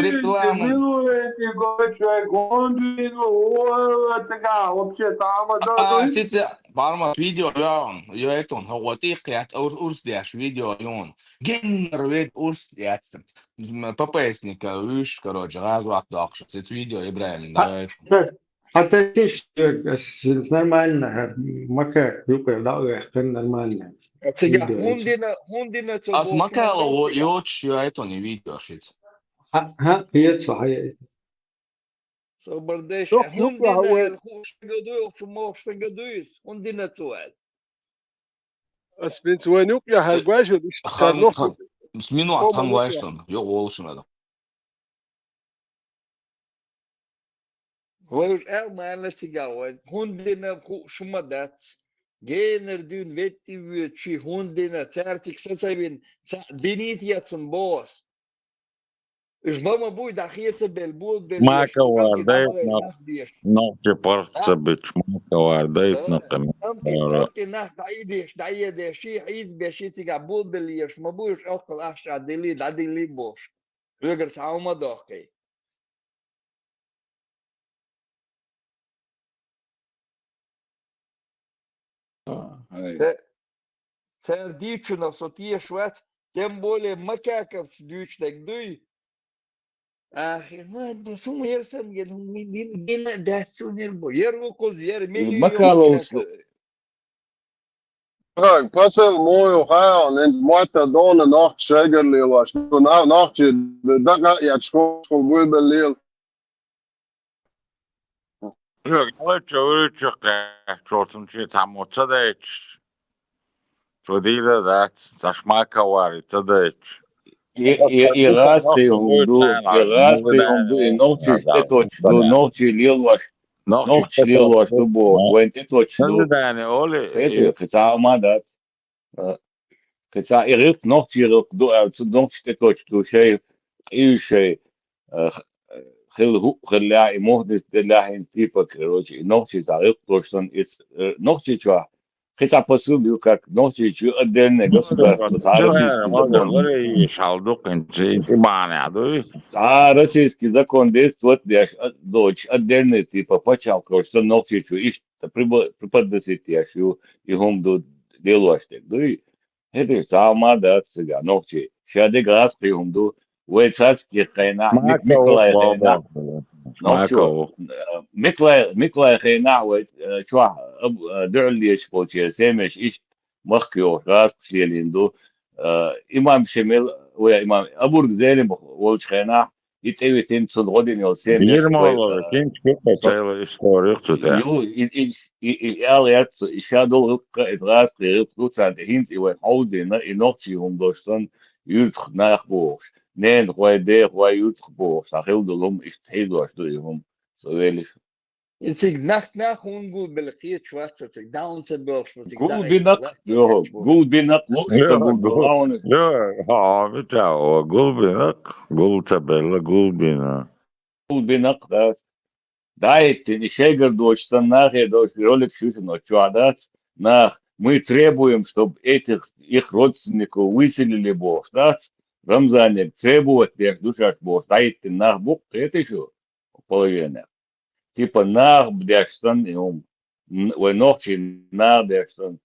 реклама. Сице, барма видео يون يويتون هو تيقيات أورس دياش فيديو يون جنر ويد أورس دياتسم بابايسنيكا ويش كروج غاز وقت داخش سيت فيديو إبراهيم حتى تيش نورمально макак юпер да уехтен нормально Сега, хундина أس مكا يوتش يويتون видео شيت ها هي صحيح Собордеш, хундина, шагадуй, шумов, шагадуйс, хундина цуэль. أسبنت وينوك يا هالباجو خان منو عطان وايشتون يو والشن هذا Вы элмана цигауэ, хундина, шумадат. Генер дün ветти вючи, хундина, цартик, сацавин, динит яцун бос. Жмама буй дахица белбул Мака вардайт нохче парца бич мака вардайт нохтем. أنت نح تعيدش تعيد شيء عيد بشيء تيجا بود بليش ما بوش أقل أشع دلي دلي بوش رجع تعاو ما داقي Цер дичина сотие швец тем более макаков дич так дуй Ах, ну сум ерсен ген дин дацунер бо еру коз ер мели Макалов Pasel moju haun, ent muata dona nacht schreger lielas. Tu nacht daga ja skol bulbel liel. Yok, ale çok çoğutun ki tam ortada hiç. Çodıyla da saçma var, ortada hiç. Irasti hundu i noći lielvaš tu bo, vien titoč du. Hete, kca irit noći titoč du šei, šei, خلاعي مهدس دلاحين تيبا كروشي نوتي تعرف توشن نوتي شو كتا بسول يوكاك نوتي شو قدرنا قصبر Şaldık ince imane adı. российский закон действует деш дочь отдельный типа почал что ночью что ищ преподносит я что и хомду делаешь да и это сама да сега ночью шаде газ при хомду ويتساتكي خينا ميكلاي خينا نوتشو ميكلاي خينا شو دعلي شبوتي سيمش إيش مخيو راس سيليندو إمام شميل ويا إمام أبورد زين وولش خينا يتأوي تنسون غدين يو سيمش Yirmalı, genç köpekçayla istorik tutar. يو إاليات شادو إتغاس قيرت لوتان هينز إيوه حوزين إنوتشي هم دوشتن يلتخ ناخبوش نين خوي بي خوي يتخبو صاحب دلهم اشتهيدوا اشتريهم سوالف Sig nach ungul belkhit schwarze sig down zu birch was sig قول بينك يو قول بينك لوشك قول بلاون Abi gul tabela قول بينك ده дайте не шегер дочтан нахе дош ролик шушно чуадат нах мы требуем чтобы этих их родственников выселили бог да Рамзане требовать тех душаш бог дайте нах бук это еще половина типа нах бдяшсан и вы ночи на бдяшсан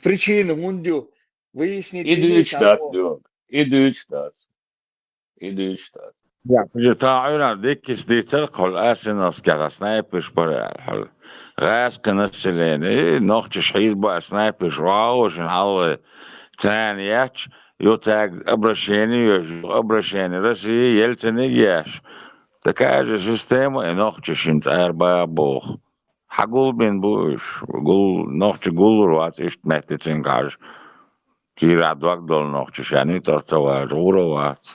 причину мунду выяснить иду штат Ja, تعالى ديك ستيتر قل أسناس كغسنايبش برا الحل غاس كنسلين نوخ تشحيز بقى سنايبش راوش نحل تانياتش يوتاق أبرشيني أبرشيني رسي يلتنيجياش تكاج سيستيما نوخ تشنت أربع بوخ حقول بين بوش قول نوخ تقول روات إشت محتتين كاج كير عدوك دول نوخ تشاني ترتواج غروات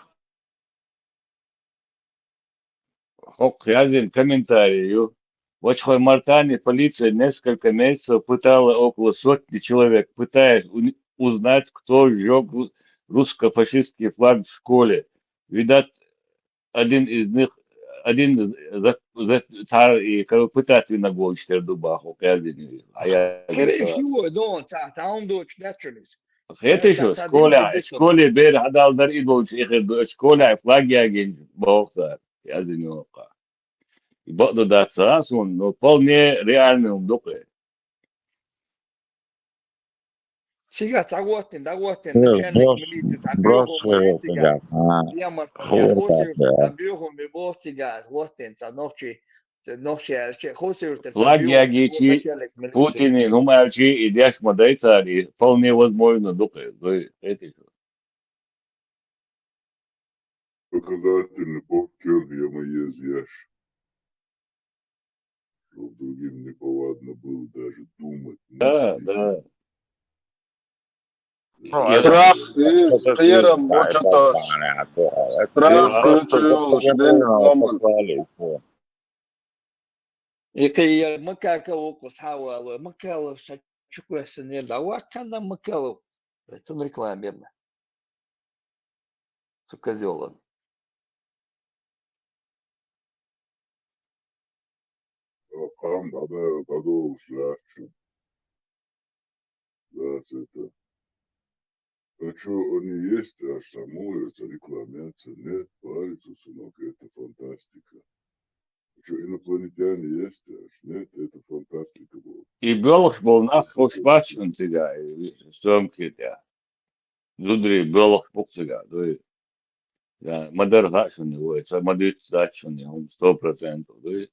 Ок, один комментарий. Вот в Мартане полиция несколько месяцев пытала около сотни человек, пытаясь узнать, кто сжег русско-фашистский флаг в школе. Видать, один из них, и пытать на голчтер дубах, один. А я... Это что, школе бер хадал дар идолч, школе флаг ягин бахтар. Я за него. И богу даться, он вполне реальным духе. Сега цагуатен начальник милиции забегом сега. Я хосер забегом бебов сега злотен ночи хосер флаг ягичи Путин нумальчи идешь модайцари вполне возможно духе. Это что? Показательный покер я моей зъешь. Чтобы другим неповадно было даже думать. Да. Страх и сфером очень тоже. Страх ключевой шлем команд. يكي مكاكو كسحاوة مكالو شكوه سنين دعوة كان مكالو تم ريكلام يبنا سكازيولا Там тогда уж легче. Да, это. А что, они есть, аж самуются, рекламятся? Нет, парится, сынок, это фантастика. Что, инопланетяне есть аж? Нет, это фантастика была. И Белых был нахуй спасен тебя, съемки тебя. Зудри Белых был тебя, да. Модер гашен его, это модер стачен его, 100%, да.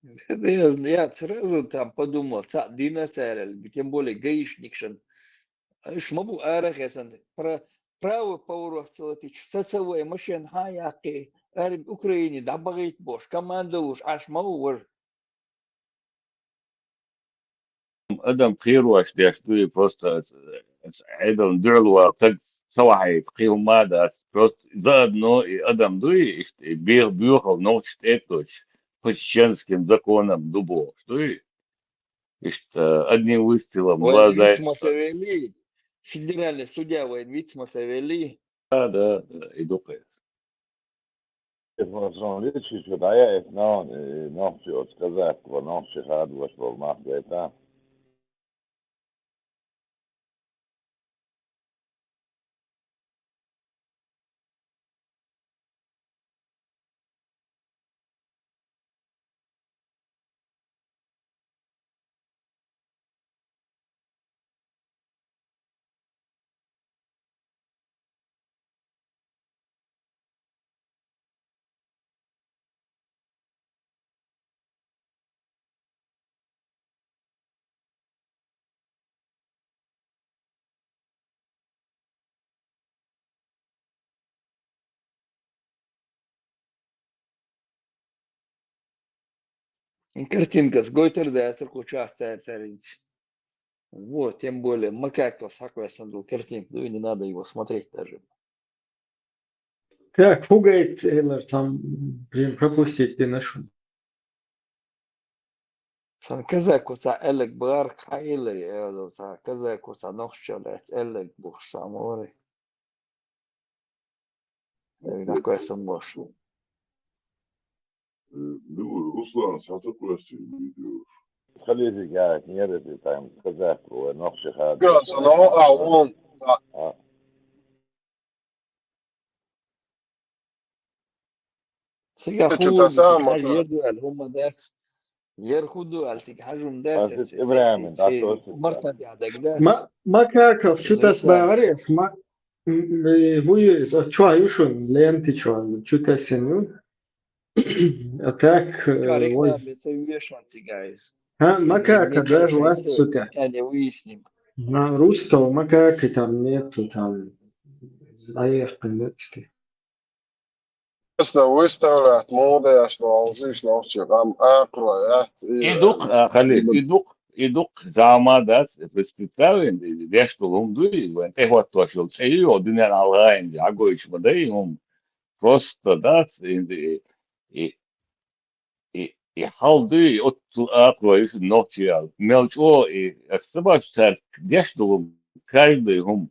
Я сразу там подумал, Динасерель, тем более гаишникшин. Шмабу арахесан про право поворот целотич. Соцевой машин хаяки. Украине добавить бош. Команда уж аж мау Adam خير داشتوي просто عيدهم دعوا قد سواحي فقيهم ماذا просто زاد نو Адам дуи бьюхал но штеточ по чеченским законам дубо что одним выстрелом Войн глаза Вицмасавели. Федеральный судья Войн Вицмасавели. да иду Från Lysekil så där är ett någon så ska säga vad någon så hade varit på marknaden. Картинка с Гойтер, да, циркуча царинец. Вот, тем более, Макаков, согласен, картинка, ну и не надо его смотреть даже. Так, пугает Эйлер там, блин, пропустить ты нашу. Казакуса Элек Бар Хайлери, Казакуса Нохчалец Элек Бух Самори. Какой сам бош. Руслан, что такое видео? خليه قاعد نيرد تايم كذاك ونقش هذا. Graças a on. Сега Что-то самое. Ердуаль, هم داكس. يرخدوا على حجم داكس. إبراهيم داتوس. مرتد عدك داكس. ما كاكف что-то сбаваришь, вы что юшун ленты что-то сеню. А так, ой. Макака, да, власть сюда. На русского макаки там нету, там, наехали, нет. Просто выставлять моды, что алжишь, там акроят. идук замадат представлен дешкулум дуи вен техот тошил цей одинен алгайн агоич мадейум просто дат и халды от акроис нотиал мелчо и собач цер дешкулум кайдым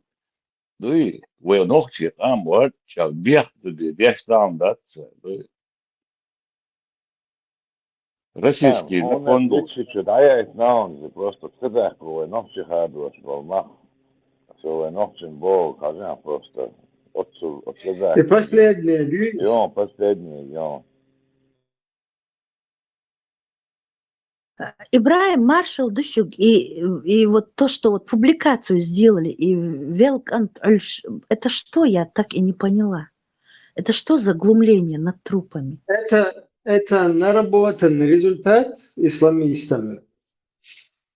дуи вен нотчи ам вот чал бех дешкам дат дуи российский закон был. Да, я знаю, просто сказать, что ночь хадуаш волна, что ночь бог, а просто отсказать. И последнее, видишь? Последнее. Ибраим, Маршал, Дущук, и вот то, что вот публикацию сделали, и Велкант, это что, я так и не поняла. Это что за глумление над трупами? Это наработанный результат исламистами.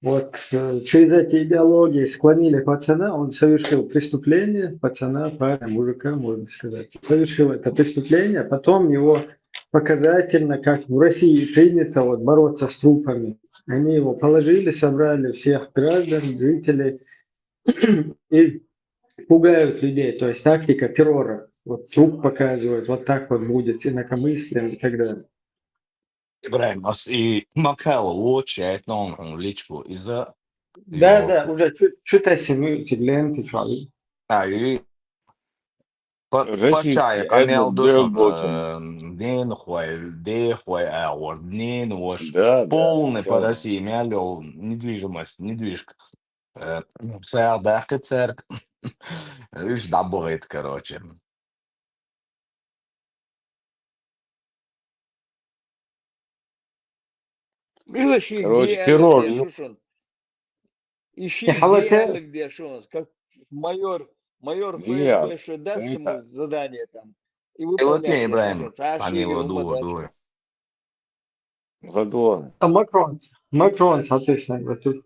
Вот через эти идеологии склонили пацана, он совершил преступление, пацана, парня, мужика, можно сказать. Совершил это преступление, потом его показательно, как в России принято вот, бороться с трупами. Они его положили, собрали всех граждан, жителей и пугают людей. То есть тактика террора. Вот труп показывают, вот так вот будет, инакомыслием и так далее. Ибраим, и Макао лучше личку из-за... Да, уже что-то симуете ленты, чали. И почая, канал душон, ден хуай, аур, ден уж полный по России, мялил недвижимость, недвижка. Церк, церк. Видишь, добавит, короче. Короче, террор. Ищи диалог, где шо, как майор ФСБ, что даст ему задание там. И вот Ибраим, они его думают. Гадон. А Макрон, соответственно, вот тут.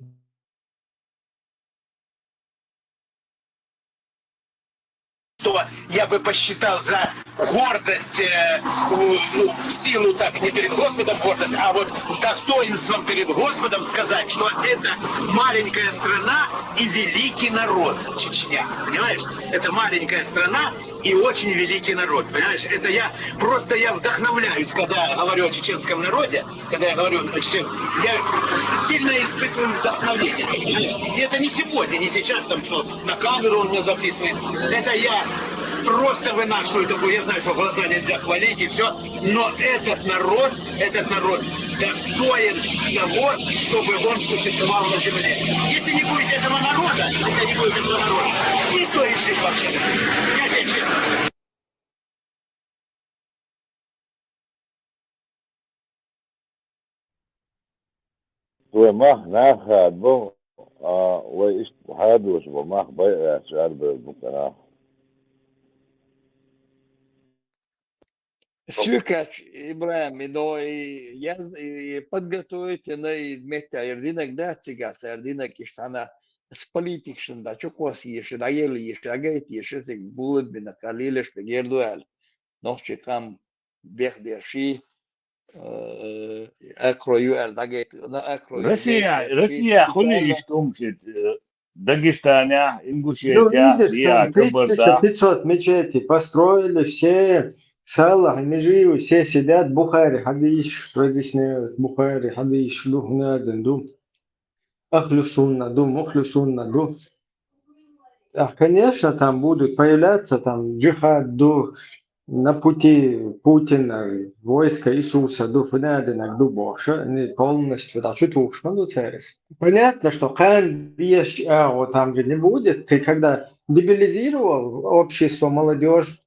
Что я бы посчитал за гордость, в силу так, не перед Господом гордость, а вот с достоинством перед Господом сказать, что это маленькая страна и великий народ Чечня, понимаешь? Это маленькая страна и очень великий народ, понимаешь? Это я вдохновляюсь, когда я говорю о чеченском народе, когда я говорю о чеченском, я сильно испытываю вдохновение, понимаешь? И это не сегодня, не сейчас, там, что на камеру он меня записывает, это я просто вынашиваю такую, я знаю, что глаза нельзя хвалить и все, но этот народ достоин того, чтобы он существовал на земле. Если не будет этого народа, никто не жить вообще. Я тебе честно. وما ناخذ بو وإيش حادوش وما بيع سؤال بالمكان Свекач, Ибраим, но я подготовить на измета ердинок да цигас, ердинок иштана с политикшн да чокос еш, да ели еш, да гайт еш, сек булат бина калилеш да гердуал. Nog чекам бех дерши, акроюал да гайт, на акроюал. Россия хули иштумшит Дагестане, Ну, Ингушетия, видишь, Рия, там Кабарда. 1500 мечетей построили, все салах, они живы, все сидят, Бухари, хадиш, разъясняют, Бухари, хадиш, дух наден, дух, ахлю сунна, дух, мухлю сунна, дух. Конечно, там будут появляться там джихад, дух, на пути Путина, войска Иисуса, дух наден, дух Божий, они полностью, да, что уж, ну, царис. Понятно, что Хан вещь, вот там же не будет, ты когда дебилизировал общество, молодежь,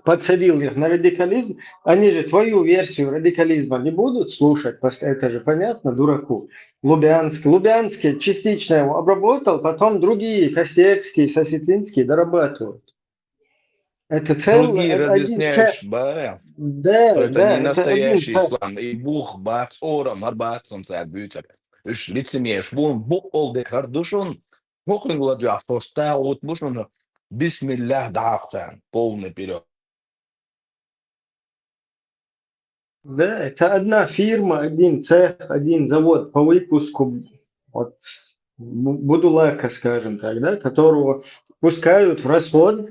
подсадил их на радикализм, они же твою версию радикализма не будут слушать, это же понятно, дураку. Лубянский частично его обработал, потом другие, Костецкий, Сосетинский дорабатывают. Это Другие один разъясняют, что это не это один настоящий ислам. И Бух, Бац, Орам, Арбац, он царь бьются. Иш лицемеешь, вон Бу олды кардушон, Хохлин владю, просто вот можно бисмиллях дахцан, полный вперед. Да, это одна фирма, один цех, один завод по выпуску вот, будулака, скажем так, да, которого пускают в расход.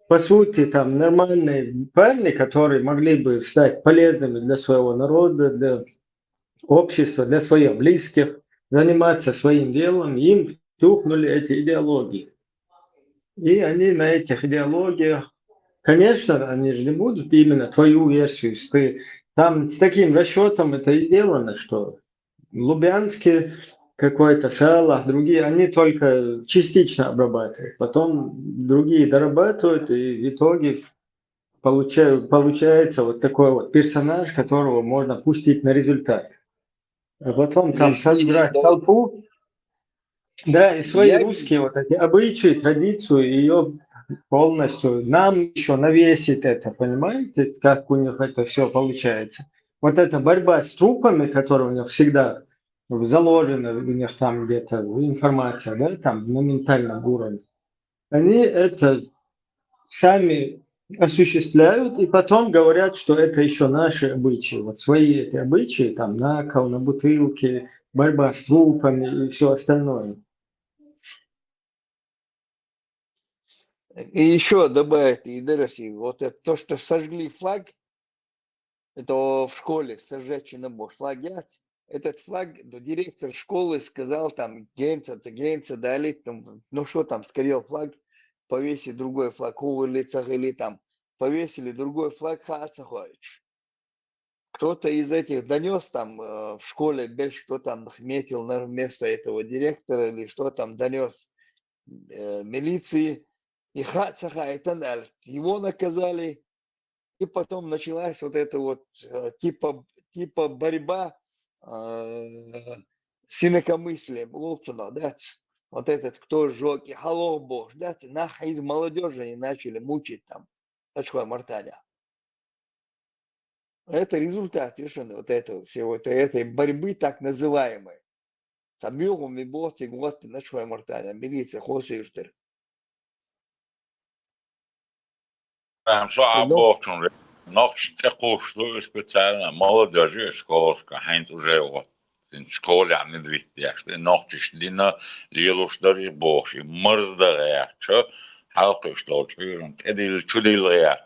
По сути, там нормальные парни, которые могли бы стать полезными для своего народа, для общества, для своих близких, заниматься своим делом, им тухнули эти идеологии. И они на этих идеологиях, конечно, они же не будут именно твою версию. Там с таким расчетом это и сделано, что Лубянский какой-то Салах, другие, они только частично обрабатывают. Потом другие дорабатывают, и в итоге получается вот такой вот персонаж, которого можно пустить на результат. А потом там собрать толпу, да, и свои русские вот эти обычаи, традицию, ее полностью нам еще навесить это, понимаете, как у них это все получается. Вот эта борьба с трупами, которая у них всегда заложена, у них там где-то информация, да, там на ментальном уровне, они это сами осуществляют и потом говорят, что это еще наши обычаи. Вот свои эти обычаи, там накол на бутылке, борьба с трупами и все остальное. И еще добавить, и вот это то, что сожгли флаг, это в школе сожечь на флаг. Этот флаг, директор школы сказал там, гейнца дали, там, ну что там, сгорел флаг, повесить другой флаг, улицах или там, повесили другой флаг, Хацахович. Кто-то из этих донес там в школе, больше кто там метил на место этого директора или что там донес милиции. И Хацахайтан, его наказали. И потом началась вот эта вот типа борьба с инакомыслием, да, вот этот, кто сжег, и халов бог, да, из молодежи они начали мучить там, такое мартаня. Это результат совершенно вот этого всего, этой борьбы так называемой. Самюгу ми боти гуатти на швай мартаня, милиция хосиштер. Что обочен, ночь такую, что специально молодежи школска, хайн уже вот. In школе не двистяш, ночь длина, лилуш дари боши, мрзда что халка что чуем, тедил чудил я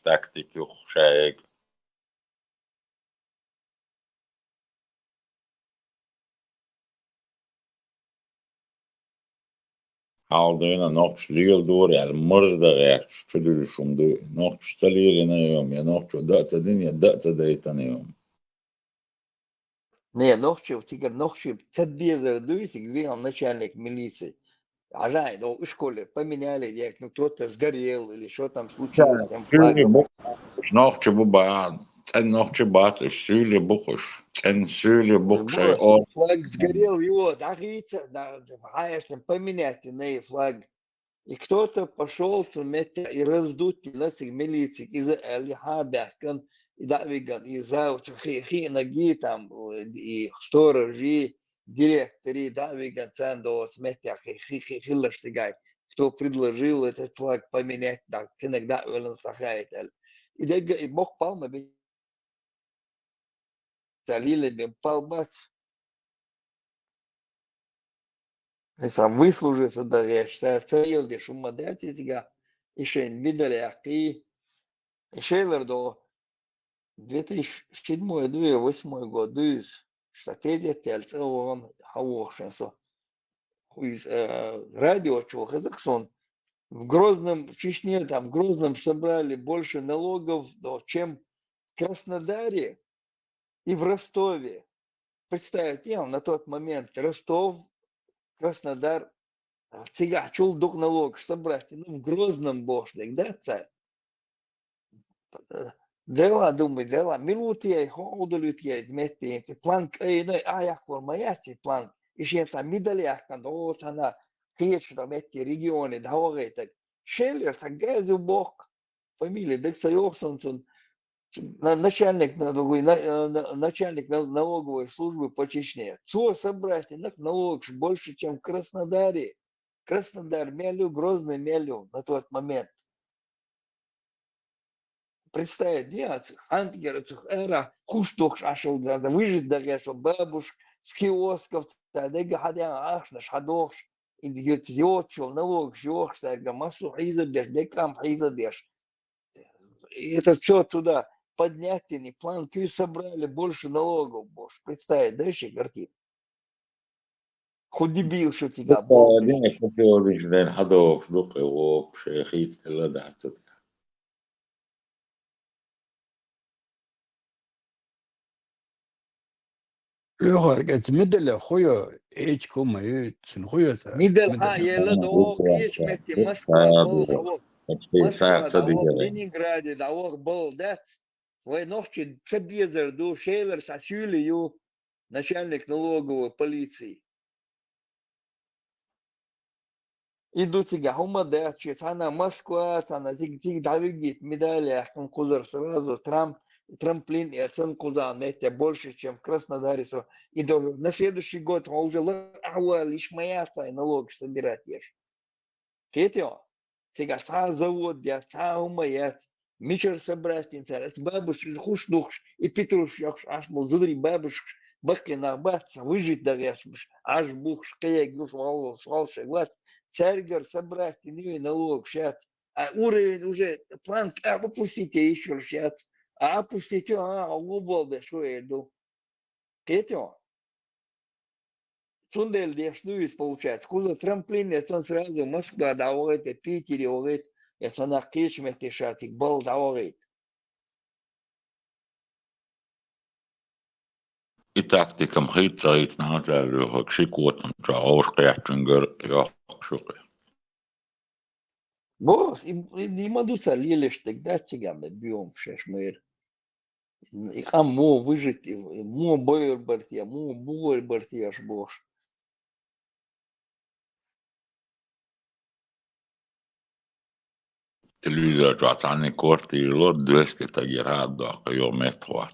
тактики шаек. Aldığına nokç liyel doğru yani mırz da gayet çüdül şumdu nokç taliyeli ne yom ya nokç dağıtsa din ya dağıtsa da yitanıyorum. Не, ночью, тигр ночью, цедбезер дуйсик, видел начальник милиции. Ага, ну в школе поменяли, як, ну кто-то сгорел или что там случилось с тем Süyle флагом. bu nokçu bu bağ sen nokçu batış süyle bu kuş sen süyle bu şey o Флаг сгорел, его дагица, поменять на флаг. И кто-то пошел и раздуть нас милиции из Алихабяхкан, и Давиган, и Заухи, ноги там, и сторожи, директори, Давиган, Цандо, Сметя, Хиллаштигай, кто предложил этот флаг поменять, да, иногда Велен Сахает. И Бог Палма, Салили, Палбац, сам выслужился, да, я считаю, царил, где шумодати сега, еще не видали, аки, Шейлер до 2007-2008 год, стратегия тельцевым хавошенсо. Из радио Казахстан в Грозном, в Чечне, там в Грозном собрали больше налогов, чем в Краснодаре и в Ростове. Представьте, на тот момент Ростов, Краснодар, Цигачул дух налог собрать, ну в Грозном бошник, да, царь? Дела, думаю, дела. Минутия, ходулютия, изметти, планк, ну, аяк формаяти планк. Ишенца мидалях, кандо, цана, хечна, метти, регионы, давагайтак. Шеллер, цаггазу бок, фамилия, Декса Йоксонсон, начальник налоговой службы по Чечне. ЦО собрать налог больше, чем в Краснодаре. Краснодар, Мелю, Грозный, Мелю на тот момент. Представить, нет, антигерцог эра, куштук ашел, да, выжить даже, что бабуш, с киосков, да, гадя ашнаш, хадош, индигет зиотчел, налог, жёх, да, массу хизабеш, декам хизабеш. И это все туда поднять, не план, кю собрали больше налогов, бош. Представить, дальше картина. Хоть дебил, что тебя, бог. Dine kupiyoruz ben hadof duqi o şeyhit la da. يوهر قلت مدل خويا ايش كوما يتسن خويا ميدل ها يلا دو قيش متي Москва был хавок. Москва давок Ленинграде давок был дец. Вы ночи цебезер ду шейлер сасюлию начальник налоговой полиции. Идут сега хума дец, цана Москва, цана зиг давигит медали, ахкам кузар сразу трамплин и оцен куза метя больше, чем в Краснодаре. И на следующий год он уже лишь моя налог собирать ешь. Кетио, сега ца завод, я ца умаят, мичер собрать инцарец, бабуш, хушнуш, и петруш, аж мол, зудри бабуш, баки на баца, выжить даряшмыш, аж бух, шкаек, душ, волши, глаз, царьгар собрать, и нее налог, шац, а уровень уже, план, опустите еще шац, а опустите, угол, да, что я иду. Кетио. Сундель дешнуис получается. Кузов трамплин, я сразу Москва давает, Питер давает, я на кишме тишатик был давает. I taktikam hitsarit nähdään sikuotan saa ouskeähtynker ja suke. Бос, и мадуца лилиш тогда тягаме бьем шешмыр. И мо выжить, мо бойр бартия, мо бойр бартия бош. Televizor عني квартиру 200 градусов километров.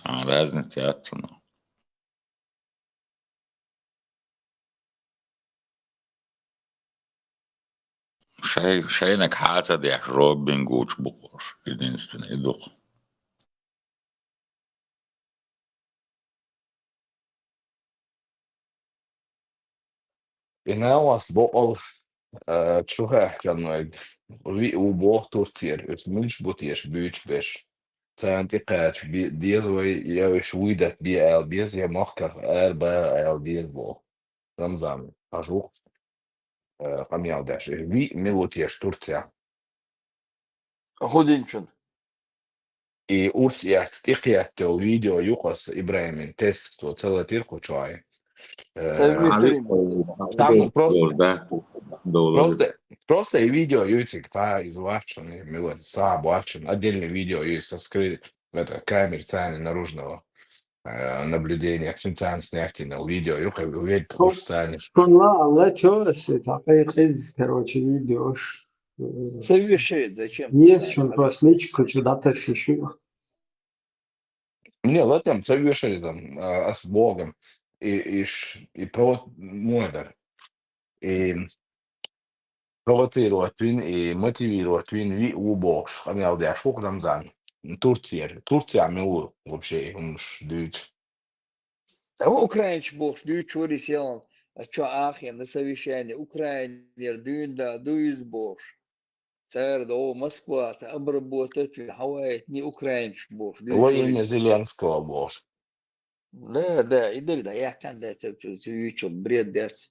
Разница отсюда. Шейнак хата дях Робин Гуч Буш. Единственный дух. Inēlas bols čuhēkanoig ubo Turcier, es milš butieši büčbeš. Cēnti kāč diez vai jau šuidat bija elbies, ja mohka erba elbies bo. Ramzām, pažuk, pamjaudeši. Vi milutieši Turcijā. Hodinčan. I ursijāt stikiet tev video jukas Ibrahimin test, to celē tirku čāji. Там просто и видео ютик, та извлаченный, сообщен, отдельное видео есть со это камер цены наружного наблюдения, цен снятия на видео, и как вы видите, Шунла, чёсы, такая короче, видеош. Совершенно зачем? Есть что просто личко, что-то шиши. Не, в этом совершенно там с Богом. И модер, и провоцировать вин, и мотивировать вин, ви убош. А меня удя шок Рамзан. Турция милу вообще, он ж дюч. А украинч бог, дюч вырисел, а чё ахи на совещание, украинер, дюнда, дуиз бог. Царь, да, Москва, обработать, Хавайи, не украинч бог. Во имя Зеленского бог. Да, и да, я когда это бред дать.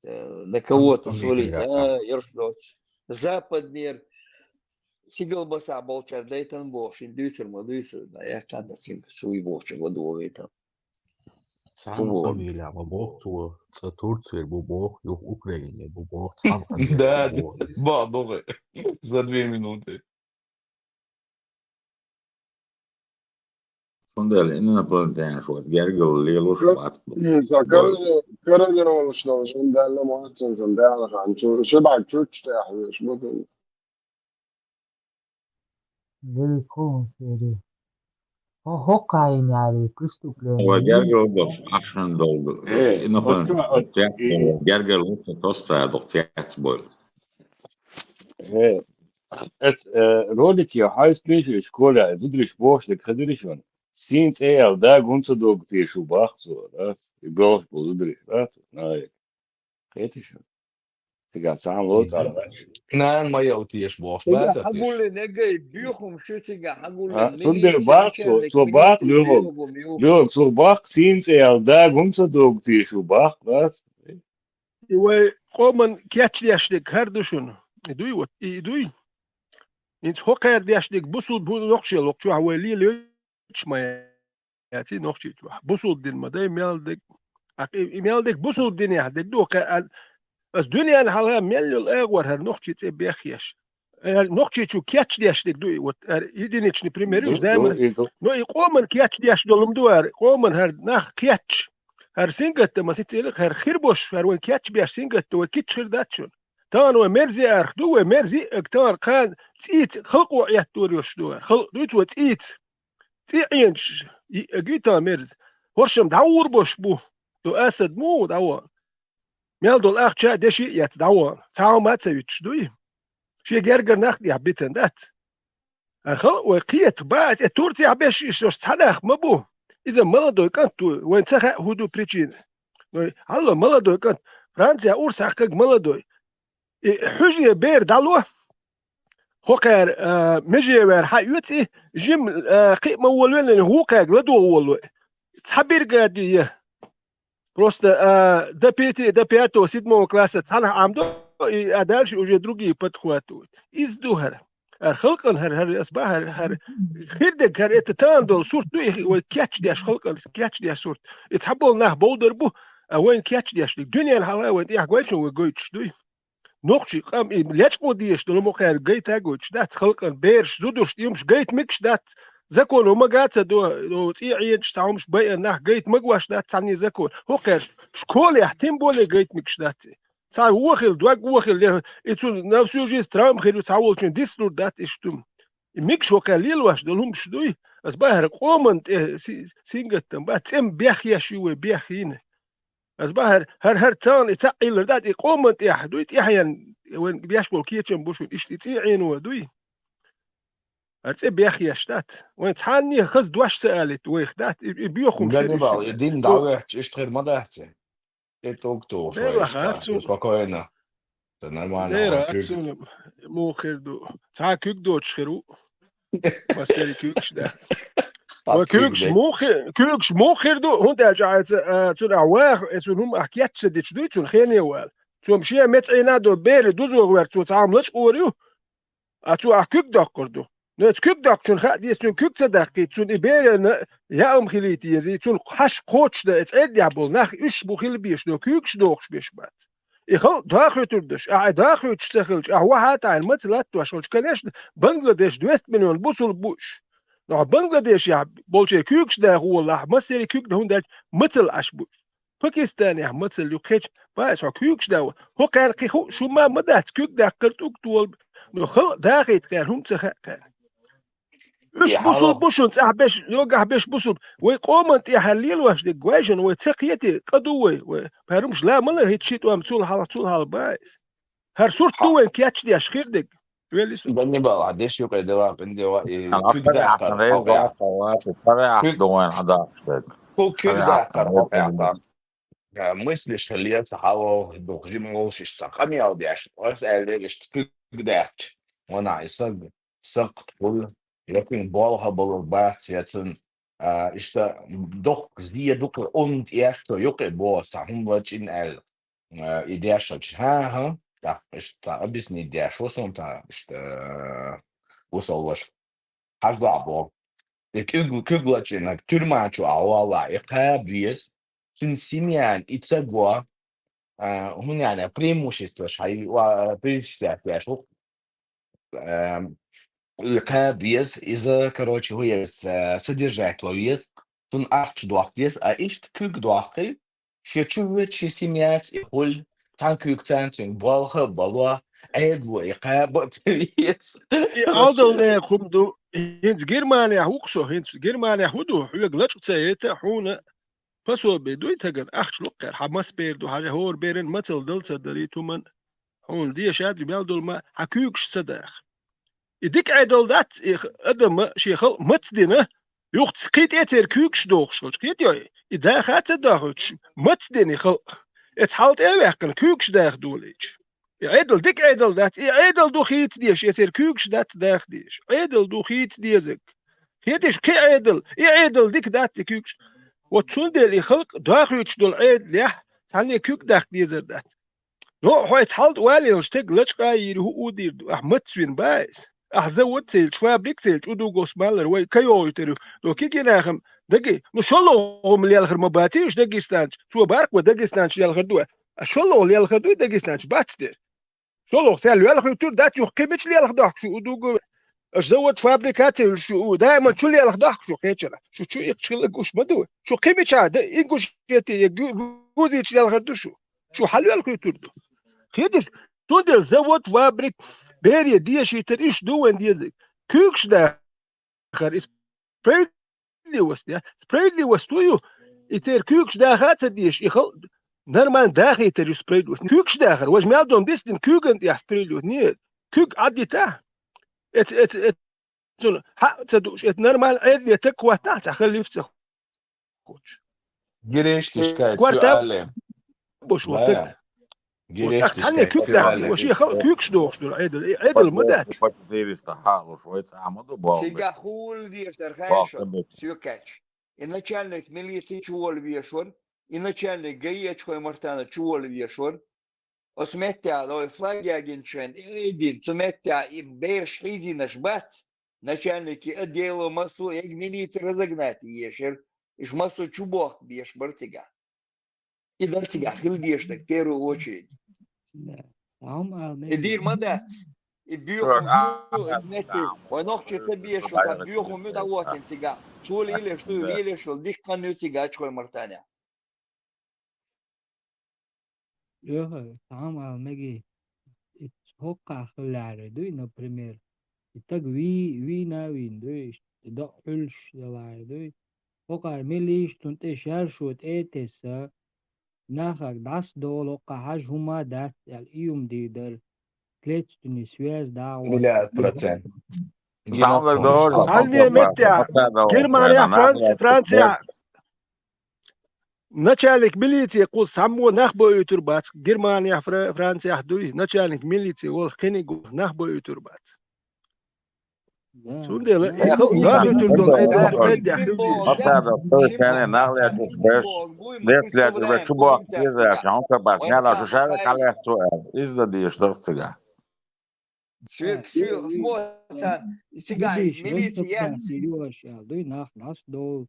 На кого-то свалить, ершдоц. Западнер, сигалбаса болчар, дейтан бош, индюсер, мадюсер, да, я когда свой бош, водовый там. Сам фамилия, бог тур, Турция, бог, Украине, бог, сам фамилия. Да, добре, за 2 минуты. Fundel inorpolitēns šot Gergelu lielu švācu. Karaca oluştu, şimdi derle muhatsın, sen değerli şebak Türk değerli, şubun. Великом сери. Хоккайняри преступление. Gergelu dos akšan doldu. Inorpolitēns Gergelu tostrādok ciets boil. Ролики я хайскрейши школа, дудриш бош, лек хадыришон. Синц да гунца дог тишу бахцу, да, и голос будудриш, да, знаю. Хэтишон. Тига сам лот арвач. Nē, man jau tieši boš. Haguli negai bjuhum šuciga, haguli. Сундер бахцу, слобах, люк, слобах, синц да гунца дог тишу бах, да. И قومن كياتشلياشلك هردشون. يدوي. إنت هوكر دياشلك بوصل بنقشة لقشة حوالي ليش ما يأتي نقشة بوصل دين ما ده ميالدك بوصل دين يهدك دوك بس دنيا الحالة ميل الأغور هر نقشة بيخيش نقشة شو كياتشلياشلك دوي يدينيش نبريميريش دائما نو يقومن كياتشلياش دولم دوار قومن هر نخ كياتش هر سينجت ما سيتيلك هر خيربوش هر وين كياتش بياش سينجت وكيتش خيرداتشون تان ومرزي أخدو ومرزي اكتار كان تيت خلقوا يحتوريوش دوار خلق دوت تيت تيعنش جيتا مرز ورشم دعور بوش بو دو أسد مو دعور ميال دول أخ شا دشي يتدعور تعاو ما تسويتش دوي شي جرجر ناخد يحبيتن دات الخلق وقيت بعد تورتي عباش يشوش تحناخ مبو إذا ملدو كانت وين تخا هدو بريتشين الله ملدو كانت فرنسا أورس حقق ملدو حجي بير دالوه هوكر مجي وير حيوتي جيم قيمة ولوين هوكر لدو ولو تحبير قادي просто да пятого седьмого класса цана амдо а дальше уже другие подхватывают из дугара خلقن هر أصبح هر خيردك هر اتتاندل صورت دوي كاتش دياش خلقن كاتش دياش صورت يتحبوا ناه بودر بو وين كاتش دياش الدنيا الحلاوة وين يحقويتش وقويتش دوي نقشي قام ليش قوديش دول مخير جيت اقوتش دات خلقن بيرش زودوش يمش جيت مكش دات زكون وما قاعد دو تيعيش تعمش بيا ناه جيت مقواش دات تعني زكون هو قير شكول يحتم بولي جيت مكش دات صار وخل دوق وخل له يتون نفسه جيس ترام خير تعول كن ديسلور دات اشتم ميكش وكاليل واش دلهم شدوي بس باهر قومنت سينجتم باتم بيخيا شوي بيخين بس باهر هر تان تعيل دات قومنت يحدويت يحيان وين بيشبول كيتشن بوشو اشتي عين ودوي هرتي بيخيا شتات وين تحاني خز دواش سالت ويخدات بيخم Gani شريش bal, din davech ishtrir madahti. Det okto دير شوي اشتا. واخاتون Spokojno. To je normalno, دير on kuk. واخاتون مو خير دو تا كوك دو تشخرو ما سيري كوكش ده وكوكش Fattig, كوكش مو خير دو هون ده جاي تون اواخ تون هم احكيات سديت دو تون خيني وال تون مشي متعينا دو بير دو زو ور تو تعاملش اوريو اتو احكوك دقر دو نت كوك دق تون خا دي تون كوك صدقي تون بير يا ام خليتي زي تون حش قوتش ده اتعد يعبل نخ ايش بو خيل بيش دو كوكش دوخش بيش بات يخل داخل تردش داخل تشتغلش هو هاتا المثلات واشولش كانش بنغلاديش 200 مليون بوصل بوش نو بنغلاديش يا بولشي كوكش ده هو الله مسيري كوك ده هندك مثل اشبوش باكستان يا مثل يوكيش باش كوكش ده هو كان شو ما مدات كوك ده قرتوك طول نو خل داخل كان هم كان ايش بوصل بوشن صاحبش يوقع بيش بوصل ويقومنت يحليل واش دي جواجن وتقيتي قدوي وبهرمش لا ملا هيك شيء وامتول حالة بايس هر صورت دوين كياتش دي اشخير دك ويليسو Gani bal, عديش يوقع دوا بندي أنا كوك أخري داخل عقري حقيقة. وقوات أخري عقدوين عداشتك كوك أخري داخل عقري حقيقة. Мыслишь, что я сахал духжи молчишь, сахами алдяш, осалишь, кук дахт. Она исаг сакт кул, لكن بالها بالبات يتن işte dok zia dok und erst yok boss هم وجين ال идеаш ha да işte объясни идеаш он та işte وصلش حاجة عبو كوغلاتشينك ترمانشو أوالا إقابيس سنسيميان إتساقوا هون يعني преимущество шай преимущество القابيس إذا короче هو содержать вес тун арч дуахтес а ишт куг дуахи شيتشوت شي سيميات يقول تان كوك تان تون بالها بالوا عيد وإقابة تريس عادل ده خمدو هنز جرمانيا هوكسو هنز جرمانيا هودو حلق لاتش تسايتا حونا فسو بدوي تجن أخش لقر حماس بيردو حاجة هور بيرن مثل دل صدري تومن حون دي شاد بيالدول ما حكوكش صداخ يديك عدل دات أدم شيخل متدنا يوقت سقيت يتر كوكش دوخش سقيت يا إذا خات داخش متدني خل اتحالت أواقن كوكش داخ دوليش عدل ديك عدل دات عدل دو خيت ديش يتر كوكش دات داخ ديش عدل دو خيت ديزك خيتش كي عدل عدل ديك دات كوكش وتشون ديل خلق داخلش دول عدل يح تعني كوك داخ ديزر دات نو هو اتحالت والي نشتق لش قاير هو دير أحمد سوين بايس أحزود سيل شوابريك سيل ودو جوس مالر وي كيو يترو لو كي ناخم دقي نو شلو هم اللي الخر مباتيش دقيستانش سو بارك ودقيستانش اللي الخر دو شلو اللي الخر دو دقيستانش باتستر شلو سيل الخر تور دات يو قيمتش اللي الخر داك شو ودو زود فابريكات شو دائما شو اللي الخر داك شو كيتشرا شو يخشل قوش مدو شو قيمتش هذا ينقش يتي جوزيش اللي الخر دو شو حلو الخر تور دو خيتش تودر زود فابريك بيريا دي شي تريش دوين ديزك كوكش داخل سبريدلي وستيا سبريدلي وستويو يتر كوكش داخل ديش يخل نرمان داخل يتر سبريد وست كوكش داخل واش مالدون ديستن كوكن يا سبريد نيت كوك عدي تا ات ها تدوش ات نرمان عيد يتكوا تحت خلي يفتح كوتش جريش تشكايت كوارتا سؤالي بوش لا وتك جريش وتحني تشكايت كوك داخل سؤالي واش يخل كوكش دوش عدل مدات وقت دير يستحق وشوية عمدو Сега хул диештер хайшо, сюкач. И начальник милиции чувал вешвар, и начальник ГАИ чхой мартана чувал вешвар. Осметя, лой флаги агенчен, един, сметя, и бейш хизи наш бац. Начальники отдела массу, як милиция разогнать ешер, иш массу чубох беш бартига. И дартига хил бештер, в первую очередь. И дир мадат. И бьёху смети, войнох чеца бешо, там бьёху мюда вотин тига. Чули или что, или что, дих каню тига чхой мартаня. Yok, tamam almagi. Hokka akılları duy, например. İtak vi na win duy, işte da ölç yalar duy. Hokka meliş tunte şer şut etesa. Nachak das dol hokka haj huma das al iyum dider. Klettstuni svez davat. مليار بروتين Tamam جينوم doğru. Almanya Metya, Germania, Fransa, начальник милиции, кул саму нахбою турбац. Германия, Франция, дуй, начальник милиции, ол кенигу нахбою турбац. Сундела, нахи турдон, эдя хюги. Hatta da Türkiye'nin nakliyat etmiş. Deflet ve çubuk gezer. Çünkü bak ne la şu şeyle kalestro. İzle diye işte. Все, смотрят, сега, Видишь, милиция, Сереж, дуй нах нас дол.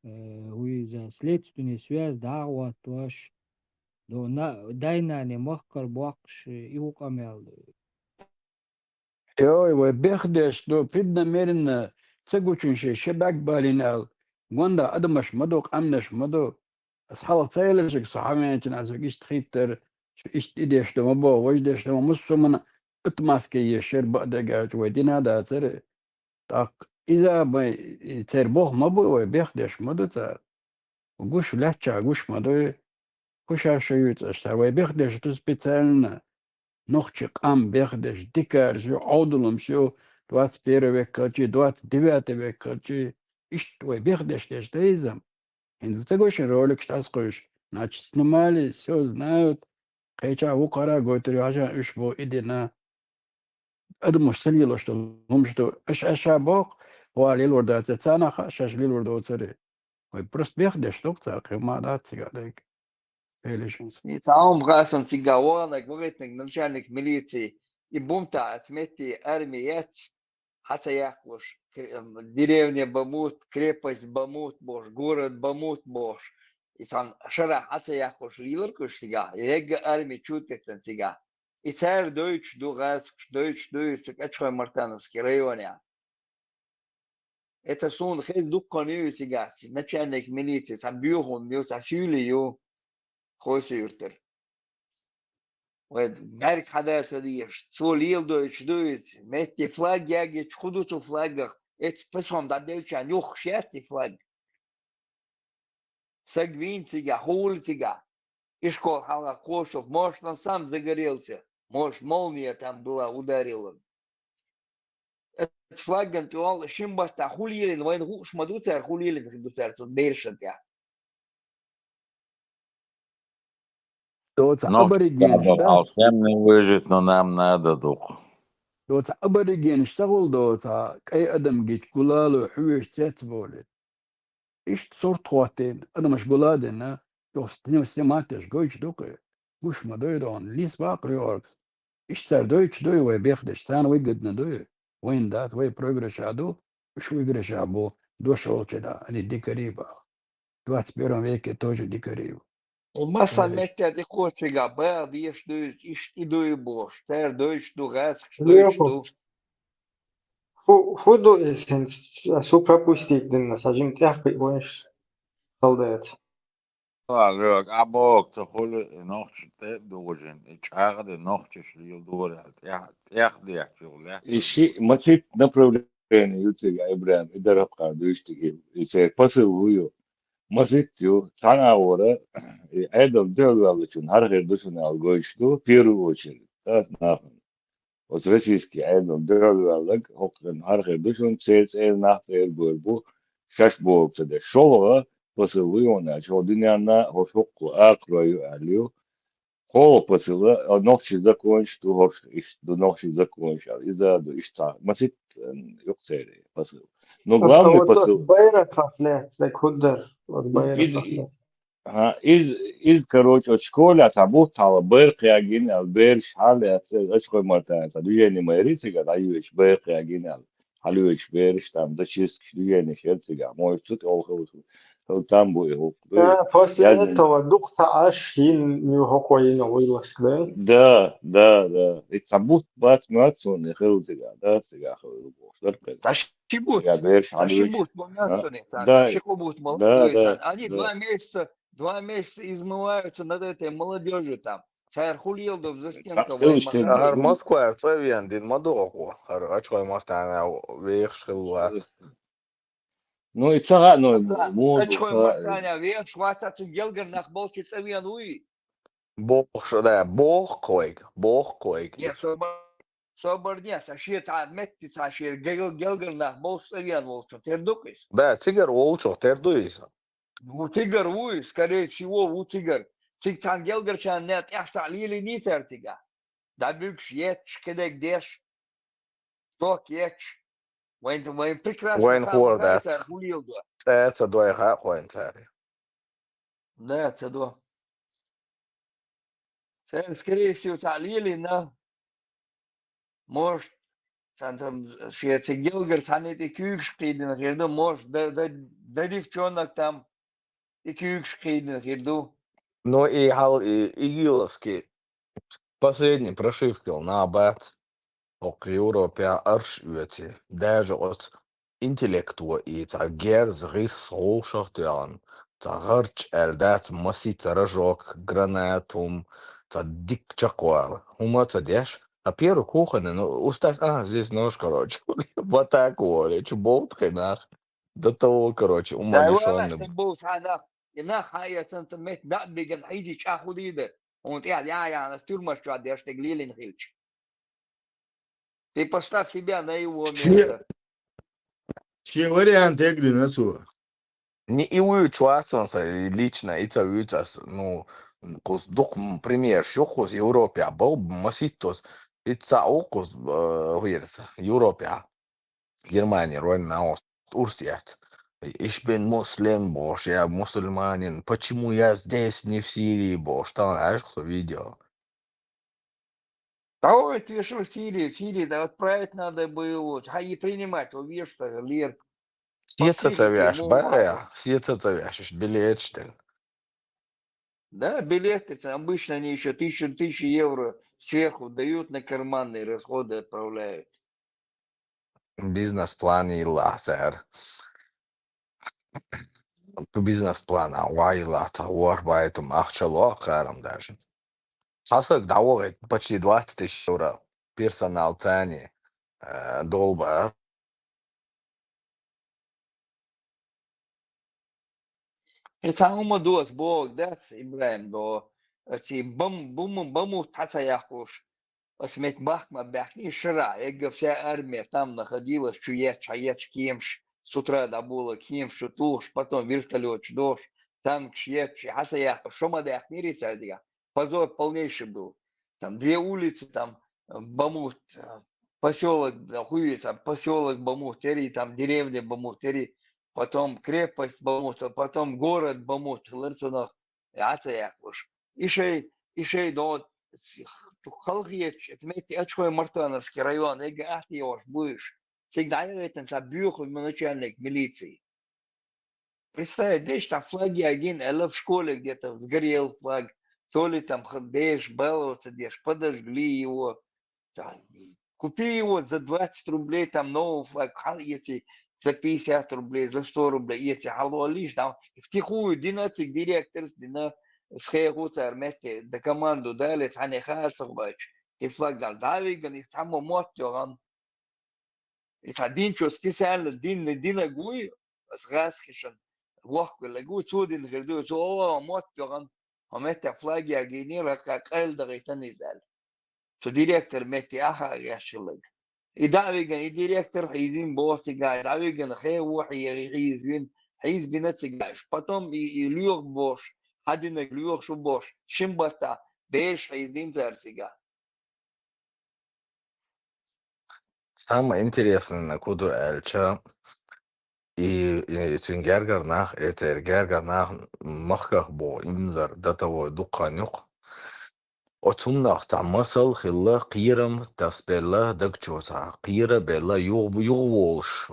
За следственную связь дعват ваш. Дайна не махкар бакш и укамел. Joj, vai bēgdēs, do преднамеренно цегучунши шебак балинал. Gonda adamash madok amnash mado. Ashala tsaylashik sahamenchin azogis tkhiter. Ist idesh do mabo, wajdesh do mussumana utmaske yeshir ba'dagat wadina da tsere. Tak iza bay tserboh mabo vai bēgdēs mado tsar. Gush ляча, gush mado. Kushar shayut ashtar vai bēgdēs tu специально. Нохчик ам бехдеш дикар же аудулам шо 21 век качи 29 век качи иштвой бехдеш деш дейзам. Инду тегошин ролик штас кош. Значит, снимали, все знают. Кайча укара гойтри ажа ушбо идена. Адмуш салило что лом что ашабок валил орда цана шашлил орда оцаре. Ой просто бехдеш доктор кема цигадек. Элишинс. и сам гасан цигавона, говорит начальник милиции, и бумта отмети армиец, хотя яклуш, деревня Бамут, крепость Бамут, бош, город Бамут, бош. И сам шара хотя яклуш лиларкуш сега, ега армия чутет сега. И царь Deutsch, Deutsch, качой Мартановский районе. Это сон хез дукканю сега, начальник милиции, сам бюхун, милс асюлию. خوش یورتر. و درک حداث دیش. سولیل دویچ. مهتی فلاگ یکی خودو تو فلاگ. ات پسهم دادیچان یخ شیتی فلاگ. سگوین سیگا هول سیگا. اشکال حالا خوشوف. Может он сам загорелся. Может молния там была ударила. Этот флаг антуал шимбаста хулилин. Вайн хуш мадуцар хулилин худуцар. Тут бейшат я. Dots Ну, aborigen а всем не выжить, но нам надо дух. Dots aborigen اشتغل dots كأي أدم جيت قلالو حويش تاتبولت. إيش صورت واتين أدم مش قلادنا دوس تنيو سماتش جويش دوكي. وش ما دوي دون ليس باقري أوركس. إيش صار دويش دوي ويبيخدش تان ويقدنا دوي. وين دات وي بروجرس عدو وش ويجرس عبو دو شغل كده أني دي قريبة. دوات بيرون ويكي توجو دي قريبة. Massa mette de kočiga, bad iš idui boš, ter Deutsch du Resk, Deutsch du. Худу эсен супропустить дынна сажим тях бойш солдат. Look, abok تقول نوخش دوجين. إيش نوخش ليل دور. تأخذ شغله. Ищи, мацит направление ютига Ибрahim, идараб кардуштиги. Исе посылую. Мазыктю, цанаора, эдом делалычун, харгердушун алгойшту, в первую очередь. Да, нахуй. Вот российский эдом делалык, хоклен харгердушун, цец нахт борьбу, скаж болса да шолова, посылуйона, чодиняна, хошокку, акрою алю, холо посыла, нохши закончил, нохши закончил, из-за ишта. Мацит, юксери, посыл. Но главный посыл... Байрак хафлет, так худер. из короче от школы сабутала беркягин ал берш хале ашкой мартан садуени майрисига даюч беркягин ал халуч берш там зачис дуени шерцига может тут олхус там будет после этого дукта ашин нюхокоин уйласле да это сабут бат мацон хелзига да сега Ташибут, бомятсони, шикобут молодой. Они 2 месяца 2 месяца измываются над этой молодежью там. Царь Хулилдов, Застенко, Har Ваймаханли. Moskva ir savien din madoko, har atšvai Martānā viekškilvāt. Ну, и цара, ну, моду, Ачхой цара. Мартаня, век, швататься Гелгер нахболки цавиан уи. Bohkoik. Я соборняс, а шиет адметтиц, а шиет Гелгер нахбол цавиан волчу. Тердукис. Да, цигар волчу, тердуис. У тигр уи, скорее всего, у тигр. Цигцан Гелгер чан нет, яхца лили ницер тига. Да бюкш ечь, кедек деш. Ток ечь. Вайн прекрасно Вайн сам хордат. царь Хулилдо. Цеца дуайха хуайн цари. Да, цедо. Царь, скорее всего, цалили на... Может, там шиется Гелгер, цанит и кюгшкиден, хирду, может, да девчонок там и кюгшкиден, хирду. Ну и хал Игиловский последний прошивкил на абат. Och Europea arsyöti, даже от интеллектуа и та герз рис ролшахтуан, та гарч элдат масит рожок, гранатум, та дик чакуар. Хума та деш, а первый кухонный, ну, устать, здесь нож, короче, вот так вот, чубот хренах. До того, короче, Да, والله умалишенный. تبوس هذا يناخ هاي سنتمت دا بيجن حيجي شاخو ديده وانت я на стюрма что дешь ты глилин хилч. Ты поставь себя на его место. Че варианты Эгдинацу? Не и вы чувствуется лично, и это ну, кос дух пример, что кос Европе, был маситос, и это окос вирс, Европе, Германия, Ройна, Урсият. Ich bin Muslim, бош, я мусульманин. Почему я здесь, не в Сирии, бош? Там, знаешь, кто видео? Да ой, ты что, Сирии, да отправить надо было, а и принимать, увидишь, лир. Все цацавяш, все цацавяш, билет, что ли? Да, билеты обычно они еще 1000 евро сверху дают на карманные расходы отправляют. Бизнес-план и лазер. Бизнес-план, вайла, товар, поэтому ахчало, харам даже. Сасок давай почти 20 000 евро персонал цене, долбар. Это uma duas boas, das Ibrahim do, эти буму таца яхуш. Осмет бахма бахни шира, эга вся армия там находилась, чаеч, кемш, с утра до было кемш, туш, потом вертолет, дождь, танк, шьеч, хаса яхуш, шома бахни рисадига. Позор полнейший был. Там 2 улицы, там Бамут, поселок, хуица, поселок Бамут-Тери, там деревня Бамут-Тери, потом крепость Бамут, потом город Бамут, Лерценах, Ацаяхуш. Ишей до Халхиеч, отметьте, очкой Мартановский район, Ахтиош, будешь. Всегда это забьюхал начальник милиции. Представь, здесь там флаги один, в школе где-то сгорел флаг, то ли там ходишь, баловаться, дешь, подожгли его. Купи его за 20 рублей, там новый флаг, если за 50 рублей, за 100 рублей, если халуалиш, там втихую 11 директор, схейгуца армете, да команду дали, цане хасахбач, и флаг дал давиган, и там мотёган. И один что специально, дин агуй, сгасхишан, вахку лагу, цудин герду, о, мотёган, амете флаги агинира, как эльдагитан изал. So директор мети аха яшилэг. И давиган, и директор хизин босигай, давиган хеу хизбин нацигайш. Потом и люх бош, хадинэг люх шу бош, шимбата, беш хизин зарсига. Самое интересное, на куду эльча, и цингаргарнах, это гаргарнах махках бо инзар, до того дуканюк. Отсумнах та масал хилла қирам таспелла дагчоса қира белла юғволш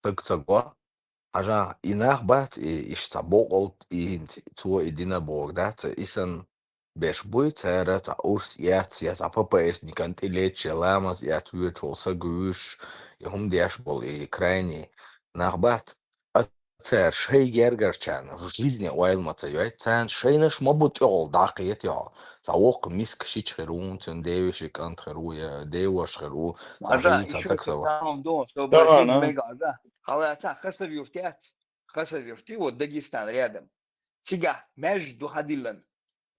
тагцагва ажа инах бат иш сабоqalt инт туа идина богдат исан беш буй цера та урс ят апапес никант илече ламас ят virtual сагуш и хум деш бол и крайни нах бат цер шей гергерчан в жизни уайлмаца юэт цан шейнаш мабутёл дақиет я цаок миск шичхерун цун девишик антхеруя девашхеру عدا цахил еще цатак сава. تسامم دون что Да, башник она. мега عدا خلاص خسر يفتات خسر يفتي وداغستان рядом تيجا между хадилан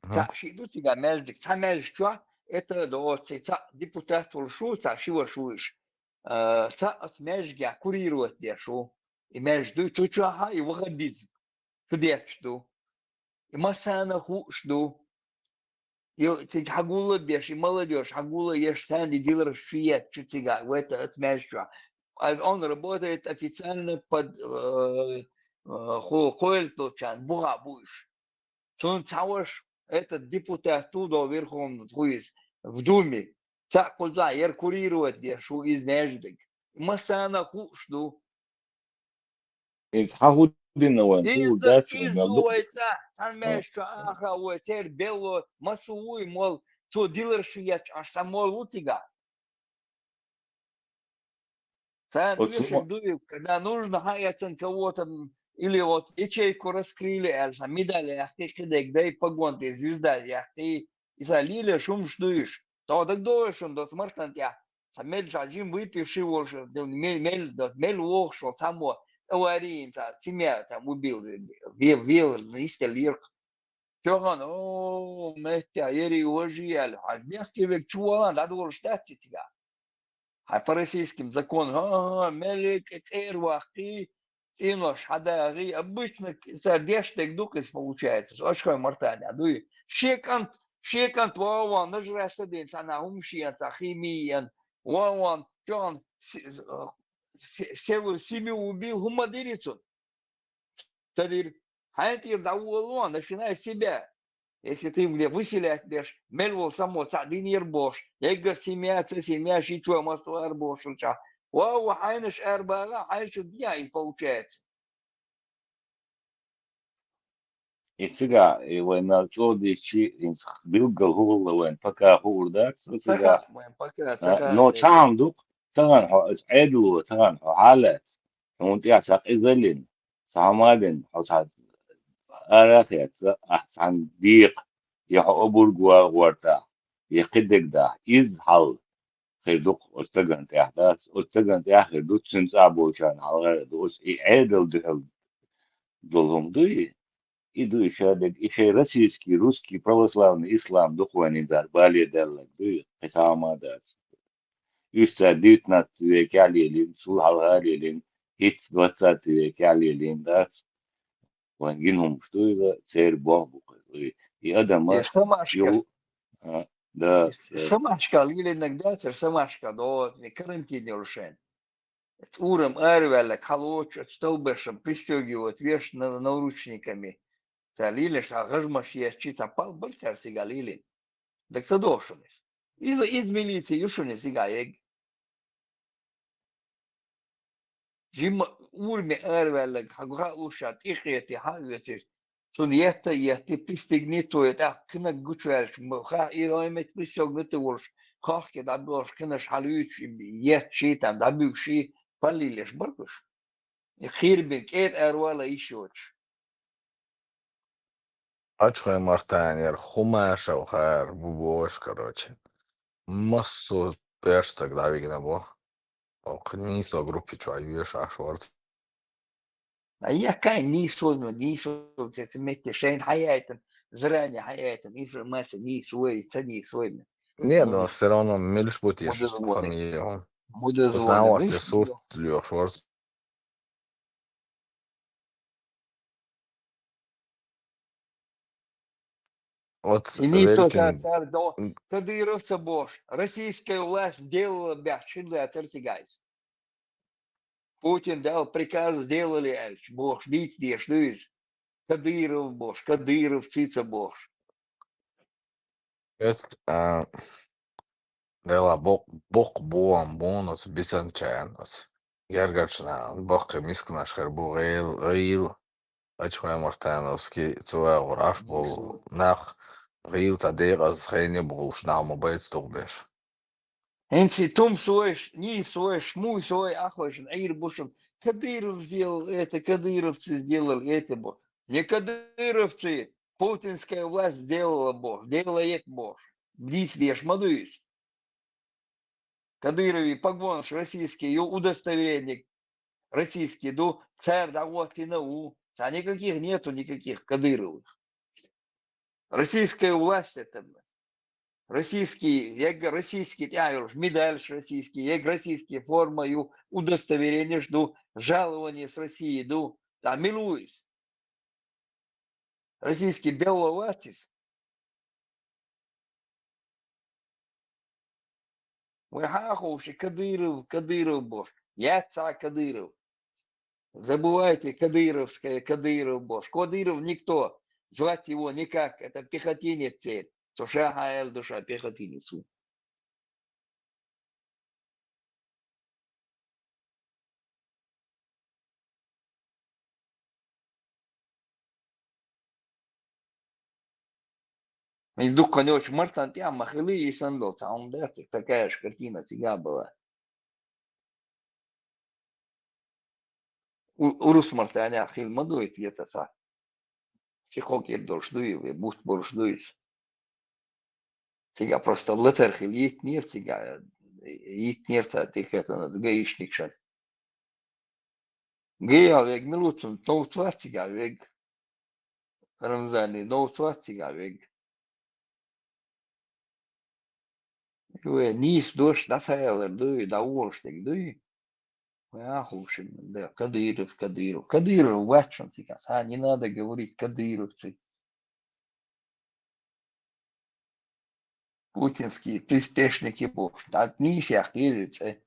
تا شيدو تيجا между تا между это до ца депутат шу ца шива шуиш ца от межга курирует дешу и между тучаха и выходить кдечду и масана хушду ты хагула беш и молодежь хагула ешь санди дилер шиет читига в это отмежа. Он работает официально под Хоэльточан, Буга будешь. Он цауш этот депутат туда верхом в Думе. Цак куда ер курирует дешу из междик. Масана хушду. Из хагудина вен ху дать мелдук. Издуется, сан межа аха уэтер бело масуй мол то дилер шиет аж самол утига. Сан дуй, когда нужно хаяцен кого-то или вот ячейку раскрыли, альса медали, яхты кидек, дай погонты, звезда, яхты, и залили шум ждуешь. То так доешь он до смертного я. Самель жажим выпивший уже, мель ох, что само аварии, семья там убил, вел, истелир. Чоган, о, мэтя, ери уважияли, а мягкий век чуан, надо было ждать тебя. А по российским законам, мелик, цервахи, ценош, хадаги, обычно сердечный дукас получается. Очень мартаня. Дуй, шекант, вован, нажрался день, цана умшиян, химиян, вован, чон, семью убил, гумадирицу. Тадир, хайнтир дауэлуан, начинай с себя. Если ты мне выселять бешь, мельвол само цадин ербош, ега семья шичуа масу ербош, вау, хайнеш эрбага, хайнеш дья и получается. И сега, и вен алчодичи инс билгал хула вен пока хурдак, so сега. Но цам дук, цан хо эдлу, цан хо халат. Und ja, sag izelin. Samadin, hosad. Arakhiyat, ahsan diq. يحقبوا الجوارتا يقدك ده يزحل خيدوق استجن تحدث استجن تحت دوت سنسابو كان على دوس إعادل ده دولهم دوي يدو إشادك إشي روسيسكي روسكي православный إسلام دخواني دار بالي دلك دوي قتاما داس يشتا 19 век عليلين سول عليلين إتس 20 век عليلين داس وانجينهم شتوي ده سير بوه دوي يقدم Самашка. Да. Самашка, или иногда самашка, да, не карантине решен. Уром арвелек, халоч, столбешем, пристегивают веш наручниками. Залили, что гажмаш есть, пал бальтер сигалили. Так задошенес. Из милиции юшуне сигаег. Жим урме арвелек, хагуха тихети, хагуетиш. Sun jätte pristignitu, että kynä gutverk, ha iroimet pristignitu, kahke da bors kynä halut, jätchitam da bygsi palliles barkus. Ja khirbik et erwala ishot. Ачхай мартанер, хумаша ухар, бубош, короче. Массу перш тогда вигнабо. Ок, нисо группи чуайвеш ашвард. Я нису, это мети шейн хаяйтен, зрание хаяйтен, информация нисуй, цанисуй. Не, но все равно мельш будешь фамилию. Узнаваш ты сурт Лёшвард. Вот И нису цар до, кадыровца бош. Российская власть сделала бяшинды ацертигайс. Путин дал приказ, сделали, бош, бить дешь, дысь. Кадыров бош, Кадыров, цица бош. Это, дела бок боам бонус бисанчанус. Гергачна, бок мискнаш хербу гейл. Ачхай мартановский цуа ураш был нах гейл тадер аз хейне был шнаму бейт стогбеш. Энси том свой, не свой, шмуй свой, ахвашин, аир бушем. Кадыров сделал это, кадыровцы сделали это, бо. Не кадыровцы, путинская власть сделала, бо, делает, бо. Здесь веш, мадуис. Кадырове погоныш российский, удостоверение российский, царь, да вот и нау. А никаких нету, никаких Кадыровых. Российская власть это, российский, я российский, я медаль российский, я российские форма, удостоверение жду, жалование с России, да, милуюсь. Российский беловатис. Вы хаховши, Кадыров бош. Я царь Кадыров. Забывайте Кадыров бош. Кадыров никто. Звать его никак. Это пехотинец цель. Суша хаэл душа пехотинецу. И дух конёч мартан тя махили и сандал. Там такая же картина всегда была. Урус мартаня хил мадует где-то са. Чехок ердош дуев, буст борш дуис. Сега просто летер хил ит нефть сега. Ит нефть а тих это над гаишник шан. Гея вег милуцем, но сега вег. Рамзани, но сега вег. Nis doš, das er дуй, да уорштик дуй. Я хушим, да, Кадыров. Кадыров, вачан сейчас, не надо говорить кадыровцы. Путинские приспешники бог. От нисях едется.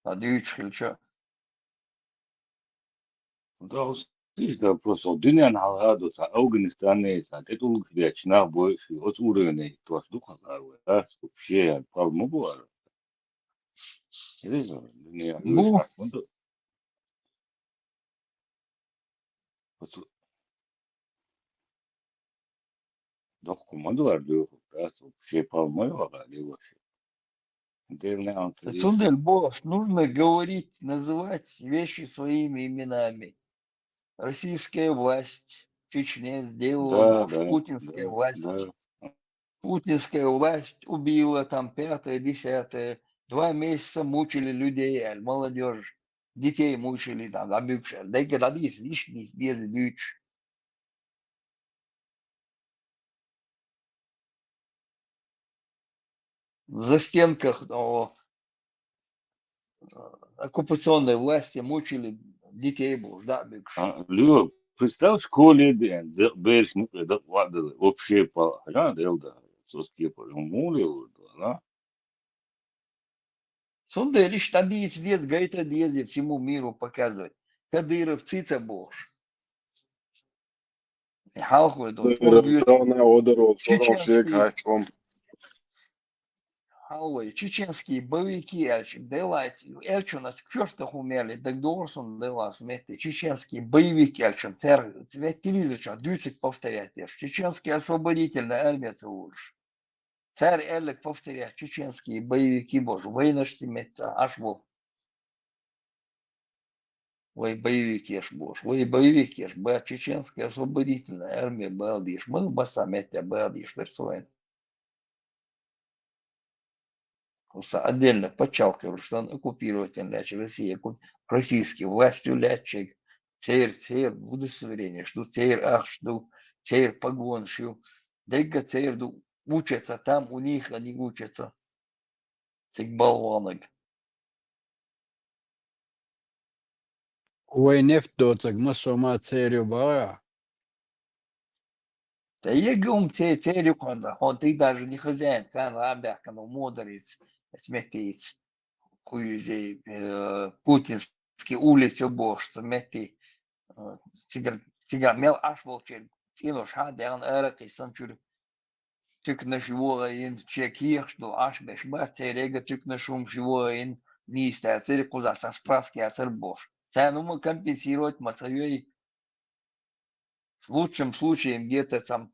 А дючхил что? Да, да, просто дünyan halada sa Афганистане sa тетул хрячна больше от уровня то духа зару. Да, вообще проблема была. Это не Бу, да, командовал дух. Да, вообще проблема была, не вообще. Дельный антилип. Цундель бог, нужно говорить, называть вещи своими именами. Российская власть в Чечне сделала бог. Путинская власть. Путинская власть убила там 5-е, 10-е. 2 месяца мучили людей, молодежь. Детей мучили там, обюкши. Да и когда здесь лишний без дюч. В застенках оккупационной власти мучили детей, да, обюкши. Лё, представь, в школе, берешь, да, вообще по, да, соски по, да. Сонда лишь тогда здесь гайта дези всему миру показывать. Кадыров цица бож. Халхует он. Дырдана одерот, шорохшек хачом. Халвай, чеченские боевики, делайте, эльчу нас к чертах умели, так должен дела сметы. Чеченские боевики, эльчу, телевизор, дюцик повторять, чеченские освободительная армия лучше. Царь Элек повторяет, чеченские боевики боже, войнаш семейца, аж был. Ой, боевики аж боже, ой, боевики аж, бо чеченская освободительная армия балдиш, мы басаметя балдиш персуэн. Отдельно подчалкиваю, что он оккупировательный, Россия, российский властью лячик, цейр, удостоверение, что цейр ах, что цейр погон, что дейга цейр учатся там, у них они учатся. Цик болванок. Ой, нефть доцак, масома церю бара. Да я говорю, цейрю, он ты даже не хозяин, кан рабях, кан мудрец, сметиц, хуюзей, путинский улиц обош, смети, цигар мел аж волчен, тино шаде, он эрак, и санчур, тюк на живого ин, чекир, что аж бешба, цейрега тюк на шум живого ин, ниста, цейр куза, со справки, ацер бош. Цену компенсировать мацавей. В лучшем случае им где-то там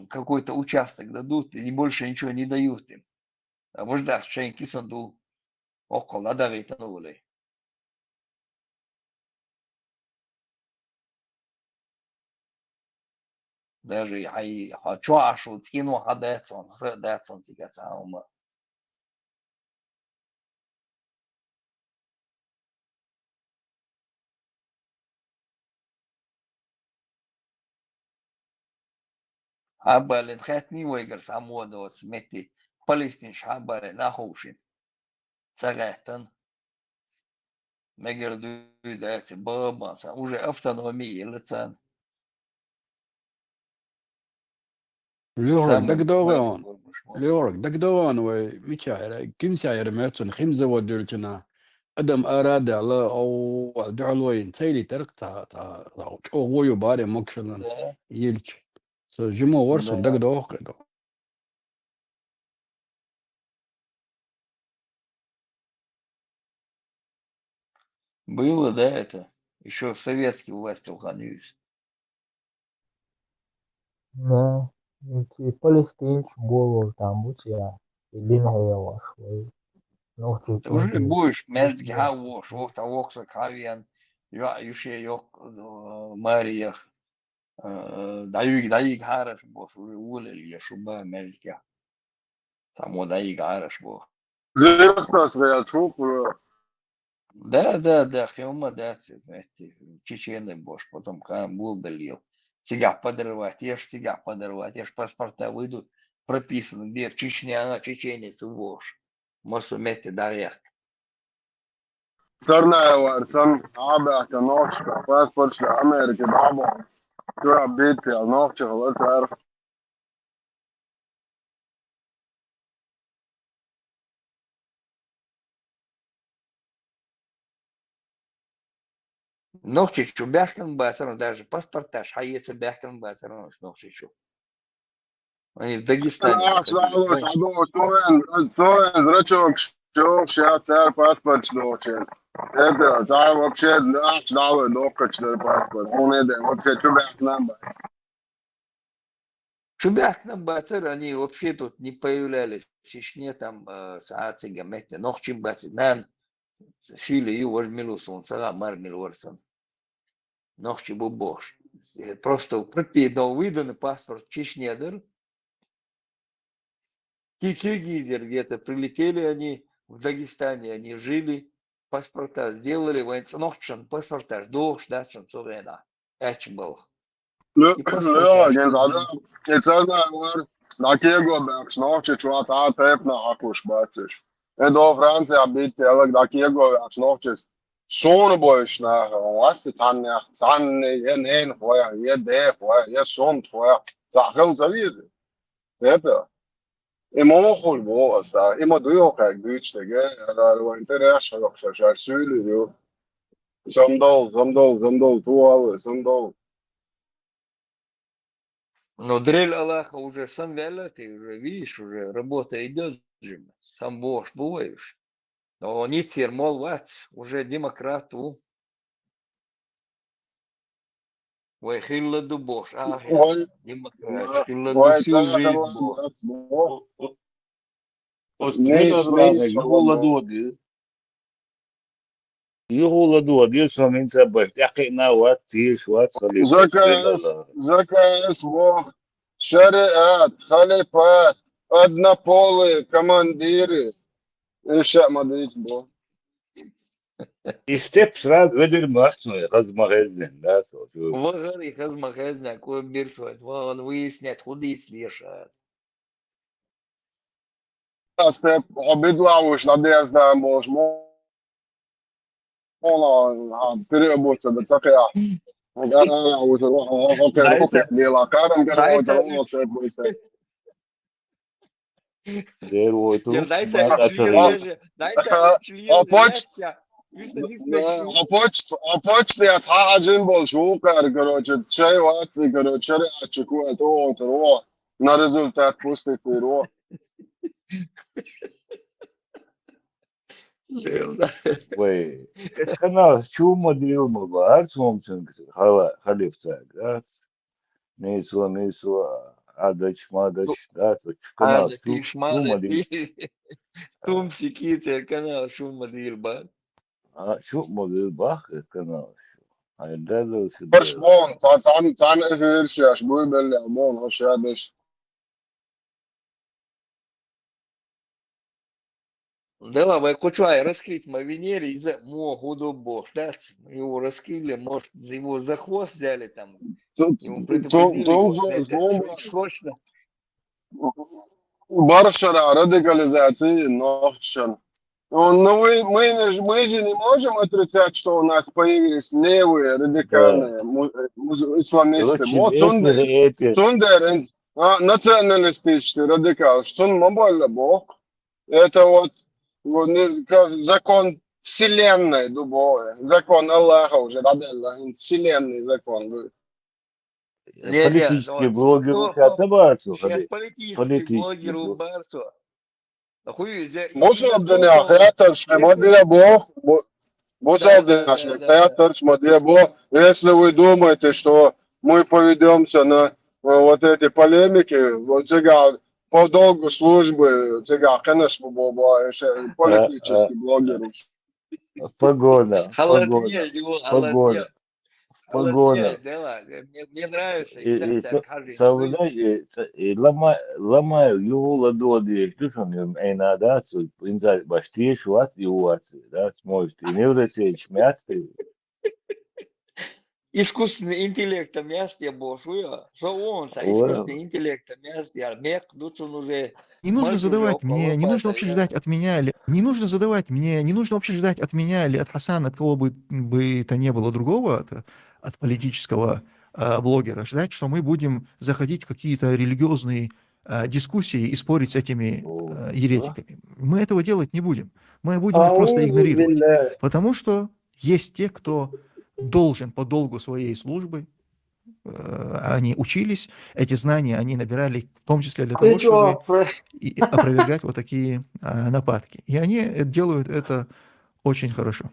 какой-то участок дадут и больше ничего не дают им. مش ده شيء كيسن دو أقل هذا غيتنا ولا даже حي حشوا تكينوا حداتهم داتهم تيجاتهم حابة خاتني ويجر سامو دوت سمتي فلسطين حابة ناخوشين سغاتن مجر دو دات بابا وجه أفتن ومي لتان ليورك دك سامو دوغان ليورك دك دوغان وميشاعر كمساعر ماتون خمزة ودولتنا أدم أراد الله أو دعوين تيلي ترك تا أو غويو باري مكشلن يلش سو جمو ورسون دك دوغ было да это еще в советские власти уходились. Да, эти палестинцы боло там вот я линия ваша. Ну, Ты уже ты будешь между гавош, вот того, что кавиан, я еще yok Мариях, даю гараж бош, уже улили я шуба между само даю гараж бош. زيركتاس غير شوف Да, хема да, знаете, чечены бош, потом кам был долил. Сега подрывать, ешь паспорта выйдут, прописано, где в Чечне, она чеченец бош. Может, вместе дарьях. صرنا وارسن عابع كنوش باسبورت لأمريكا بابا تو بيت يا نوش خلاص عارف Ногчичу бяхкан батером, даже паспортаж, хаеца бяхкан батером, ногчичу. Они в Дагестане نوش находились. لالوش عدو توين زرچوك شوك شيات تار باسبورت نوش это да вообще наш новый нокочный паспорт он это вообще что бяк нам Чубяхкан батер, они вообще тут не появлялись. В Чечне там сааци гамете, ногчим батер, нан сили и вожмилусон, сага мармилуарсон. Ногчи бубош. Просто пропидал выданный паспорт в Чечне, да? Киргизер где-то прилетели они в Дагестане, они жили, паспорта сделали, военценохчен, паспорта ждох, дачен, цовена. Эч был. لا И паспорта يعني هذا يتصرنا ور داكيغو باكس نوش شو عطا بيبنا حكوش باتش ادو فرنسا بيت يلك داكيغو باكس نوش شون بوشنا وات تعني ين خويا يد خويا يا شون خويا زاخل زويز ده اما خول بو استا اما دويو كاك بيتش تگه رو انترش شو سولي يو زمدول توال زمدول Но дрель Аллаха уже сам вяля, ты уже видишь, уже работа идет же. Сам Бог бываешь. Но не термол ват, уже демократ. Ой, хилла ду Бог, демократ, хилла ду всю жизнь Бог. يغول دود يسهم انت بحقنا واتيش واتخلي زكا اسمه شريعات خليفات أدنى بولي كمانديري إيش ما ديت بو يستبس راز ودر ماسنو غز مغزن لا سو وغير يخز مغازنا كو بيرسوات وغن ويسنات خديس ليشات أستيب عبيدلا وش ناديرز دام بوش مو والله بريبوت تقيا أنا عاوز أروح أوكي روكت ليلا كارم قالوا أوتر أستيب بويسة دير ويتو Дайся эксчлируешь, أبوش يا حاجين بولشو كروتش شيء واتسي كروتش شريعة شكوى تو تروح نرزولتات بوستي تروح وي اسكنا شو مدري مبار ممكن خليف ساق نيسو عادش ما دش دات وشكنا شو مدري توم سكيتة كان شو مدير بان شو موديل باخ كان هيدلو First سيدل born, tan even Hirsch, boy, belly, born, Hoshiadish. Да, мы кучай раскрыть на Венере из-за могу бог, да, его раскрыли, может, его за хвост взяли там, ему предупредили, вот, срочно. Баршара, радикализации, нохчан. Ну, мы же не можем отрицать, что у нас появились левые да. радикальные исламисты. Короче, Вот Цундер, националистический радикал, что он мобильно бог. Это вот как закон вселенной дубовой, закон Аллаха уже, вселенный закон будет. Политические блогеры Кто отобраться. сейчас политический блогер убарцу. Musul dünya hayatır модель Бог. Musul dünya hayatır модель Бог. Если вы думаете, что мы поведемся на вот эти полемики, вот тебя по долгу службы, тебя, конечно, политический блогер. Погода. Погода. Мне нравится. Ломаю его ладони, слушаем, да, иногда баштишь, вот и вот, да, сможете. И не врачеешь, мясты. Искусственный интеллект мясте бошуя, что он, искусственный интеллект мясте, мек, тут он уже... Не нужно задавать мне, не нужно вообще ждать от меня, не нужно задавать мне, не нужно вообще ждать от меня или от Хасана, от кого бы то не было другого, от политического блогера, ждать, что мы будем заходить в какие-то религиозные дискуссии и спорить с этими еретиками. Мы этого делать не будем. Мы будем их просто игнорировать. Потому что есть те, кто должен по долгу своей службы, они учились, эти знания они набирали в том числе для того, чтобы опровергать вот такие нападки. И они делают это очень хорошо.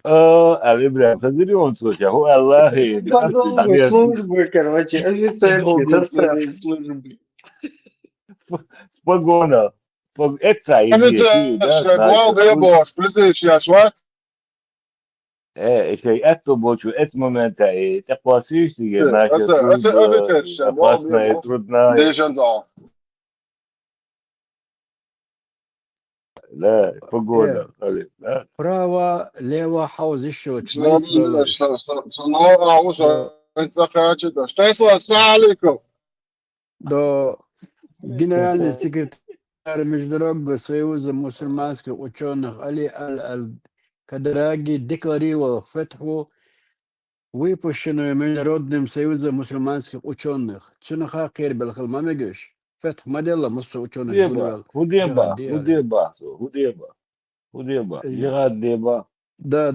Бля, заберем, слушай, Аллахи. По долгу службы, короче, офицерский состав. Погона. Это идея, да, şey et boçu et момента и так классические значит опасная трудная да погода да право лево хаус еще до генеральный секретарь Международного союза мусульманских ученых Али Аль-Кадраги декларировал фетху, выпущенную Международным союзом мусульманских ученых. Цунаха Кербел Халмамегеш. Фетх моделла мусу ученых. Худеба. Деба. Да.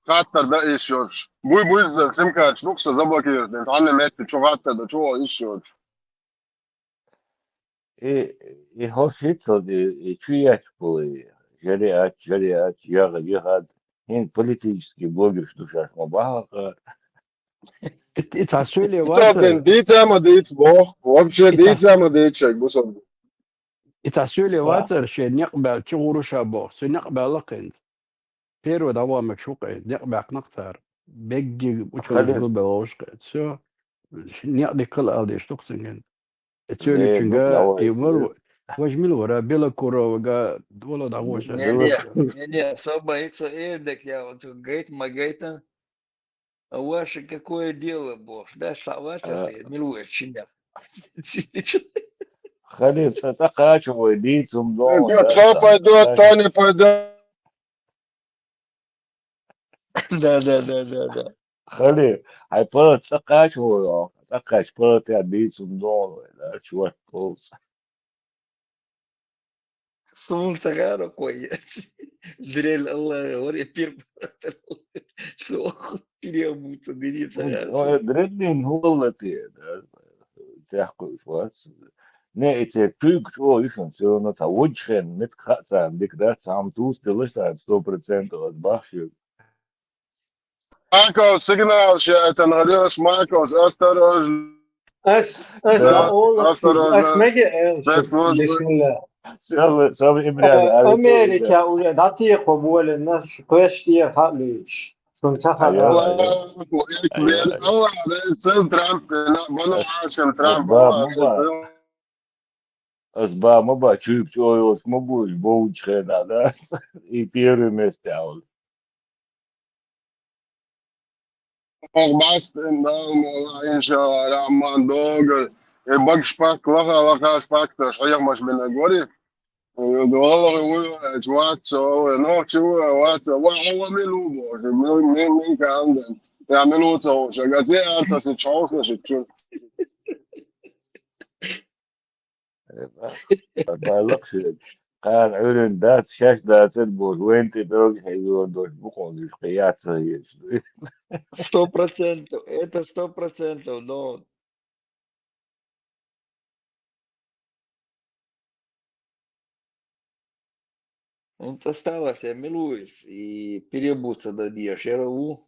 Хаттер да еще. Буй за симка штукса заблокировать. Анне метти что хаттер да что еще. И хосится и чуять полы. Жарят, ягод. Ин политический блогер, что сейчас мабаха. Это асули ватер. Дитяма дитбо. Вообще дитяма дитчик бусод. Это асули ватер, что нقبل чугуру шабо. Что نقبل لقند. Первый давамек шукает, нقبل نقطر. Бегги ученый глубоко ушкает. Все. Не дикал алды штуксинген. Это чунга и вол. Возьмил вора бела корова, дола давоша. Не, особо это так я вот говорит Магайта. А ваше какое дело, бог? Да, салатся, милуешь чиня. Халид, это качево, лицом дома. Кто пойдет, то не пойдет. Да. Халид, ай просто качево, кач просто лицом дома, да, чувак полз. Солнце рукой. Дрель Аллах, говори, переобуться, дыриться. Дрель голоты, да, тяжко, Nee, it's a truc zo is het zo dat hij wordt geen met gaat zijn dik dat samen toestellen zijn 100% als basje. Marcos, signal شئت نغريوش ماركوس أستروج بسم الله Sabe İbrahim أمريكا وداتي قبول الناس كويشتير حقليش شون تخل الله رئيس ترامب بنا عاشم ترامب الله Asba mı ba çüp çoğuz mu bu çıkana da İpiri mestel. بس إن شاء الله رحمن دوغل بق شباك لغا شباك تشعيق مش بنقولي والله جوات نوتشو وات وهو ملو بوش من كان يعملوا تو شغاتي ارتس تشوف شو بالك كان علن دات شاش دات البوز وين تبغى حيزون دوش بخون دوش قيات صحيح 100%, это 100%, но он осталось, я милуюсь, и переобуться дадешь, я рву,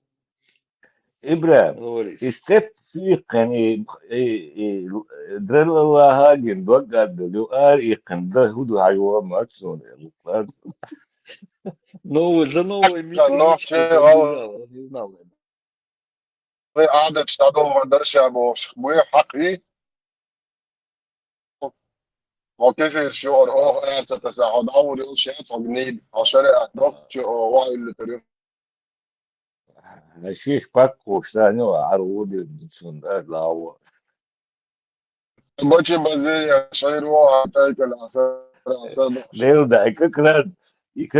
إبراهيم говоришь. استفت فيك يعني درل الله هاجن وقعد لو إيقن ده هدو حيوان ما تسون За новой نوتشي методичкой не знал. عادة تشتغل درشة بوش بوي حقي وكيف الشعور ارسل تساعد اول شيء صغنيد عشان ضغط واي اللي تريد هشيش باكو ثاني وعرودي بتسون ده لا هو بچه بزي شعر واحد تايك العسل ليه ده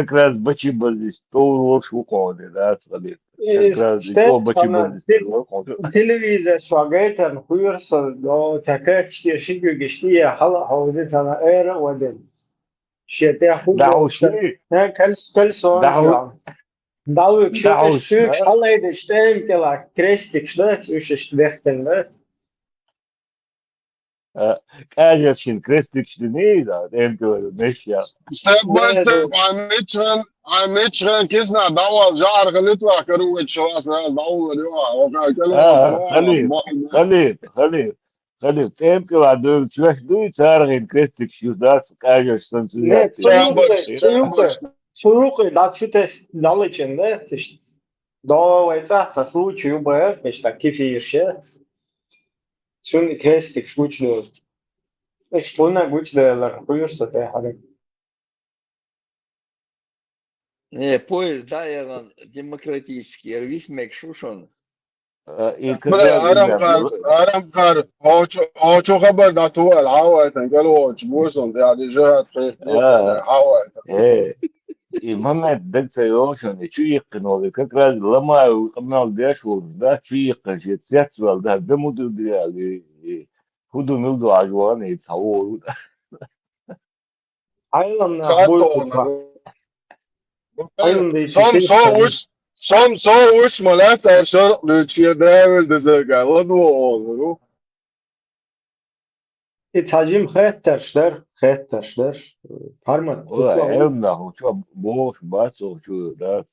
كراس بچي بزي طول شو قاعد ده صدق كراس تو بچي بزي تلفزيون شواغيتن خيرسل لو تكاكشتي شيكو جشتي حلا حوزتنا اير ودن شيتي خود دعوشي كل سون دعوك شوك حلا يدشتم كلا كريستيك شلات وش اشتبختن بس كاجا شين كريستيك شدني ده انتو ماشي ستيب باي ستيب عم ميتشن كيسنا دعوة جعر غلطة كروت شواس ناس دعوة اليوم وكان خليل تيم كلا دول شوش دوي تارغين كريستيك شو ده كاجا سنسويات سلوقي دات شو تس نالجن ده تشت دو ويتاح سلوچي وباير مشتا كيف يرشات شون كريستيك شوچ دو اشتونا قوش ده لخيرسة ده حرق Не, поезд, да, я демократический, рвись мек шушон. ارم قار هوچو خبر داتو العوات قالوا جبوسون يعني جهات في العوات محمد دك سيوشن شو يقنوا بكرة لما يقنوا ديش وده شو يقن شيء سياسي ده مدو دي هدو ملدو عجوان يتصوروا Aynen Som soğuş malat aşağı lütfiye devel dezerga ladu olur. İtacım xettərşlər. Parmak. Evna hoço boş baso şu da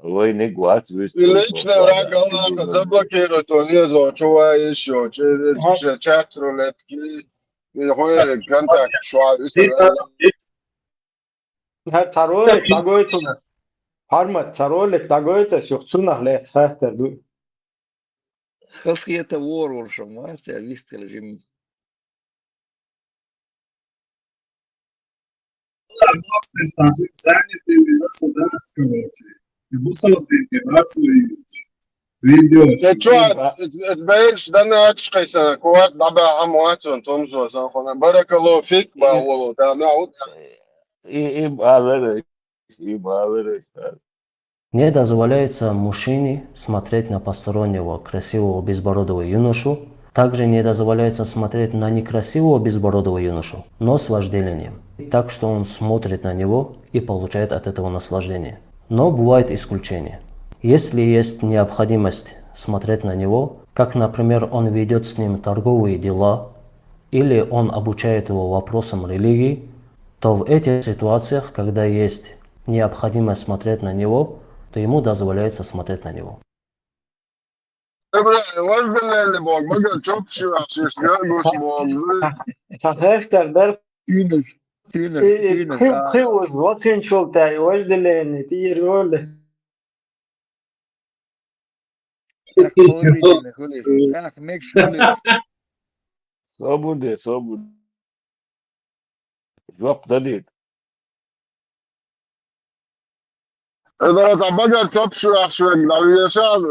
Ой, не глаз, Лично рагала заблокирует он езо, чува еще, через чатру летки, и контакт шва. Her tarolek dagoytunas. Parmak tarolek dagoytas yoxçunah lehet xettər du. Хаски это ворворшом, а сервис режим. Bu saldırıya Arsoy'uç video. تبينش دنا اشقيسا كوارت دابا عمواتون تومزو سان بارك الله فيك با والله تمام Не дозволяется мужчине смотреть на постороннего красивого безбородого юношу. Также не дозволяется смотреть на некрасивого безбородого юношу, но с вожделением. Так что он смотрит на него и получает от этого наслаждение. Но бывает исключение. Если есть необходимость смотреть на него, как, например, он ведет с ним торговые дела, или он обучает его вопросам религии, то в этих ситуациях, когда есть необходимость смотреть на него, то ему дозволяется смотреть на него. إبراهيم وش بالليل بوق بقى تشوف شو عشيش بيرقص بوق صحيح تقدر Tünür. Tünür. Tünür. خيوز وقتين شولتاي وش دلين تيرول Ах, положительно, хулиш. Ах, мекш хулиш. Свободы. Жвап дадит. إذا بقى تشوف شو عشيش لو يشاد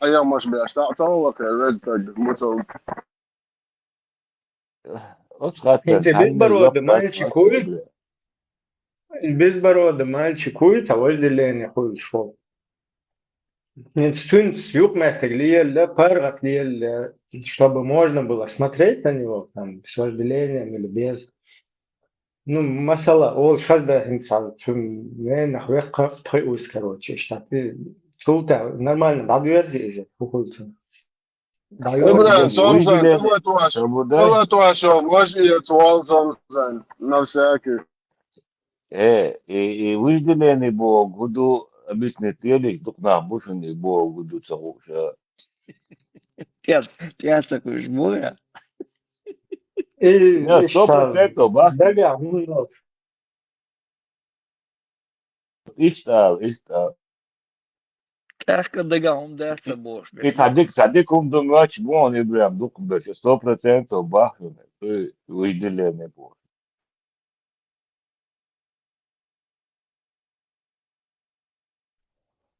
أيام مش بيشتاق تسوق رزقك متسوق انت بيزبرود مالشي كوي بيزبرود مالشي كوي توج دلين يقول شو Институт съемок для паргат чтобы можно было смотреть на него там с вожделением или без. Ну, масала, ол шазда инсан, мен нахуй тхеус, короче, штаты. Султа нормально, да версии хухулту. إبراهيم سومزان كل تواشو مش يتوال سومزان نفسك И выделенный бог буду объяснить телек, только на бушенный бог буду цауша. Ти такой жмуя. Не, 100% бах. Да, ну, Иштал. Тяжко дагам даться бош. И садик думач бон Ибраим, дух беш, 100% бах, то выделенный бог.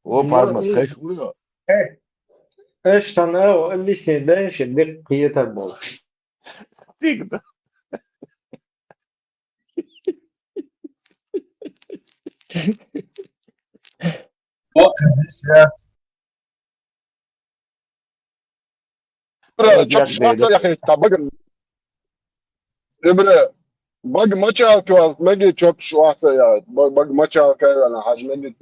О, парма, хэш уйо. ايش تناو اللي سيداش دقيقة بول. Всегда. إبراهيم شوف شو يا أخي تبقى إبراهيم بق ما شال كوال ما جي شوف شو يا بق ما شال كوال أنا حاج ما جي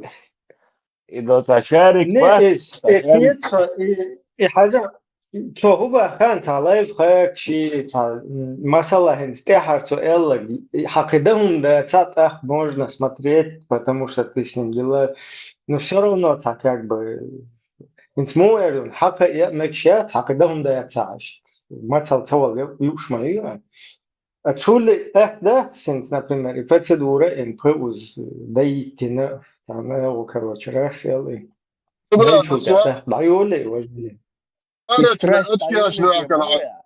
إذا تشارك بس إيه حاجة هو خان تعليف خاك شيء مثلا هنستحر سؤال حقيقهم да так можно смотреть, потому что ты с ним дела, но все равно так как бы انت مو يرون حق مكشات حقيقهم да تعش مثلا سوال يوش ما يعني أتولي ده سنت например и процедура им пуз дайтина там его короче рассел إبراهيم نشوف السؤال ده بعيولي وجدي أنا أشكي أشلاك أنا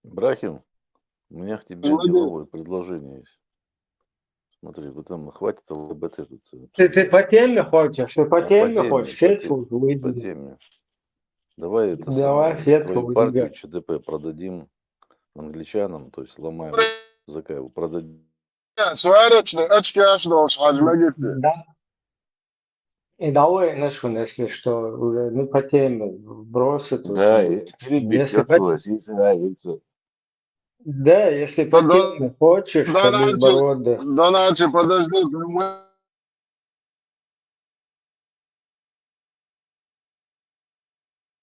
Брахим, у меня к тебе деловое предложение есть. Смотри, вот там хватит ЛГБТ тут. Ты по теме хочешь? Ты по теме теме, хочешь? по Фетку По выйди. теме. Давай это Давай самое, фетку твою партию выдвигай. ЧДП продадим англичанам, то есть ломаем языка его, продадим. سؤال أشكي أشلاش حاج ما جي Да. И давай нашу, если что, уже ну по теме бросит. Да, если Да, если по теме хочешь, по безбороде. Да, Начи, подожди.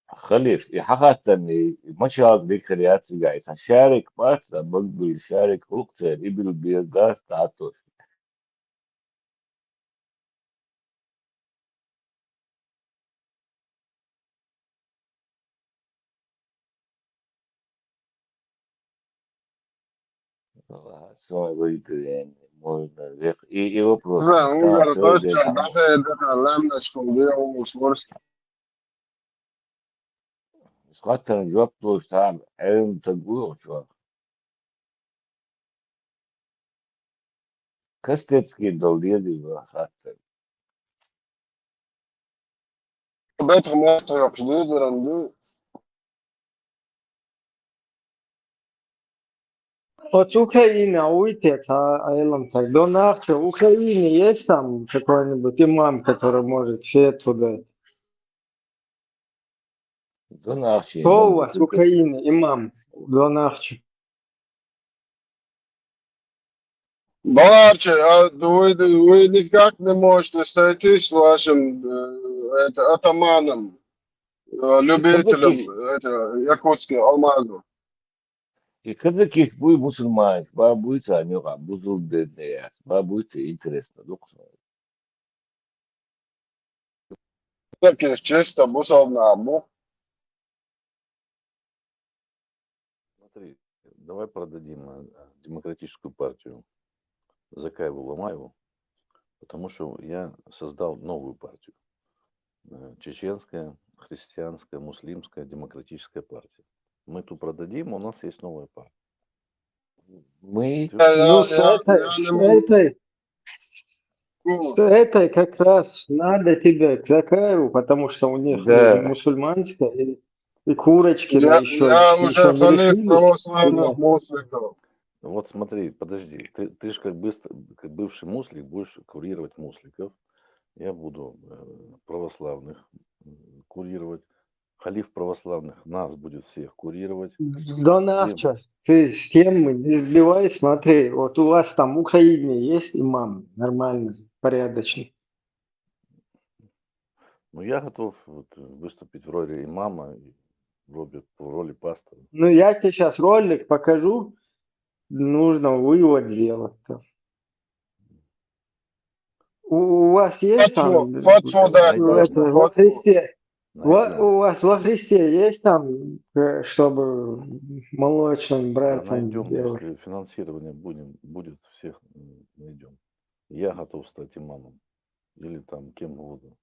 خليف حقيقة مش هقدر كريات جايز هشارك بس بقدر يشارك وقت يبلو بيزداد تعطش Все будет можно и вопрос زين وقال قصة داخل لم نشكو بيه ومشورس حتى جوابت له سام علم تقول شو كستسكي دوليدي حتى بيت خمات يقصدود ورندو От Украины уйти, а Элам так до нахча. В Украине есть там какой-нибудь имам, который может фету дать? до нахчи Кто у вас в Украине имам до нахча? Баларчи, а вы никак не можете сойтись с вашим атаманом, любителем якутских алмазов? И когда ких-буй мусульман, бабуйте анёга, бузул дедеяс, бабуйте интересно, Так есть чисто бусалнабу. Смотри, давай продадим демократическую партию Закаеву Ломаеву, потому что я создал новую партию. Чеченская, христианская, муслимская, демократическая партия. Мы ту продадим, у нас есть новая партия. Мы... Ну, с этой как раз надо тебе к Закаеву, потому что у них мусульманская и курочки, да, еще Я уже ничего не халиф решили. православных мусликов. Вот смотри, подожди, ты же как бывший муслик будешь курировать мусликов. Я буду православных курировать. Халиф православных нас будет всех курировать. Донавча, ты с тем не сбивай, смотри, вот у вас там в Украине есть имам нормальный, порядочный. Ну, я готов выступить в роли имама, в роли пастора. Ну, я тебе сейчас ролик покажу, нужно вывод делать. У вас есть там во Христе? У вас во Христе есть там, чтобы молочным братьям Найдем, делать? если финансирование будет, всех найдем. Я готов стать имамом. Или там кем угодно.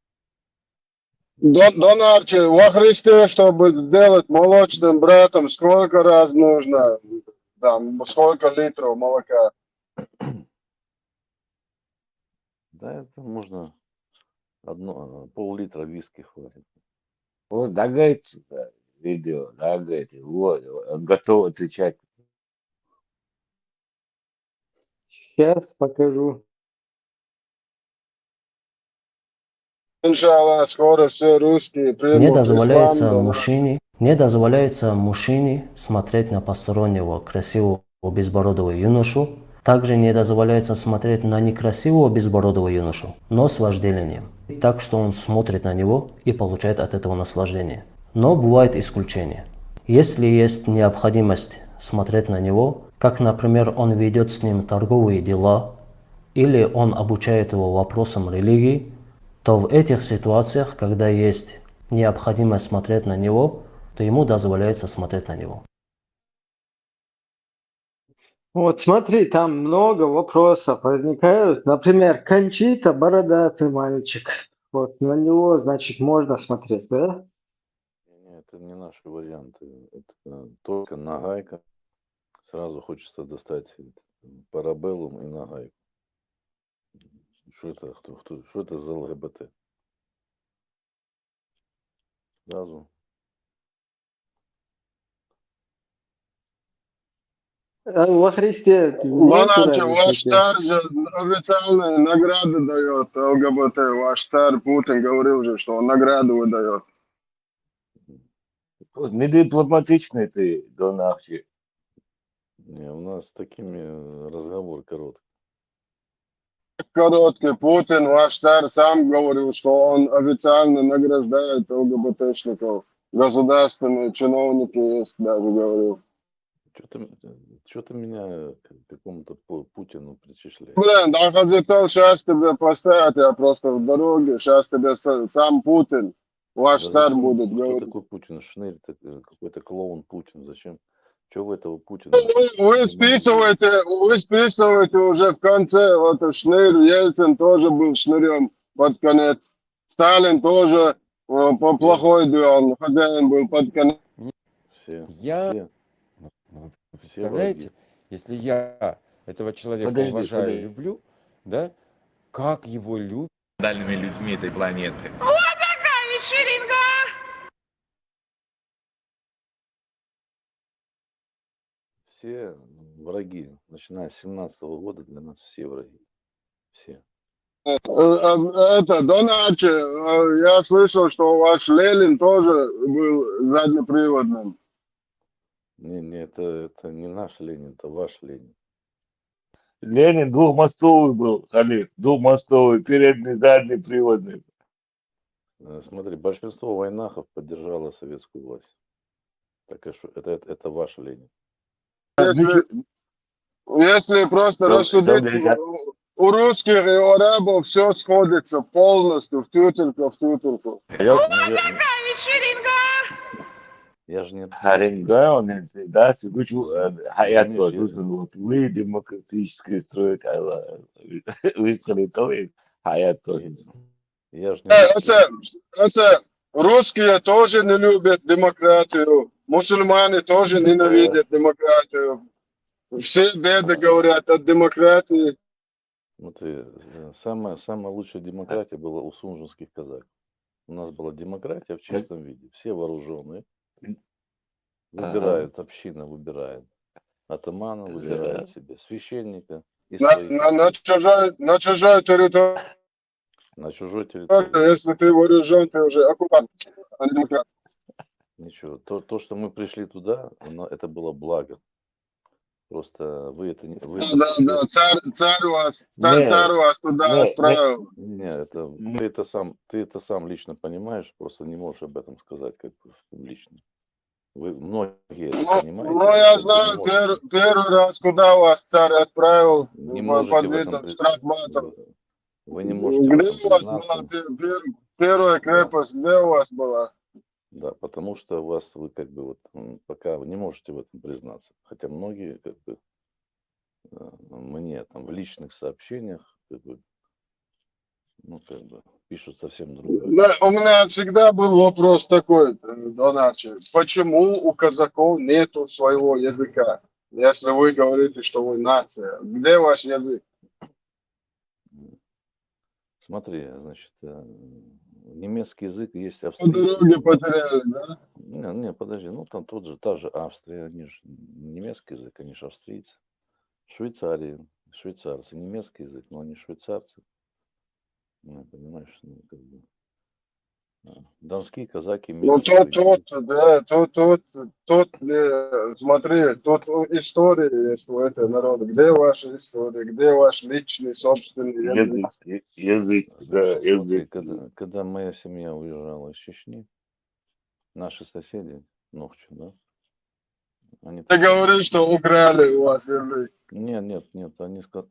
Донарчи, во Христе, чтобы сделать молочным братом, сколько раз нужно, там, сколько литров молока? Да, это можно пол-литра виски хватит. Вот, догадайтесь, видео, догадайтесь, вот, он готов отвечать. Сейчас покажу. Иншаллах, скоро все русские Не примут дозволяется ислам. мужчине смотреть на постороннего красивого безбородого юношу. Также не дозволяется смотреть на некрасивого безбородого юношу, но с вожделением. Так что он смотрит на него и получает от этого наслаждение. Но бывает исключение. Если есть необходимость смотреть на него, как, например, он ведет с ним торговые дела, или он обучает его вопросам религии, то в этих ситуациях, когда есть необходимость смотреть на него, то ему дозволяется смотреть на него. Вот смотри, там много вопросов возникают. Например, Кончита, бородатый мальчик. Вот на него, значит, можно смотреть, да? Нет, это не наши варианты. Это только нагайка. Сразу хочется достать парабеллум и нагайку. Что это за ЛГБТ? Сразу. Во Христе Донарчи, ваш царь же официальные награды дает ЛГБТ. Ваш царь Путин говорил же, что он награду выдает. Не дипломатичный ты, Донавчи. Не, у нас с такими разговор короткий. Короткий. Путин, ваш царь, сам говорил, что он официально награждает ЛГБТшников. Государственные чиновники есть, даже говорил. Что ты меня к какому-то Путину причисляешь? Блин, да хотел сейчас тебе поставить, я просто в дороге, сейчас тебе сам Путин, ваш царь будет говорить. Кто такой Путин? Шнырь, какой-то клоун Путин. Зачем? Чего вы этого Путина? Вы списываете уже в конце, вот Шнырь, Ельцин тоже был шнырем под конец. Сталин тоже плохой он хозяин был под конец. Вы представляете, если я этого человека уважаю и люблю, да, как его любят дальними людьми этой планеты. Вот такая вечеринка! Все враги, начиная с 17-го года, для нас все враги. Все. Это, Донарчи, я слышал, что ваш Ленин тоже был заднеприводным. Не, это не наш Ленин, это ваш Ленин. Ленин двухмостовый был, Халиф, двухмостовый, передний, задний, приводный. Смотри, большинство войнахов поддержало советскую власть. Так и что, это ваш Ленин. Если просто рассудить, у русских и у арабов все сходится полностью в тютельку. Я же не... Харинга, он всегда хаят вы демократически строить, вы халитовый хаят тоже. Я же не... Русские тоже не любят демократию, мусульмане тоже ненавидят демократию. Все беды говорят от демократии. Смотри, самая лучшая демократия была у сунжинских казаков. У нас была демократия в чистом виде. Все вооруженные. Выбирают, община выбирает. Атамана выбирает себе, священника. И На чужой территории. На чужой территории. Если ты вооружен, ты уже оккупант, а не демократ. Ничего. То, что мы пришли туда, это было благо. Просто вы это не... Да, царь вас туда отправил. Нет, ты это сам лично понимаешь, просто не можешь об этом сказать как бы публично. Вы многие это понимаете. Ну, я знаю, первый раз, куда вас царь отправил, не можете под в этом видом штрафбатов. Вы не можете Где в этом у вас была первая крепость, где у вас была? Да, потому что вы как бы вот пока вы не можете в этом признаться. Хотя многие как бы мне там в личных сообщениях как бы, пишут совсем другое. Да, у меня всегда был вопрос такой, Донарчи. Почему у казаков нету своего языка? Если вы говорите, что вы нация, где ваш язык? Смотри, значит, немецкий язык есть По австрийский. дороге потеряли, да? Не, подожди, там та же Австрия, они же немецкий язык, они же австрийцы. Швейцария, швейцарцы, немецкий язык, но они швейцарцы. Понимаешь, как бы. Донские казаки. Ну смотри, тут история есть у этого народа. Где ваша история? Где ваш личный, собственный язык? Смотри, когда моя семья уезжала из Чечни, наши соседи, Нохчи, да? Ты говоришь, что украли у вас язык. Нет, они как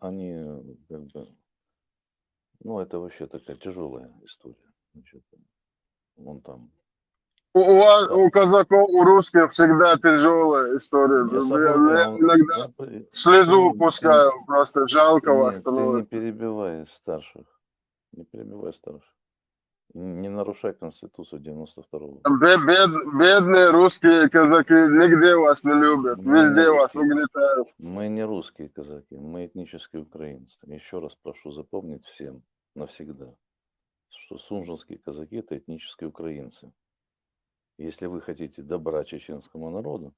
бы, это вообще такая тяжелая история. Значит, он там. У казаков, у русских всегда тяжелая история. Я иногда слезу пускаю, просто жалко вас становится. Ты не перебивай старших. Не перебивай старших. Не нарушай Конституцию 92-го. Бедные русские казаки нигде вас не любят, везде вас угнетают. Мы не русские казаки, мы этнические украинцы. Еще раз прошу запомнить всем навсегда, что сунжинские казаки это этнические украинцы. Если вы хотите добра чеченскому народу,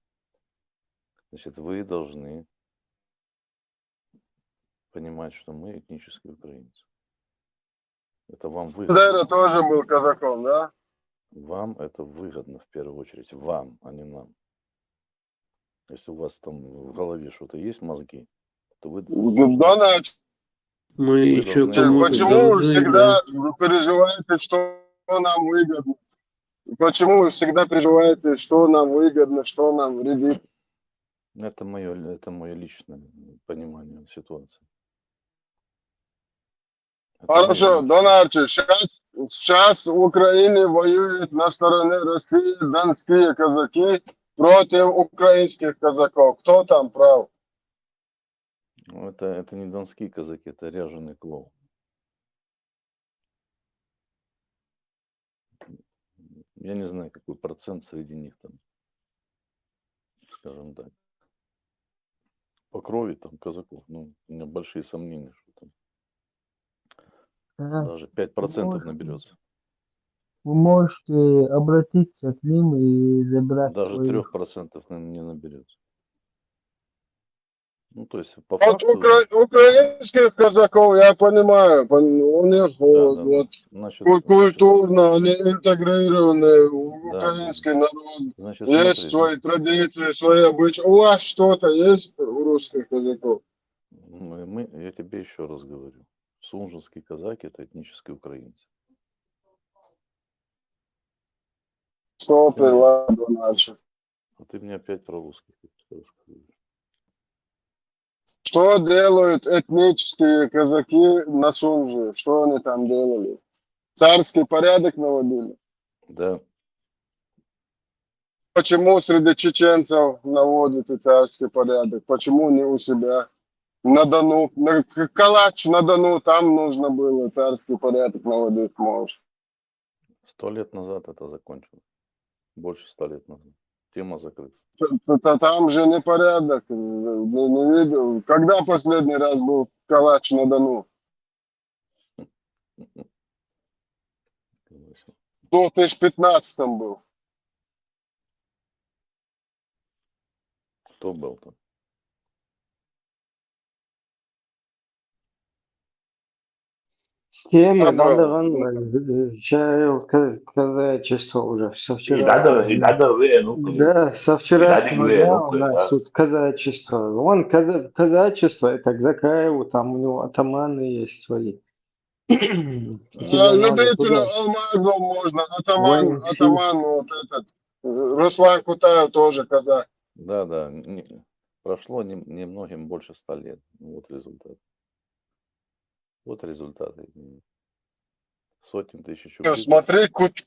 значит вы должны понимать, что мы этнические украинцы. Это вам выгодно. Бандера тоже был казаком, да? Вам это выгодно в первую очередь, вам, а не нам. Если у вас там в голове что-то есть, мозги, то вы... Мы еще почему вы всегда переживаете, что нам выгодно? Почему вы всегда переживаете, что нам выгодно, что нам вредит? Это мое личное понимание ситуации. Хорошо, Донарчи, сейчас в Украине воюют на стороне России донские казаки против украинских казаков. Кто там прав? Это не донские казаки, это ряженый клоун. Я не знаю, какой процент среди них там, скажем так. По крови там казаков, у меня большие сомнения, что там даже 5% наберется. Вы можете обратиться к ним и забрать. Даже 3% не наберется. То есть по Вот факту... украинских казаков, я понимаю, у них Значит, культурно, они интегрированы в украинский народ. Значит, есть свои традиции, свои обычаи. У вас что-то есть у русских казаков? Я тебе еще раз говорю. Сунжинские казаки — это этнические украинцы. Что Ты мне, переводу начал? ты мне опять про русских рассказываешь. Что делают этнические казаки на Сунже? Что они там делали? Царский порядок наводили? Да. Почему среди чеченцев наводят и царский порядок? Почему не у себя? На Дону, Калач на Дону, там нужно было царский порядок наводить, может. 100 лет назад это закончилось. Больше 100 лет назад. Тема закрыта. Там же не порядок. Не видел. Когда последний раз был Калач на Дону? В 2015 был. Кто был там? Схемы Был. казачество уже со И надо ну, Да, со и надо вчерашнего дня у да. нас тут казачество. Вон казачество, это Закаеву, там у него атаманы есть свои. Тебе надо Любителю туда. алмазов можно. Воинский. Атаман вот этот. Руслан Кутаев тоже казак. Да. Прошло немногим больше 100 лет. Вот результат. Вот результаты. Сотен тысяч убитых. Смотри, кути,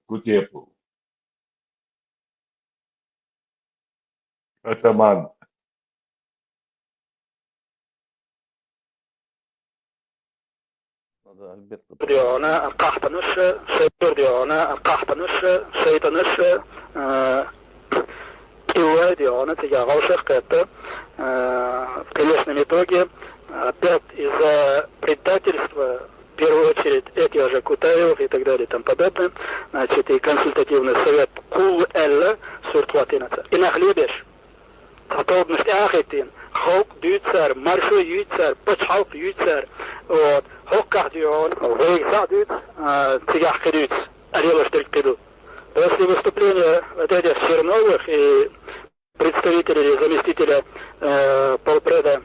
Кутепу. Атаман. Diyorna kahtanış, sektör diyorna kahtanış, şeytanış, и диона тяга шахката. В конечном итоге опять из-за предательства, в первую очередь, этих же Кутаевых и так далее и тому подобное, значит, и консультативный совет Кул Элла Суртватинаца. И нахлебешь. Готовность ахитин, хок дюйцер, маршу юйцер, почхалк юйцер, вот, хокках дион, вейкса дюйц, тягах кидюйц, арелаш дюйц. После выступления вот этих Черновых и представителей или заместителя полпреда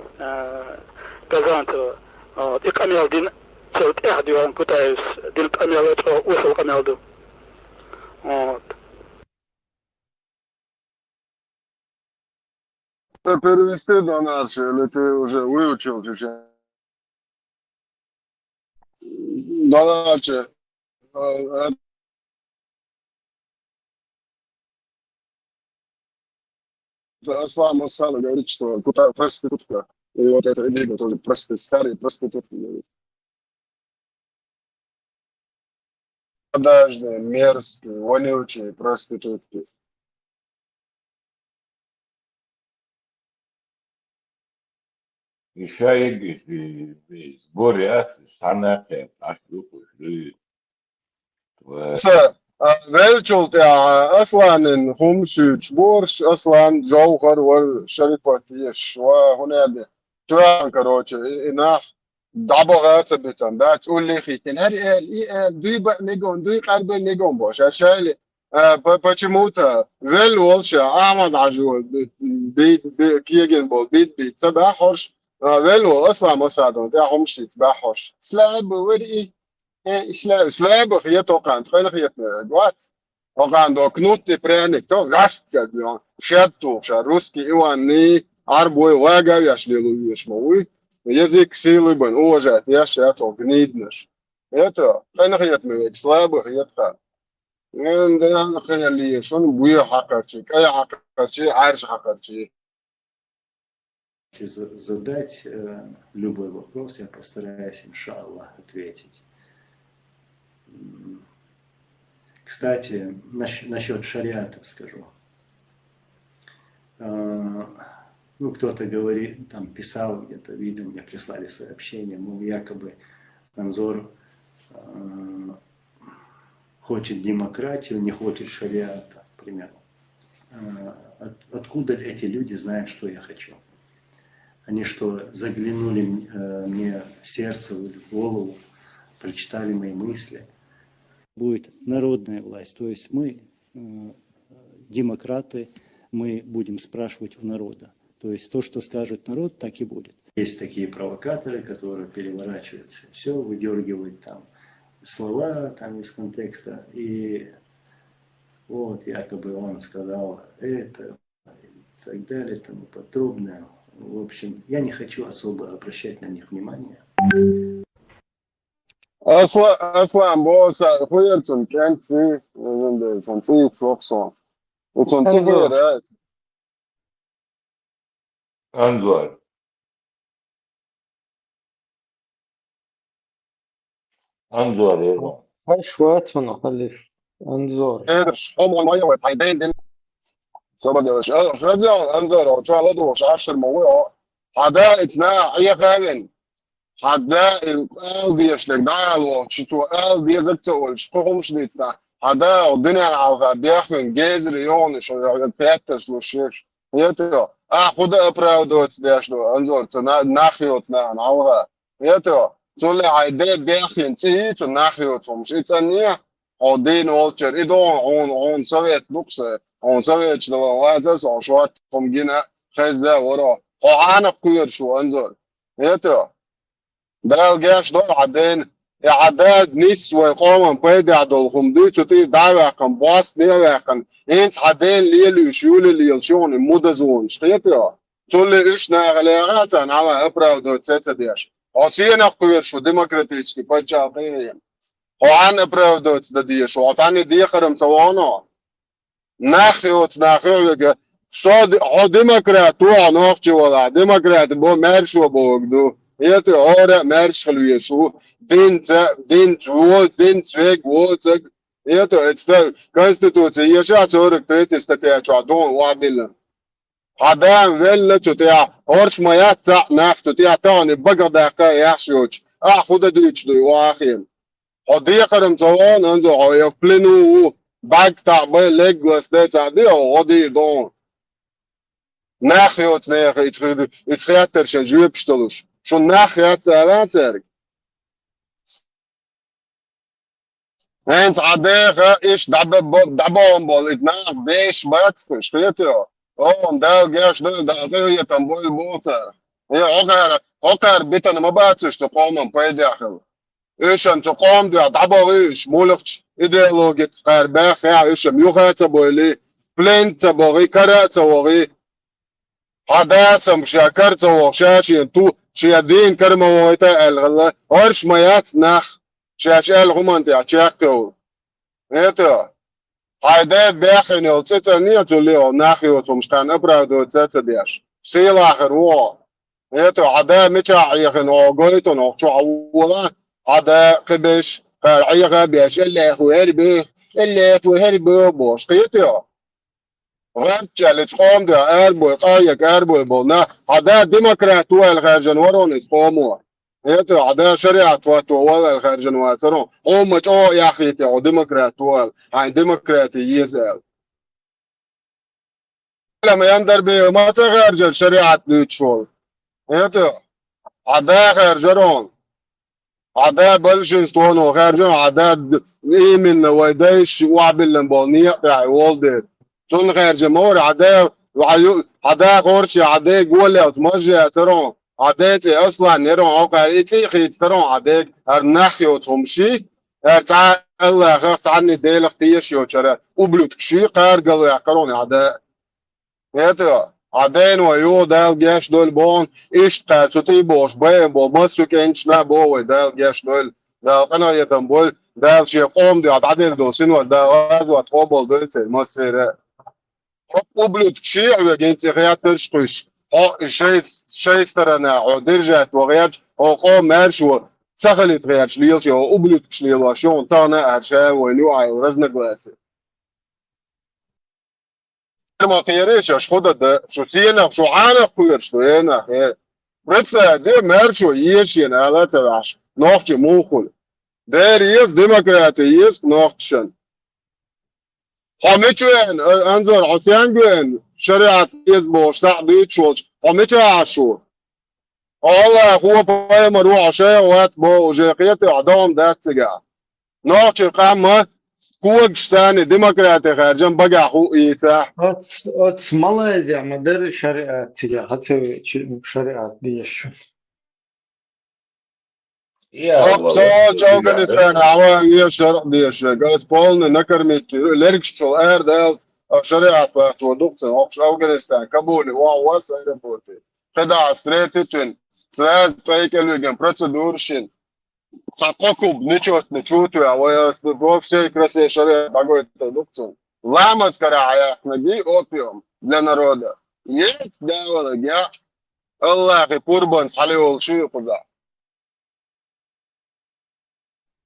Казанцева, вот, и камел дин целт дион Кутаевс, дин камел это усел камелду. Вот. Перевести до нашей, или ты уже выучил чуть-чуть? До нашей. Аслан Асханов говорит, что проститутка. И вот эта Лига тоже старые проститутки говорит. Продажные, мерзкие, вонючие проститутки. Еще и сборят, санаты, Велчулт أصلا خمسة بورش أصلا جوهر والشركة تيش وهنا توان كروتش إناخ دعبغات بتن ده تقول لي خيتين دوي نيجون دوي قرب نيجون باش عشان почему-то вел волша أحمد عجول بيت كيجن بول بيت سبع حرش вел أصلا مساعدون ده خمسة بحرش سلاب وري Слабых я только сколько я год. Оган до кнут и пряник, то гаш как бы шатту, ша русский иваны, арбой лагав я шлилу виш мой. Язык силы бен уважать, я шатту гниднешь. Это, конечно, я слабых я так. Да я нахуя лишь, он буя хакарчи, кая хакарчи, арш хакарчи. Задать любой вопрос, я постараюсь, иншаллах, ответить. Кстати, насчет шариата скажу. Ну, кто-то говорит, там писал, где-то видел, мне прислали сообщение, мол, якобы Анзор хочет демократию, не хочет шариата, к примеру. Откуда эти люди знают, что я хочу? Они что, заглянули мне в сердце или в голову, прочитали мои мысли. Будет народная власть, то есть мы, демократы, мы будем спрашивать у народа. То есть то, что скажет народ, так и будет. Есть такие провокаторы, которые переворачивают все, выдергивают там слова там из контекста. И вот якобы он сказал это и так далее и тому подобное. В общем, я не хочу особо обращать на них внимание. Aslan bosa khuyertun kanti nende sonti tsokson. Sonti khuyeret. أنزل إيه هاي شواتنا خليش انظر Edersh homo maya wa payden den. Sabadash. Khazan anzar o chala do shafshir mawu'a. Hada itna iya qaben. Hada الديش لك دعوة شتو الديش زكتول شقوم شديتنا هذا الدنيا على بياخن جزر يون شو فاتش لو شيش يتو خد أبراودوت داش لو أنظر تنا ناخيوتنا نعوها يتو تقول عيدة بياخن تي تناخيوت مش إتنيا عدين والشر إدون عون سويت بوكسة عون سويت شلون وازر صوشوات هم جينا خزة ورا أنا كوير شو أنظر يتو ده الجيش دول عدين عداد نسوة قوما بيدع دول خمدوت تطير دعوة كان باس نيوة كان انت عدين ليلو يشول اللي يلشون المدزون شقيتها تقول لي ايش ناغليغات انا على ابرا ودوت سيتsa ديش عصينا قوير شو ديمقراطيتش بجا قيرين وعن ابرا ودوت ديش وعطاني ديخرم سوانا ناخيوت صاد ديمقراط تو نوخشي ولا ديمقراط بو مارشو بوغدو يتو اورا مارش خلوية شو دين تسويق ووتك يتو اتستا كونستيتوتي يشا سورك تريتي ستاتيا شعدون وعدلن عدام ولا تتيا اورش ما يتسع نافتو تيا تاني بقى داقا يحشوش خود دوش دوي واخين حدي قرم زوان انزو يفلنو باك تعبي ليجلس ديتا دي غدي دون ناخيوت ناخي اتخياتر شجوب شتلوش شو ناخيات سالاتر انت عديخة ايش دعبهم بول اتناخ بيش باتكش خيطيو دال جاش دال يتنبول بوتر هي عقر بيتنا ما باتش تقوم بيداخل ايش انت قوم دي دعبوغيش مولكش ايديولوجيت قرباخ يا ايش ميوخات بولي بلنت بوغي كرات بوغي حداثم شاكرت وشاشي انتو شيادين كرمه ويتا الغلا ورش ميات ناخ شاش الغمان عشاكتو ايتو هايدات باخن يوتسيتا نيتو ليو ناخيوتو مشكان ابرادو تساتsa دياش سيل اخر وو ايتو عدا ميشا يخن اوغويتو نوخشو عولا عدا قبش عيغا بيش اللي هوهري بوش قيتو غرتشا لتقوم ده اربو بولنا عدا ديمقراط والخارجن ورون يسقوموا يتو عدا شريعة ولا الخارجن واترون مش يا اخي تي ديمقراط هاي ديمقراطي يزال لما يندر بي ما تغير شريعة نيتشول يتو عدا خارجرون عدا بلشنستون وخارجون عدا ايمن ويديش وعبلن بولنيا تاع والدر شون غير جمهور عدا غورشي عدا قولي وتمجي ترون عداتي اصلا نيرون عقاريتي خيت ترون عدا ارناخي وتمشي ارتع الله غفت عني ديل اختيش يوشرا وبلوت شي قار قالوا يعقرون عدا يتو عدين ويو دال جاش دول بون ايش تاتوتي بوش باين بو مسو كينشنا بو دال جاش دول دال قنا يتنبول دال شي قوم دي عدين دوسين ودال وتقبل دول مسيره قبلت شيء وجنت غيات تشقش شيء استرنا ودرجات وغيرج قوم مارشو سخلت غيرج ليلش قبلت شليل شلون طانا ارشا ونوعي ورزنا قلاسي ما قيريش خد ده شو سينا شو عانا قير شو هنا برتسا دي مارشو يشين على تبعش نوختي موخل دير يس ديمقراطي نوختشن حميتشوين انظر عسيانجوين شريعة يزبوش تعبيت شوش حميتشا عشو Allah هو باي مروع شيء وات بو جاقيت اعدام دات سجا نوع قام كوك شتاني ديمقراطي خارجن بقى هو يتا От Малайзия مدر شريعة تجاه هتسوي شريعة ديش يا أقصى والله Afghanistan عوان يشرع ديش قالت بولن نكرمت ليركش شو اير دال شريعة تودوقت أقصى Afghanistan كابولي واو واس ايربورتي خدع ستريتين سراز فايك الوجن процедурشين Сапкоку ничего а во всей красе шаре багой продукцию. Лама скорая ноги опиум для народа. Нет, дьявола, я Аллах и Пурбан салил шию куза.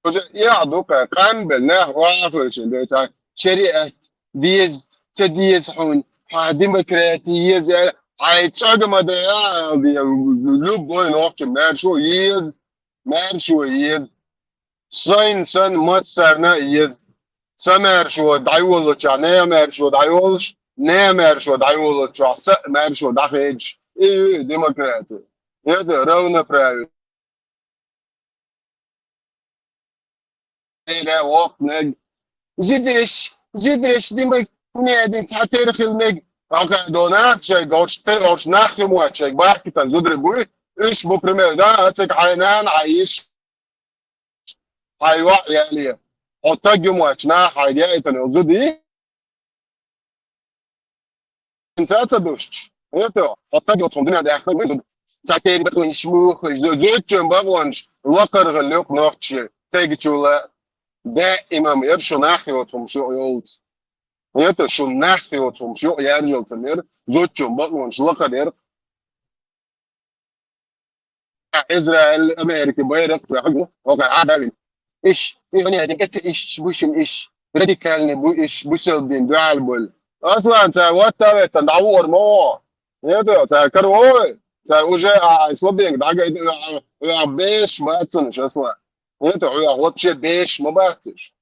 Уже я дука канбел на вафучин да шариат ديز تديز حون ديمقراطية زي هاي تشاغما ده يا لوب وين وقت ما شو يز ما شو يز سن مسترنا يز سمر شو دايولو تشا نمر شو دايولش نمر شو دايولو تشا سمر شو داخج ايه ديمقراطي هذا رونا براي ده وقت نج زيدش ديمك نادي تعترف المج دونا شيء قوش ناخم وشيء بحكي تنزدر بوي ايش بو بريمير ده هتك عينان عايش هاي يعني وتجم وشنا حاجة تنزدي انت تصدقش هيتو وتجم صندنا ده احنا وين تعترف بكون شموخ زوج بغونش لقر غلوك نوقش تيجي تشولا دائما يرشو ناحية وتمشي يولت هيتو شو ناحية وتمشي يرجل تمير زوج بغونش لقر ير إسرائيل أمريكا بيرق ويحقوا وقع عدالي إيش يعني هذيك إيش بوشم إيش راديكالني بو إيش بوسلبين دعال بول أصلا تا وات تدعور مو هذا تا كروي تا وجا إسلوبين دعك يا بيش ما تنش أصلا هذا يا واتش بيش ما باتش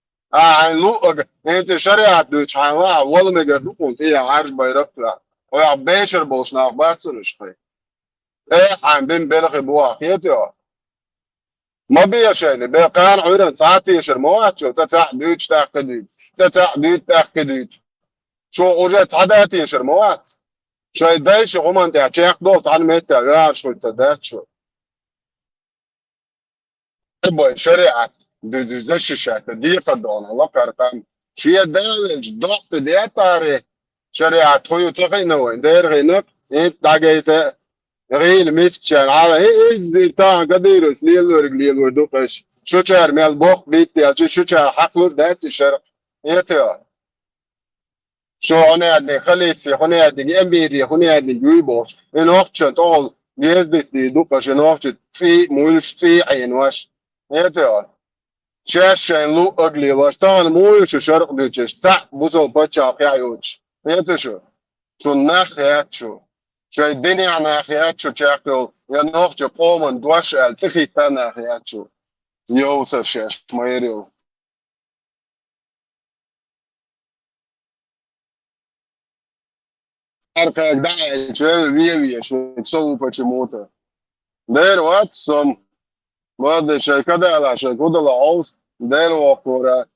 لو أنت شريعة دوتش حلا ولا ما قدروا هي عارف بيرق يا بيشر بوشنا باتش إيه عن بين بلغ بواقيته ما بيشيني بقان عيرن ساعتي شرموات شو تتعديد تأكديد شو وجد عداتي شرموات شو يديش غمان تعشيق دوت عن ميتا غير شو تدات شو بوي شريعة دو زششات دي قدونا الله كارتان شو يدالج ضغط دي تاري شريعة تويو تغينا وين دير غينك انت داقيته غير مسكشان على زي تان قديرس ليلور دوقش شو شهر مال بوق بيتي شو شهر حقلو دات الشرق يتيا شو هنا عندي خليفي هنا عندي امبيري هنا عندي يويبوش ان وقتشن طول يزدت دي دوقش ان وقت في مولش في عين واش يتيا شاشن لو اغلي واش تان مولش شرق ديتش صح بوزو باتشا قيايوش يتيا شو ناخيات شو الدنيا عن أخيات شو تأكل يا نوخ قوم دوش تخي تنا أخيات شو يوسف شاش مايريو أركض داعي شو ويا شو تسوي почему-то دير وات سم ما شيء كذا لا شيء كذا لا عاوز دير وقورة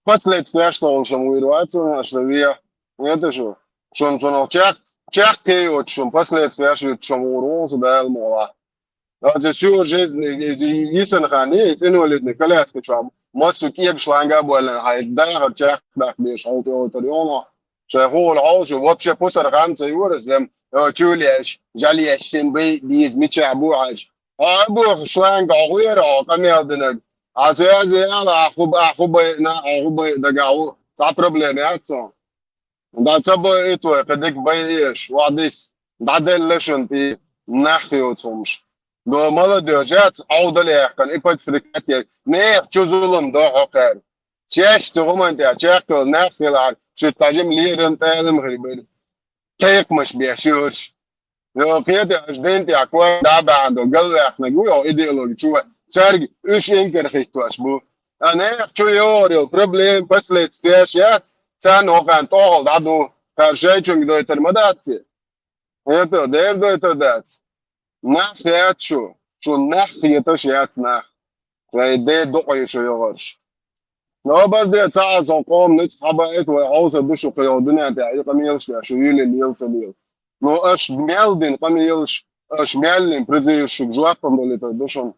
последствия что он шему ирваться что вия это شو شو نوچاك Чахкой очень последствия чем урон да мола. Это всю жизнь если хранить инвалидный коляска чем массу кек шланга больно а да чах да беш ауториона شغول عاوز вообще после ранца юрзем чулеш жалеш симбей биз мичабу аж абу шланга غير камелденег азя ахуб дагау за проблемяцо да цабой это кадик боишь вадис дадел лешенти нахиотумш до молодежь аудале кан ипотсрикати не чузулум до хакар чеш туманте чехто нахилар شو تعجم لي انت هذا مغربي كيف مش بيشوش لو كده جدنتي اكوا دابا عنده قال احنا جوا ايديولوجي شو شارج ايش ينكر خيستواش بو انا شو يوري بروبليم بس ليت فيشات سان هو كان طول عدو كارشيتشن دو ترمدات هيتو دير دو تردات نخ يات شو نخ يتش يات نخ ويدي دقي شو يغرش لو برضه ساعة قوم نتحبقت وعاوزة بشو قيودنا تعيق ميلش شو يلي يلس ليل لو اش ميلدين قميلش اش ميلين بريزيش جوابهم دولي تردشون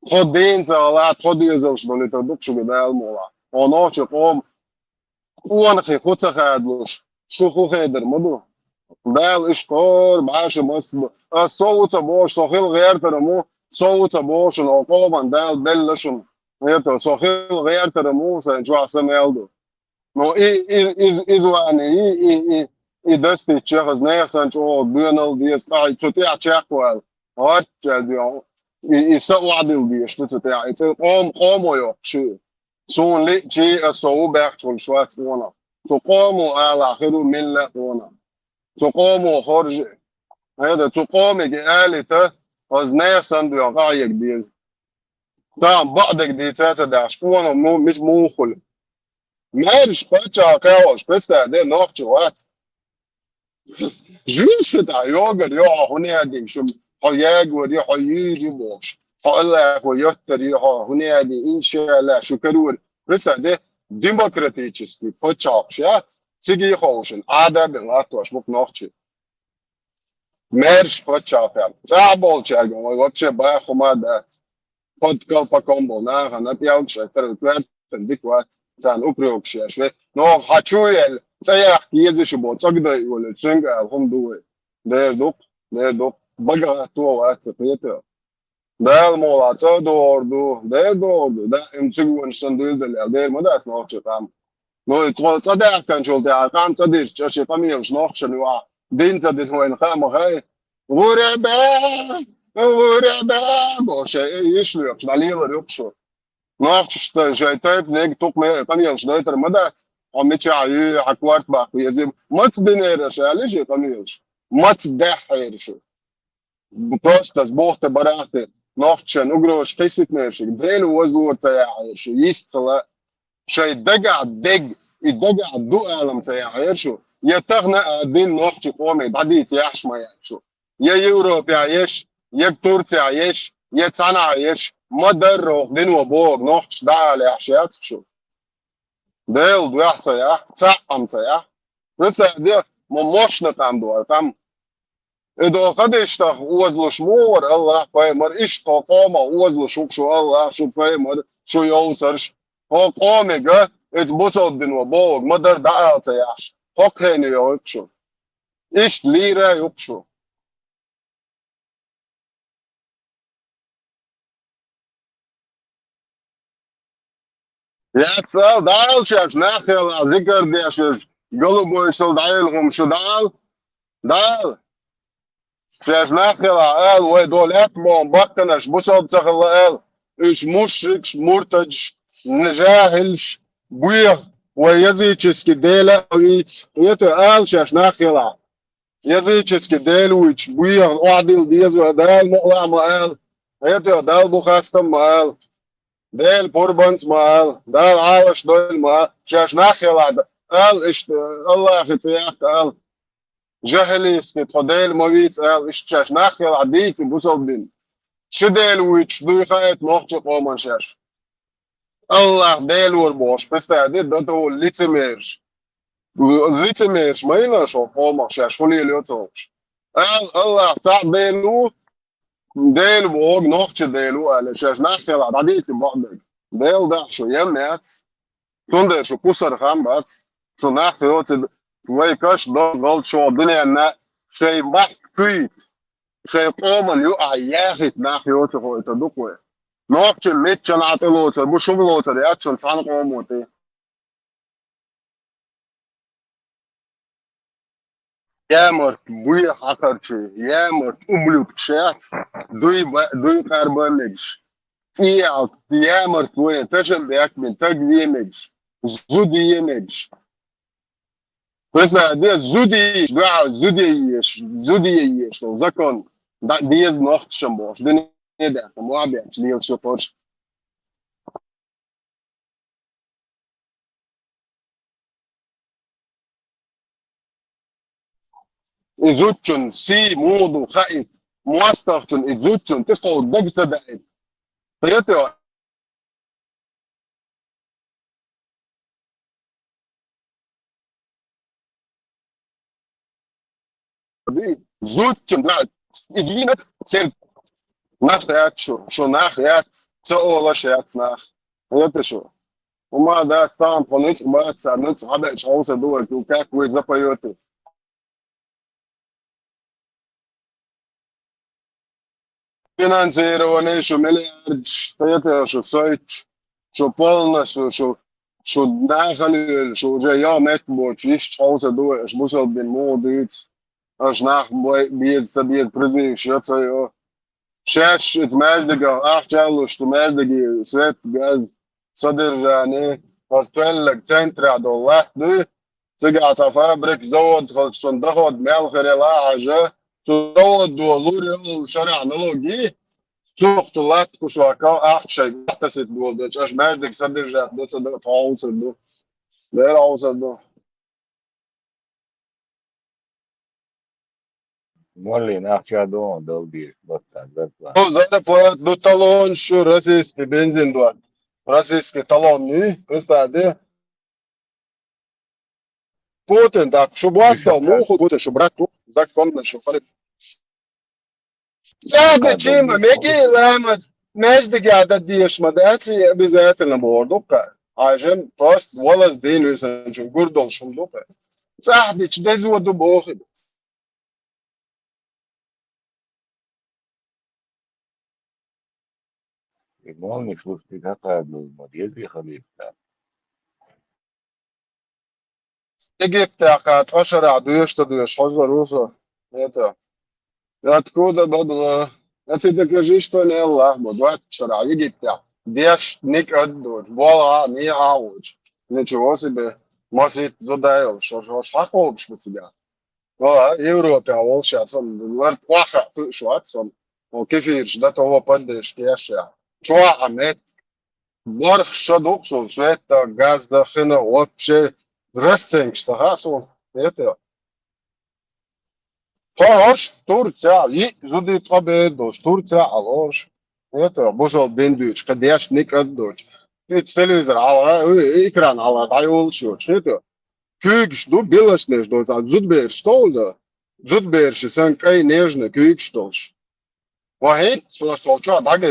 خود دين زالات خود يزلش دولي تردشو بدال مولا ونوش قوم وانخي خود سخادلوش شو خو خيدر مدو دال اشتور بعاش مصب الصوت بوش صخيل غير ترمو صوت بوش العقوبة دال دلشن هيتو صخيل غير ترمو سنجوا سميلدو No izvani i desti čehas nesan čo dönal dies kai co te čekwal harčel dio i sawadil die što te ai ce qomo yo shi son li chi so berchol schwarz ona so qomo ala akhiru milla ona so qomo kharj هذا تقوم آلته وزنيسن dio قايق dies tam بعدك دي تاتا داش وانا مش موخل مالش باتشا كاوش بس ده نوخش وات جوش كده يوغر يو هوني هادي شو هياج ودي هيجي بوش الله ويتري هوني هادي ان شاء الله شكرور بس ده ديمقراطيتشستي باتشا شات سيجي خوشن عاده بلاتوش بوك نوخش مالش باتشا فعلا صعبول شاغن واتش با خما دات بودكال باكومبو انا بيالش ترى ديك وات زان اوبروكشيا شوي نو هاتشويل سياح يزش بو تصقد ولا تشنغ هم دوي دير دوك بقى تو وات سبيتو ده المولا تدوردو ديردو ده امسكون سندل دير مداس نوتش قام نو تصدق كان شغل تاع قام تصدق شي قميل نوتش نوا دين تصدق وين قام هاي غربا غربا بوش يشلوك عليه يقشو نوخش جاي تايب نيك توك مي قميل شنايتر مدات عمتي عي حكوارت باق يزيم ما تدينير شالش قميلش ما تدحير شو بروستاس بوخت براخت نوخش نغروش قيست نيرش ديل وزلو تاعش يستلا شي دقع يدقع دو عالم تاعش شو يتغنى دين نوخش قومي بعدي تاعش ما شو يا يوروب يعيش يا تركيا يعيش يا صنعاء يعيش ما درو دين وبوغ نوخش دعال يحشيات شو ديل دو يحصى يح تعم تاع بس دي مش نقام دو كم إذا خدش تخ وزلو شمور الله فايمر إيش تقامة وزلو شو الله شو فايمر شو يوصرش هو قامة جا إتبصل دين وبوغ ما در دعال تاعش حق هني يوكشو إيش ليرة يوكشو يتسال دال شاش ناخل ذكر ديش قلبو يشل دايلهم شو دال شاش ناخل قال ودول اكبون بقناش بوصل تخل قال ايش مشركش مرتج نجاهلش بويغ ويزيتشسكي ديلا ويت يتو قال شاش ناخل يزيتشسكي ديل ويتش بويغ وعدل ديز ودال مقلع ما قال يتو دال بوخاستم ما قال ديل بوربانس مال دال عايش دول مال شاش ناخل قال ايش الله اخي تياح قال جهليس تديل مويت قال ايش شاش ناخل عديتي بوصل دين شديل ويتش دوي خايت موخش قومان شاش الله ديل وربوش بس هذه ده ليتميرش ما يناش قومان شاش خلي اليوتوش قال الله تاع ديلو ديل بوغ نوخش ديلو قال شاش ناخل عديتي بعدك ديل ده شو يمات تندر شو كسر خامبات شو ناخيوت ويكاش ده غلط شو الدنيا نا شيء بحث كويت شيء قوم يقع ياخد ناخيوت هو تدقوا نوخش ميتشن عطلوت بشوفلوت رياتشن صان قوموتي يا مرت بوي حقرشي يا مرت أملوك شات دوي كاربونيش تيال يامر توي تشم بياك من تاج يمج زود يمج بس ده زودي دع زودي شو زكون دا ديز نوخت شمبوش دني ده ما بيعش ليل شوبوش زوتشن سي مودو خايف مواستفتن إتزوتشن تفعل دقسة دائم فيتو زوتشن لا إدينك سير ناخ يات شو ناخ يات تأولا شيات ناخ فيتو شو وما ده طبعا قنيت ما تساعدت على إشعاع دول وكاك وزبايوتو Finansирование, что миллиард, что это, что сайт, что полностью, что нахали, что уже я метбо, чист чауса дуэ, аж мусил бин модит, аж нах биет забиет призыв, что это, шеш, это междага, ах, чалу, что междаги, свет, газ, содержание, постуэллак, центра, доллар, ды, цигата фабрик, завод, что доход, мелхерела, аже, завод, лурил, шаря, налоги, سوق طلعت كسوكا أحشي احتسيت دول ده أش ماجدك صدر جات ده صدق تعوصر ده لا عوصر ده مولي نحكي دون دول بيش بطل هو زاد فوات دو talon شو راسيسكي بنزين دوات راسيسكي talon ني برسادة بوتن داك شو بواسطة مو خو بوتن شو براتو زاك كلنا شو فرق زاد جيما ميجي لامس ماجدك قاعدة ديش مداتي بذات الموردوكا عشان فاست ولا زدين يسان شو قردل شو دوكا صاحدي تشدزو دو بوخي المهم مش مستقطع المدير خليفة تجيب تاقات عشرة دويش حزر روسا это откуда бабла это докажи что не Allah вот вчера Египте деш ник отдуш вола не ауч ничего себе может задаил что шахов что тебя Европа вол сейчас он ларт плохо швац он كيف ده هو بدش كياشا شو عملت борх шадоксу все это газ захина вообще растенч сахасу это Хорош, Турция, и зуди трабе дош, Турция, алош. Это бусол бендуч, кадеш ник отдоч. Ты телевизор, экран, тайол шоч, это. Кюгш, ду белошнеш, до зудбер, что да? Зудбер, сан кай нежно, кюгш, штолш. Вахит, что, так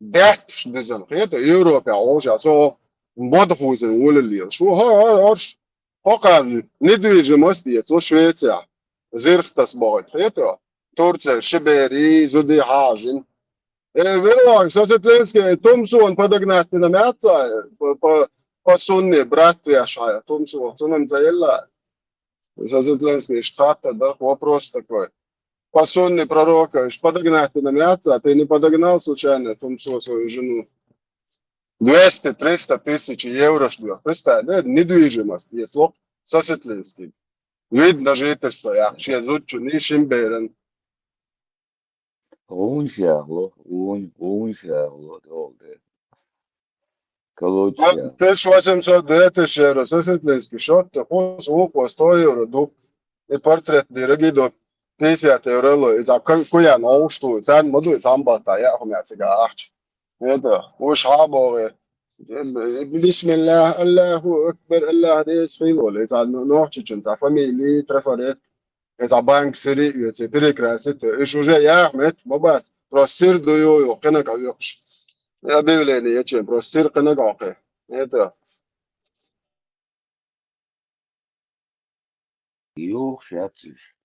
дехт, дезен, это Европа, алоша, со, модхузен, улили. Шо, хорош. Пока недвижимость, со Швеция. زرختس باید خیلی ترچه شبری زودی هاجین ولی سازتلنسکی تومسون پدگنات نمیاد по сонне брат яшая Томсу сонен заела сازتلنسکی штата да вопрос такой по сонне пророка подогнать нamiят ты не подогнал случайно Томсу свою жену 200-300 тысяч евро что представь недвижимость есть лоб сازتلنسکی Видно жительство, я ще зучу нишим берен. Un шагло, долго. Колодца. 1809 евро, сесетлинский шот, хос около 100 евро, дуп, и портрет диригидо 50 евро, и за куя нау что, цен моду замбата, я хумяцига ахч. Это, уж хабове. بسم الله الله أكبر الله رئيس خيلول إذا نوحش جنتا فاميلي ترفرت إذا بانك سري إذا بريك راسيت إيش وجا يا أحمد مبات بروسير دويو قناق يوقش يا بيوليني يجي بروسير قناق عقي هذا يوخ شاتش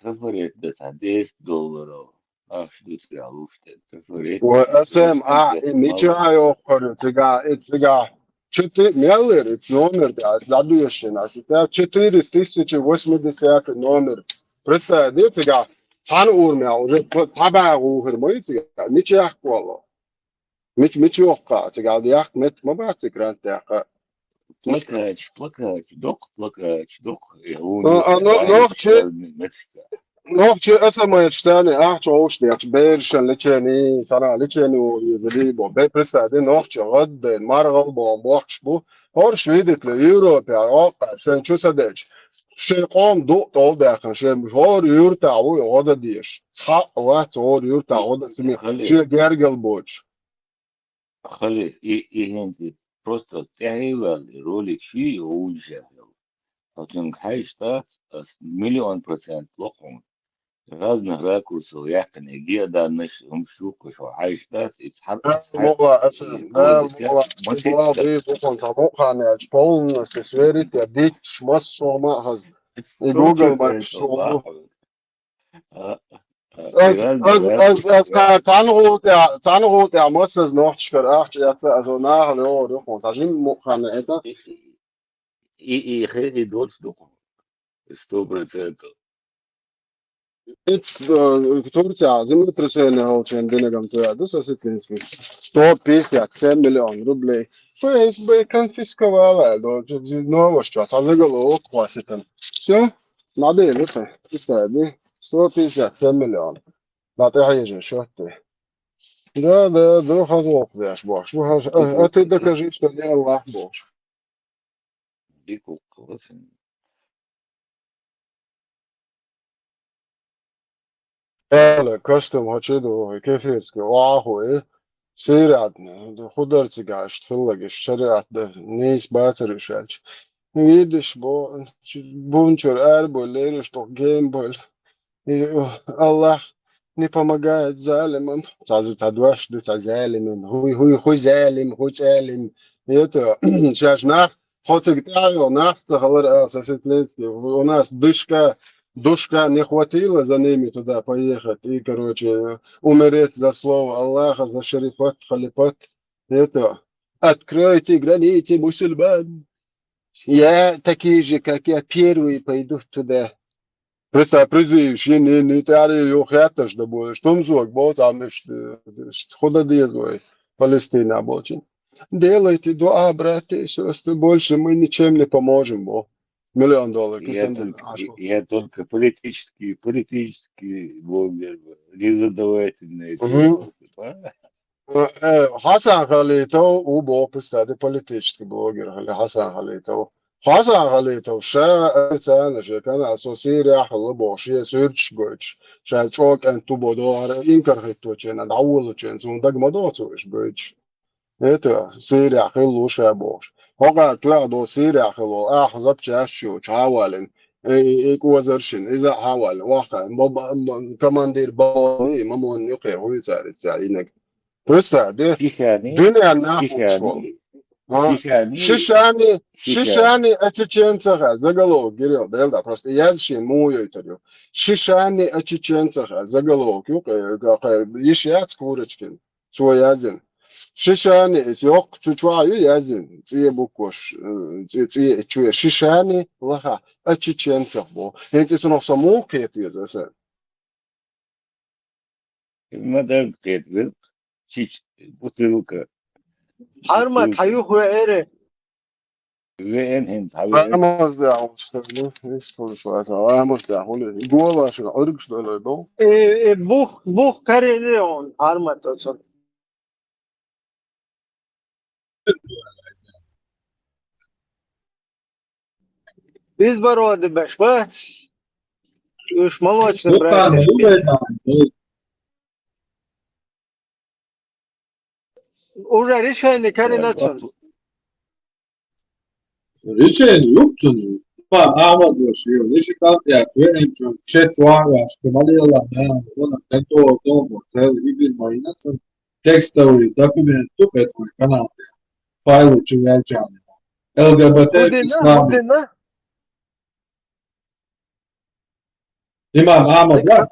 ترفرت بس $10 أشدت يعوفت ترفرت وأسم ميجا يوقر تجا четыре меллер номер да следующий нас это 4080 номер представьте сега цан уурмя уже цабаагу хөрмөйцэг мичээх болоо мичээх сега яг мэт мабац грант яха плакач док Nog اسمه اشتاني احش ديك بيرشن لچني سنا لچني ويبدي بو بيبرسادي nog غد مرغل بو بوخش بو هور شويدت ليوروبا اوقع شن شو سدج شيقام دو طول داخل شيء هور يرتع وهذا ديش صح وقت هور يرتع وهذا سمي شيء جرجل بوش خلي هندي просто تعيل رولك شيء وجه لكن حاجة مليون% لقم разных ракурсов яхта где да наш умшуку что حاجة يتحرك والله أسم لا والله والله ضيف وكنت أبوقها أنا أجبون استسواري تبديش مصر ما هز جوجل ما شو as تعال يا مؤسس نوح شكر أحكي يا أزو ناهل يو رخون تجين مخانة إنت خيري دوت دوكم 100%. It's Turcija zemljotrese ho čendine gam to ja dosta sitlinski 157 milion rublей. ФСБ конфисковала до новость, а заголовок класситан. Все, надо это, представь, 157 миллионов. На ты хаежен, что ты? Да, хазок дашь, баш. А ты докажи, что не Аллах Бог. Дику классно. Ela custom هتشيله كيفيرسكي واهو سيراتنا خضرتي قاش تفلق الشريعة ده نيس باتر شالش يدش бунчер эрбол лериш то геймбол الله не помогает залимам сразу тадваш да залимам хуй залим хуй залим это сейчас нах хоть гтаю нах цахалар сосетленский у нас душка не хватило за ними туда поехать и, короче, умереть за слово Аллаха, за шарифат, халифат. Это откройте границы мусульман. Я такие же, как я, первый пойду туда. Представь, призываешь, не тари юхяташ да будешь. Том звук, бол там хода дезуй. Палестина очень. Делайте дуа, братья и сестры, больше мы ничем не поможем, бо. $1 миллион. Я только политический блогер, незадавательный. Хасан Халитов убо представьте политический блогер Хасан Халитов. Хасан Халитов ша цена же канал Сирия хлебо ши сюрч гоч. Ша чок анту бодо инкар хиточен адавулочен зундаг модоцуш гоч. Это Сирия хлуша бош. هو طلع سيريا خلو حزب شاشو حاول يكوزرشن إذا حاول واقع كمان دير باوي ممون يقير هو يسار السعينك فرستا دي دنيا ناخو شيشاني ачеченцаха заголовок Кирилл да просто язши мою интервью шишани ачеченцаха заголовок ишяц курочкин свой язын شیشانی yok çuçuayı yazın tsiye bukoş tsiye çuye şişani laha açıçense bu hence sono samu kıyetiyor zaten Madem kıyetiyor çiç butulka Arma tayu ve ere ve en Vamos da işte ne istiyorsun vamos da hole gola şu örgüsler bu buh karelion arma tosun Biz бароды башбат. Уж молочный брат. Уже решение координации. Решение юптуни. Па ама дошло. Лишь как я твоим чечуара, что малила, да, он это дома, или майнацо текстовый документ, то это канал. Файлы чувачаны. ЛГБТ ислам. Имам Ахмад, да?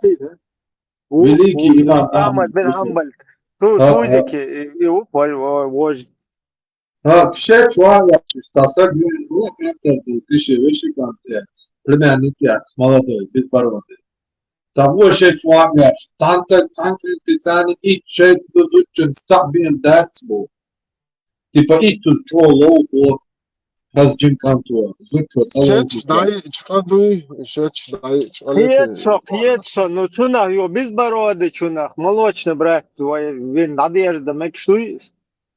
Великий имам Ахмад бен Хамбаль. Тузики его вождь. Шеф Чуая, стаса был фактор 2000 племянник молодой, безбородый. Того шеф Чуая, танка тицани и шеф дозучен стабин дацбо. Типа и туз чоло Hazcın kantua, zutço Хиетшо, ну чунах, его безбороды чунах, молочный брат твой, вин надежда, мекшуй.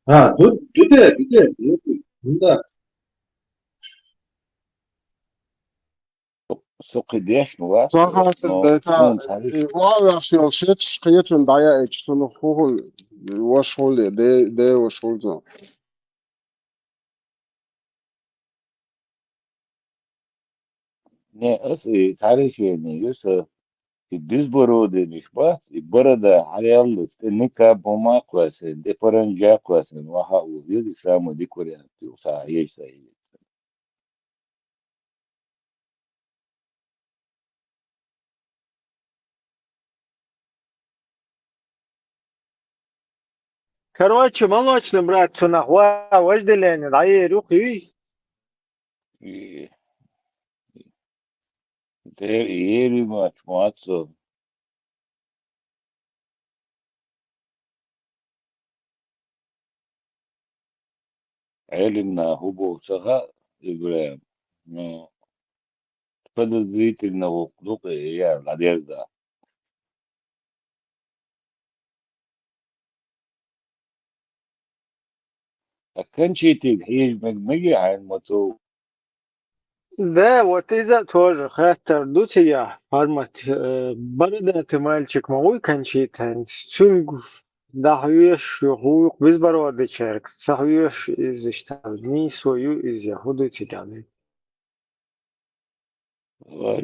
Да. سقديش نوا صراحة نو ديتا نون تعرف واضح شيء قيتون دايا اتشتون خوهل وشغل دي وشغل زون نه اس تعرف يعني يوسف الديس برودة مش بس البرودة على النكا بوما كويسين دي فرنجا كويسين وها ويدي سامو دي كوريا وسا هيش سايد Короче, молочным, брат, что нахуй, вожделение, да и руки. يري ما تماتسو علمنا هبو سها إبراهيم نو فضل زيت إنه قلوق إياه العدير ده أكن شيء تيجي مجمجي عن متو Да, вот из-за тоже, хотя дути я, формат, бородатый мальчик, могу кончить, чунг, да, хуешь, хуюк, безбородый человек, сахуешь из штабни свою из яхуду тебя.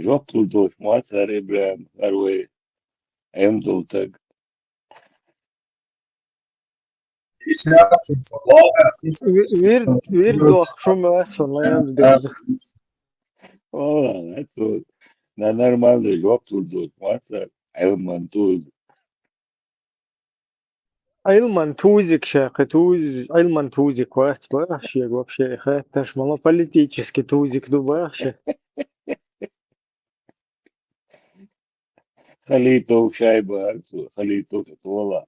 جوبت دوش ما سار إبراهيم أروي أيام دولتك Вирдох, что мы вас онлайн дозу. والله نتو نورمال جوبت دوش ما سار أيام منتوز Айлман тузик, шех, туз, айлман тузик, вахт, вообще, вообще, это ж мало политический тузик, ну вообще. خليته شايبة خليته والله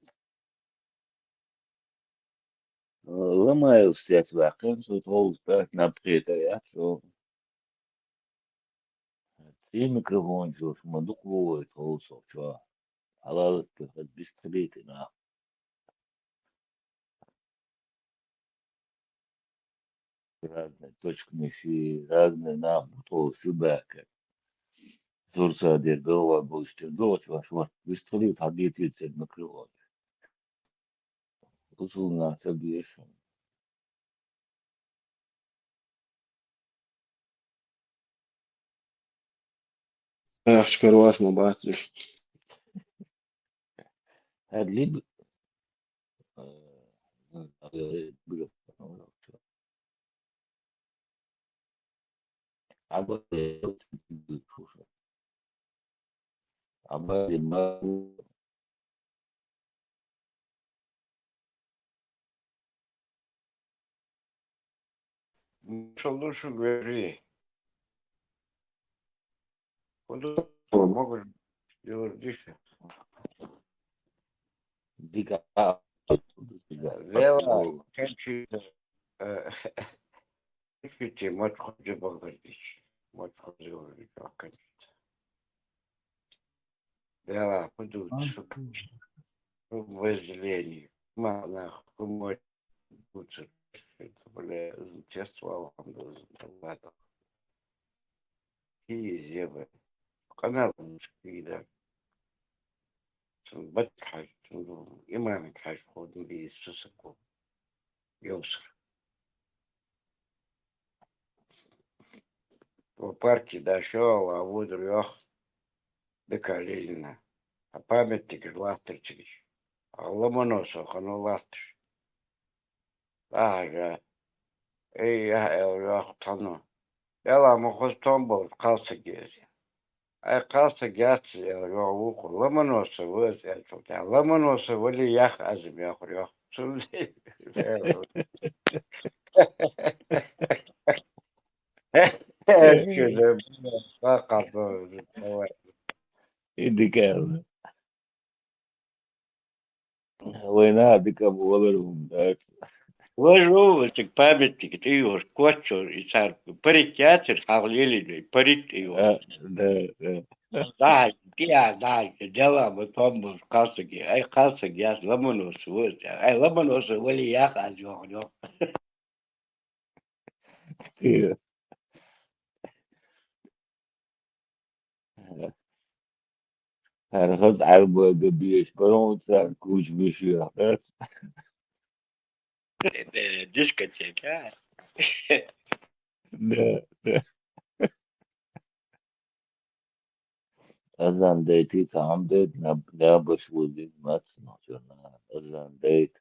لما يستيقظ باقين سو تولز باك نبقيت يا سو في ميكروفون شو مندوق هو يتوصل شو على بيستريتنا разные точки في разные нам توصل باك زور صادر جوا بوستر جوا شو بيستريت حديت يتسد ميكروفون وصلنا سبيش اشكر واش ما بعتش هاد لي عبالي ما Что лучше говори. Куда могут делать дичь? Дига Вела, кончится. Видите, мать ходи Богданович. Мать ходи Богданович, кончится. Вела, пойду, в возделении. Мана, мой лучше. Это, бля, чувствовал, это. И зебы. Канал мужские, بتحج إمامك حج خود لي سسكو يوصل в парке дошел, а вот рёх до Калинина. А памятник Лахтерчич. А Ломоносов, оно Лахтер. Ага. Эй, я рёх тону. Ела мухостом был, калса гези. А калса гяцы, я рёх уху. Ломоносов, вот это. Ломоносов, вали ях, азим ях рёх. Сюда, факат, давай. إدي كان وينها دي كان بولرهم ده Ложовочек, памятник, ты его скотчу и царь. Парить театр, халили, парить его. Да. Да, дела, мы помним, касаги. Ай, касаги, я ломанус, вот. Ай, ломанус, вали я хазю. Herkes arabada bir baronsa kuş bir şey yapar. Diskotek ha. Ne. Azan deyti tam de ne başvurdu mat nasyonal. Azan deyt.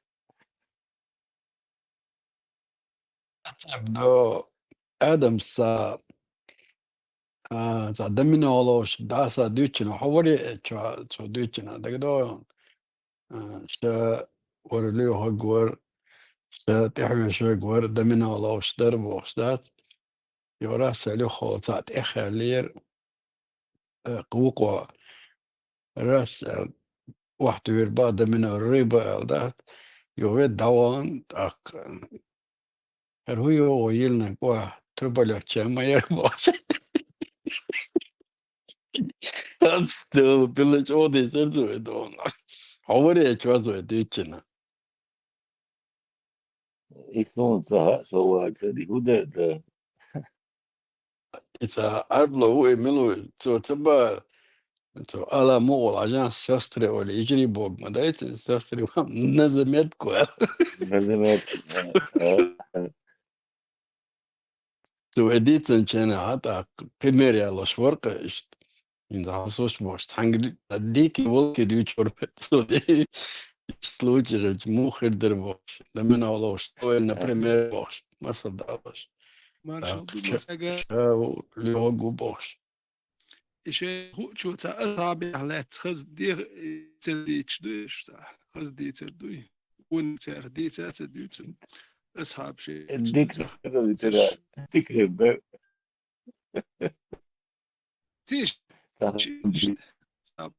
Do Adam sa sa deminolosh da sa dyçin havori so dyçin da do sa orlu hagwar sa tehwe shwar deminolosh darbo stat yora selu khotat ekhalir قوقوا راس واحد بعد من الربا ده يوجد دوان هو يلنا قوة تربل ما يربو still village all this do how it was ditching İsmun saha soğuatı di huda. it's a arblo we milu so taba so ala mo agent sastre ولا يجري بوق ما دايت sastre نزمت كويس Nazamet. so edit كان حتى primary على شورق إيش in the house was hanging ديك волки дючор so دي случай مو خدر бош да мен الله что на пример бош ما صدقش Marshall du مساجا اللي هو бош إيش هو شو أصابع على تخز دير ترديش دويش خز دي تردوي ون تردي ترديش أصحاب شيء Dik tira tikre تيش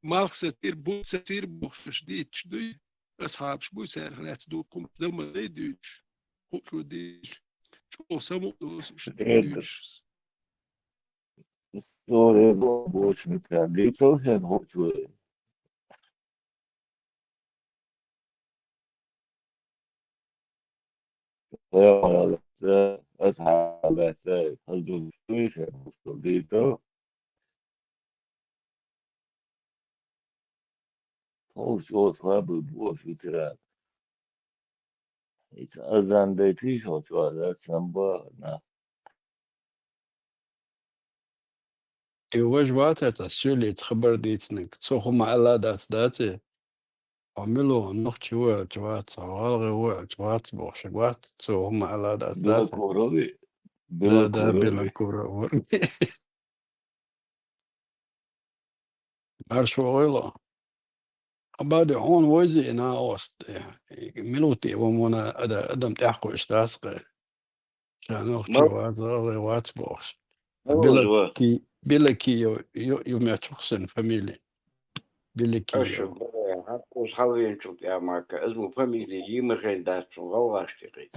ماركس تير بوت تير بوش ديش دوي أصحاب شو سعر لا تدوقهم دم ديش شو ديش شو سمو دوس ديش Sonra boş mükemmel çalışan hoşu. Ve ashabete hazır işe başladıydı. Hoşu sahibi boş bitiren. Hiç azandaki hoşu arasın bana. يواج وقتها السؤال تخبر ديتنك تسوخو مع الله داتي عملوا نختي هو جوات غالغي هو جوات بوش جوات تسوخو مع الله Bila داتي korovi. ده Bila ده بلا korovi. كورة عرشو غيلا بعد هون وزي انا اوست ملوتي ومونا ادم تحكو اشتاسق كان اختي وات غالغي وات بوش بلا كي يوم يتخصن فاميلي بلا كي أشوف حقوس حاليا شوف يا ماك اسمه فاميلي يمكن داس غواش تقي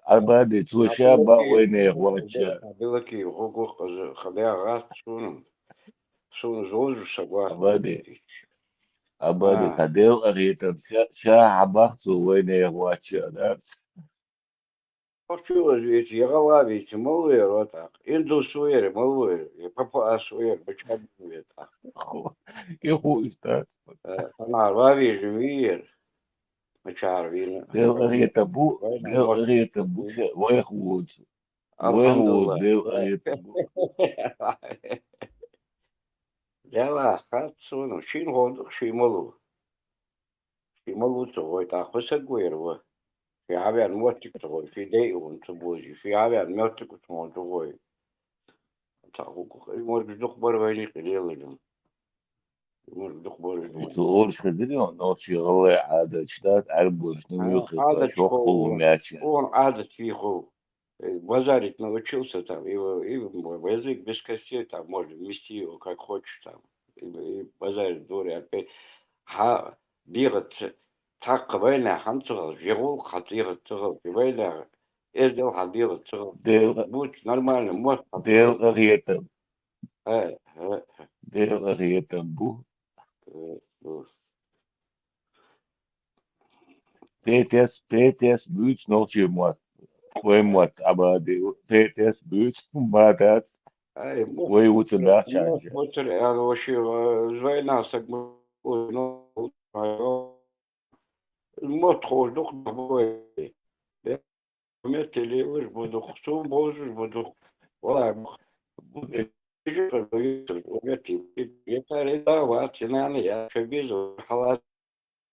Abadi tuşa ba oyne watcha. Белки حقوق خليها غاس شنو زوج سواس Abadi kadel aritan şa habaqtu oyne watcha. شو يجي يغلابي تموير وتاق إندو سوير موير يبقى سوير بشاب ويتاق يخو استاذ. أنا رابي جوير مش عارفين Del aritan bu ويخوج. الحمد ويخوج لله del aritan bu. لا خات سونو شين هون شي ملو تقوي تاخو سقوير و في عبيان موتك تقوي في ديئون تبوجي في عبيان موتك تمون تقوي تاخو يمر بدخبر ويني قليل لهم يمر بدخبر Soğur şediliyor. Noçi gılı adet ştat arboş nümü عادة kıta çok خو mячен. он عادة في خو базарить научился там, и язык без костей там можно вести его как хочешь там, и базарить дури опять. بيغت تاق بينا حنتغل جيغول خطيغت تغل بينا إزدل حبيغت تغل بوت نورمال موت Del aritan. ها Del aritan bu. PTS büyük noçi muat. Koy muat aber de PTS büyük madat. أي ويوت دا شانجا مصر يعني وشي زي ناسك الموت خوش دوخ بوي مثلي وش بدوخ سو بوش بدوخ والله يقال وقت يعني يا شبيز وحالات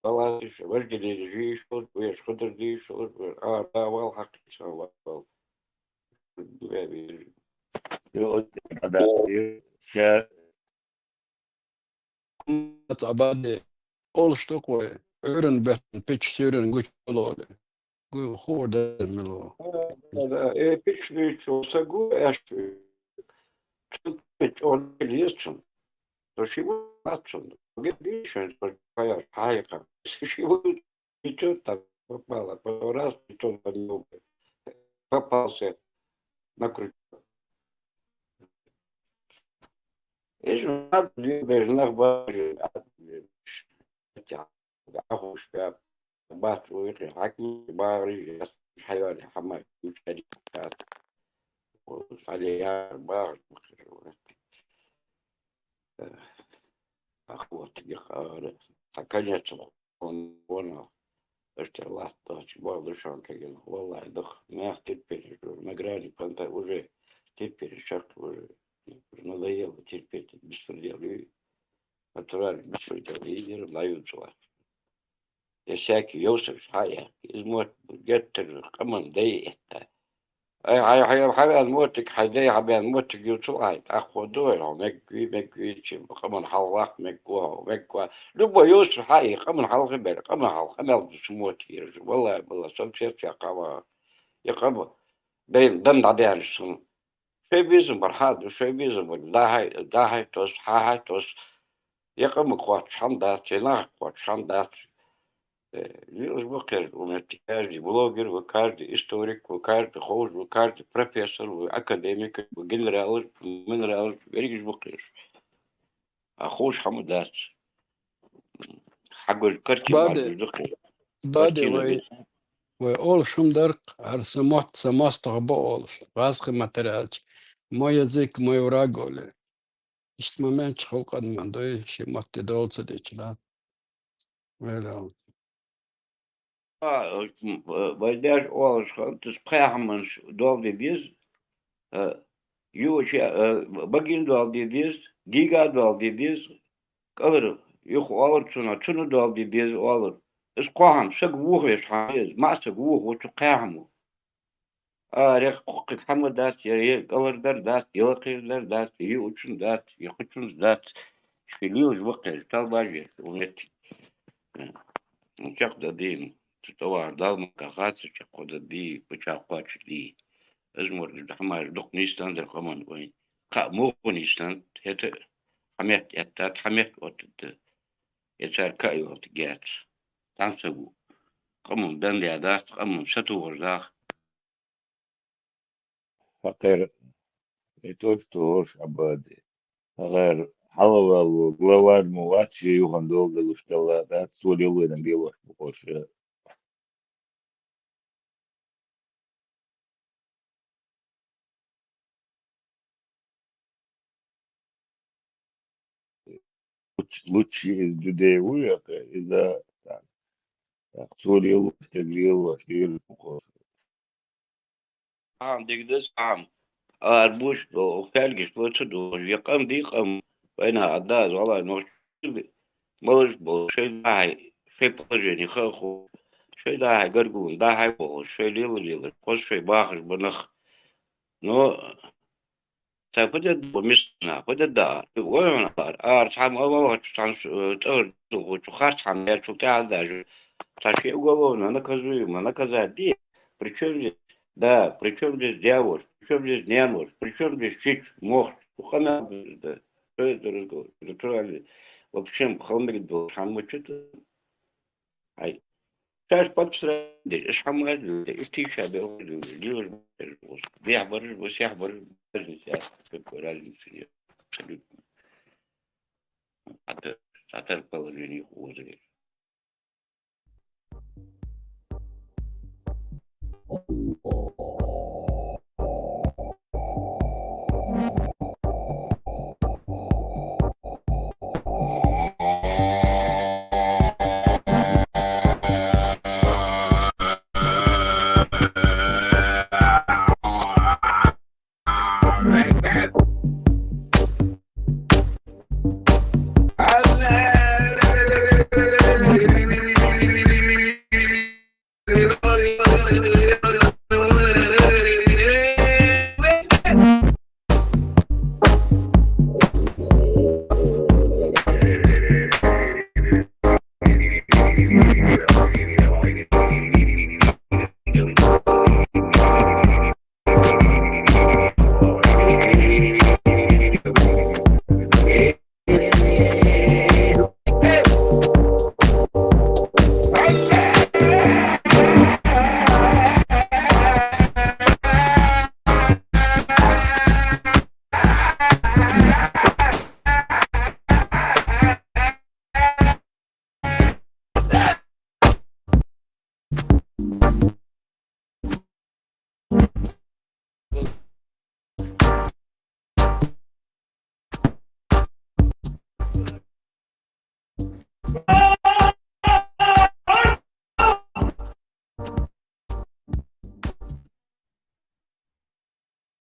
حالات ورجل يجي شوط ويش خضر دي شوط لا والحق إن شاء الله شا Abade olstok och ören bättre pitch syren gut låde. Gå hårdare med lå. هذا بيش بيش وسقو ايش بيش اون ليستون شي واتسون قديش هاي حقيقة شي بيتوتا بابا براس بيتوتا اليوم بابا سي نكرت ايش ما بدي نخبر اخوش باب بات ويقي حكي باري حيواني حماي وشادي كات عليها بار أخوتي يخار حكاية وانا اشتغلت طاش بعض شان كيل والله دخ ما اختبر مقراني كنت وجه تبر شق نضيع وتبر بسرية لي أترى بسرية لي لا يوصل يساكي يوسف حياة إزموت جت قمن ضيقت هاي حبيان موتك حدي حبيان موتك يوصل أخو دور مكوي تشم قمن حلق مكوا لبوا يوسف حي قمن حلق بير قمن حلق قمن سموت يرج والله سمسيت يا قوا يا قوا بين ضمن عديان السن شيء بيزم برحاد وشيء بيزم داهي توس هاي توس يا قم قوات شندات جناح قوات شندات Liels boker ومتكارد بلوجر وكارد هيستوريك وكارد خوز وكارد بروفيسور وأكاديميك وجنرال ومنرال بريج بوكر أخوش حمودات حق الكرتي مع Bade الدكتور bade كرتينا بيت och all som där har samast ha boll. Vaske material. Moje язык мой враг оле. Ist moment خلق من دوي شي مت دولت ديك لا. Вела. بداش أول شغل تسقيهم دول دي بيز يوش باقين دول دي بيز جيجا دول دي بيز قدر يخو أول سنة دول دي بيز أول اسقاهم سقوه يسحايز ما سقوه وتقاهمه ريق قوقت حمد دات يا قور در دات يوقير در دات يوچن دات يخچن دات شفيليوز وقير تالباجي ونتي نشاق دين تتوار دال مكاخات شاق دي بشاقواتش دي ازمر حمار دق نيستان در قمان وين قا مو نيستان هتا حميت يتات حميت وتت يتار كاي وتجات تنسبو قمم دندي عدات قمم ستو ورزاق فقير يتوش عبادي غير حلوة وغلوان مواتشي يوهن دولة وشتلاتات سولي وين بيوش بخوش лучше из людей выехать из-за سوري وتقليل وشيل بخوش ديك عام البوش وفالجش وتدور يقام ديقام وين عداز والله موش بول شيء داعي شيء بلجني خاخو شيء داعي قرقون داعي بول شيء ليل قوس شيء باخر بنخ نو تابد بمسنا بد دار وين دار تعم أول تعم تقول وتخرج عم يشوف تعال تاشي уголовно наказуемо, наказать. Причем здесь, да, причем здесь дьявол, причем здесь нянуш, причем здесь чич, мохт, ухана, да, что это разговор, натуральный. В общем, холмик был, шаму что-то, ай, сейчас подстраивать, шаму, истича, делаешь, бьябаришь, бьябаришь, разница, какой разницы нет, абсолютно. Это положение хуже.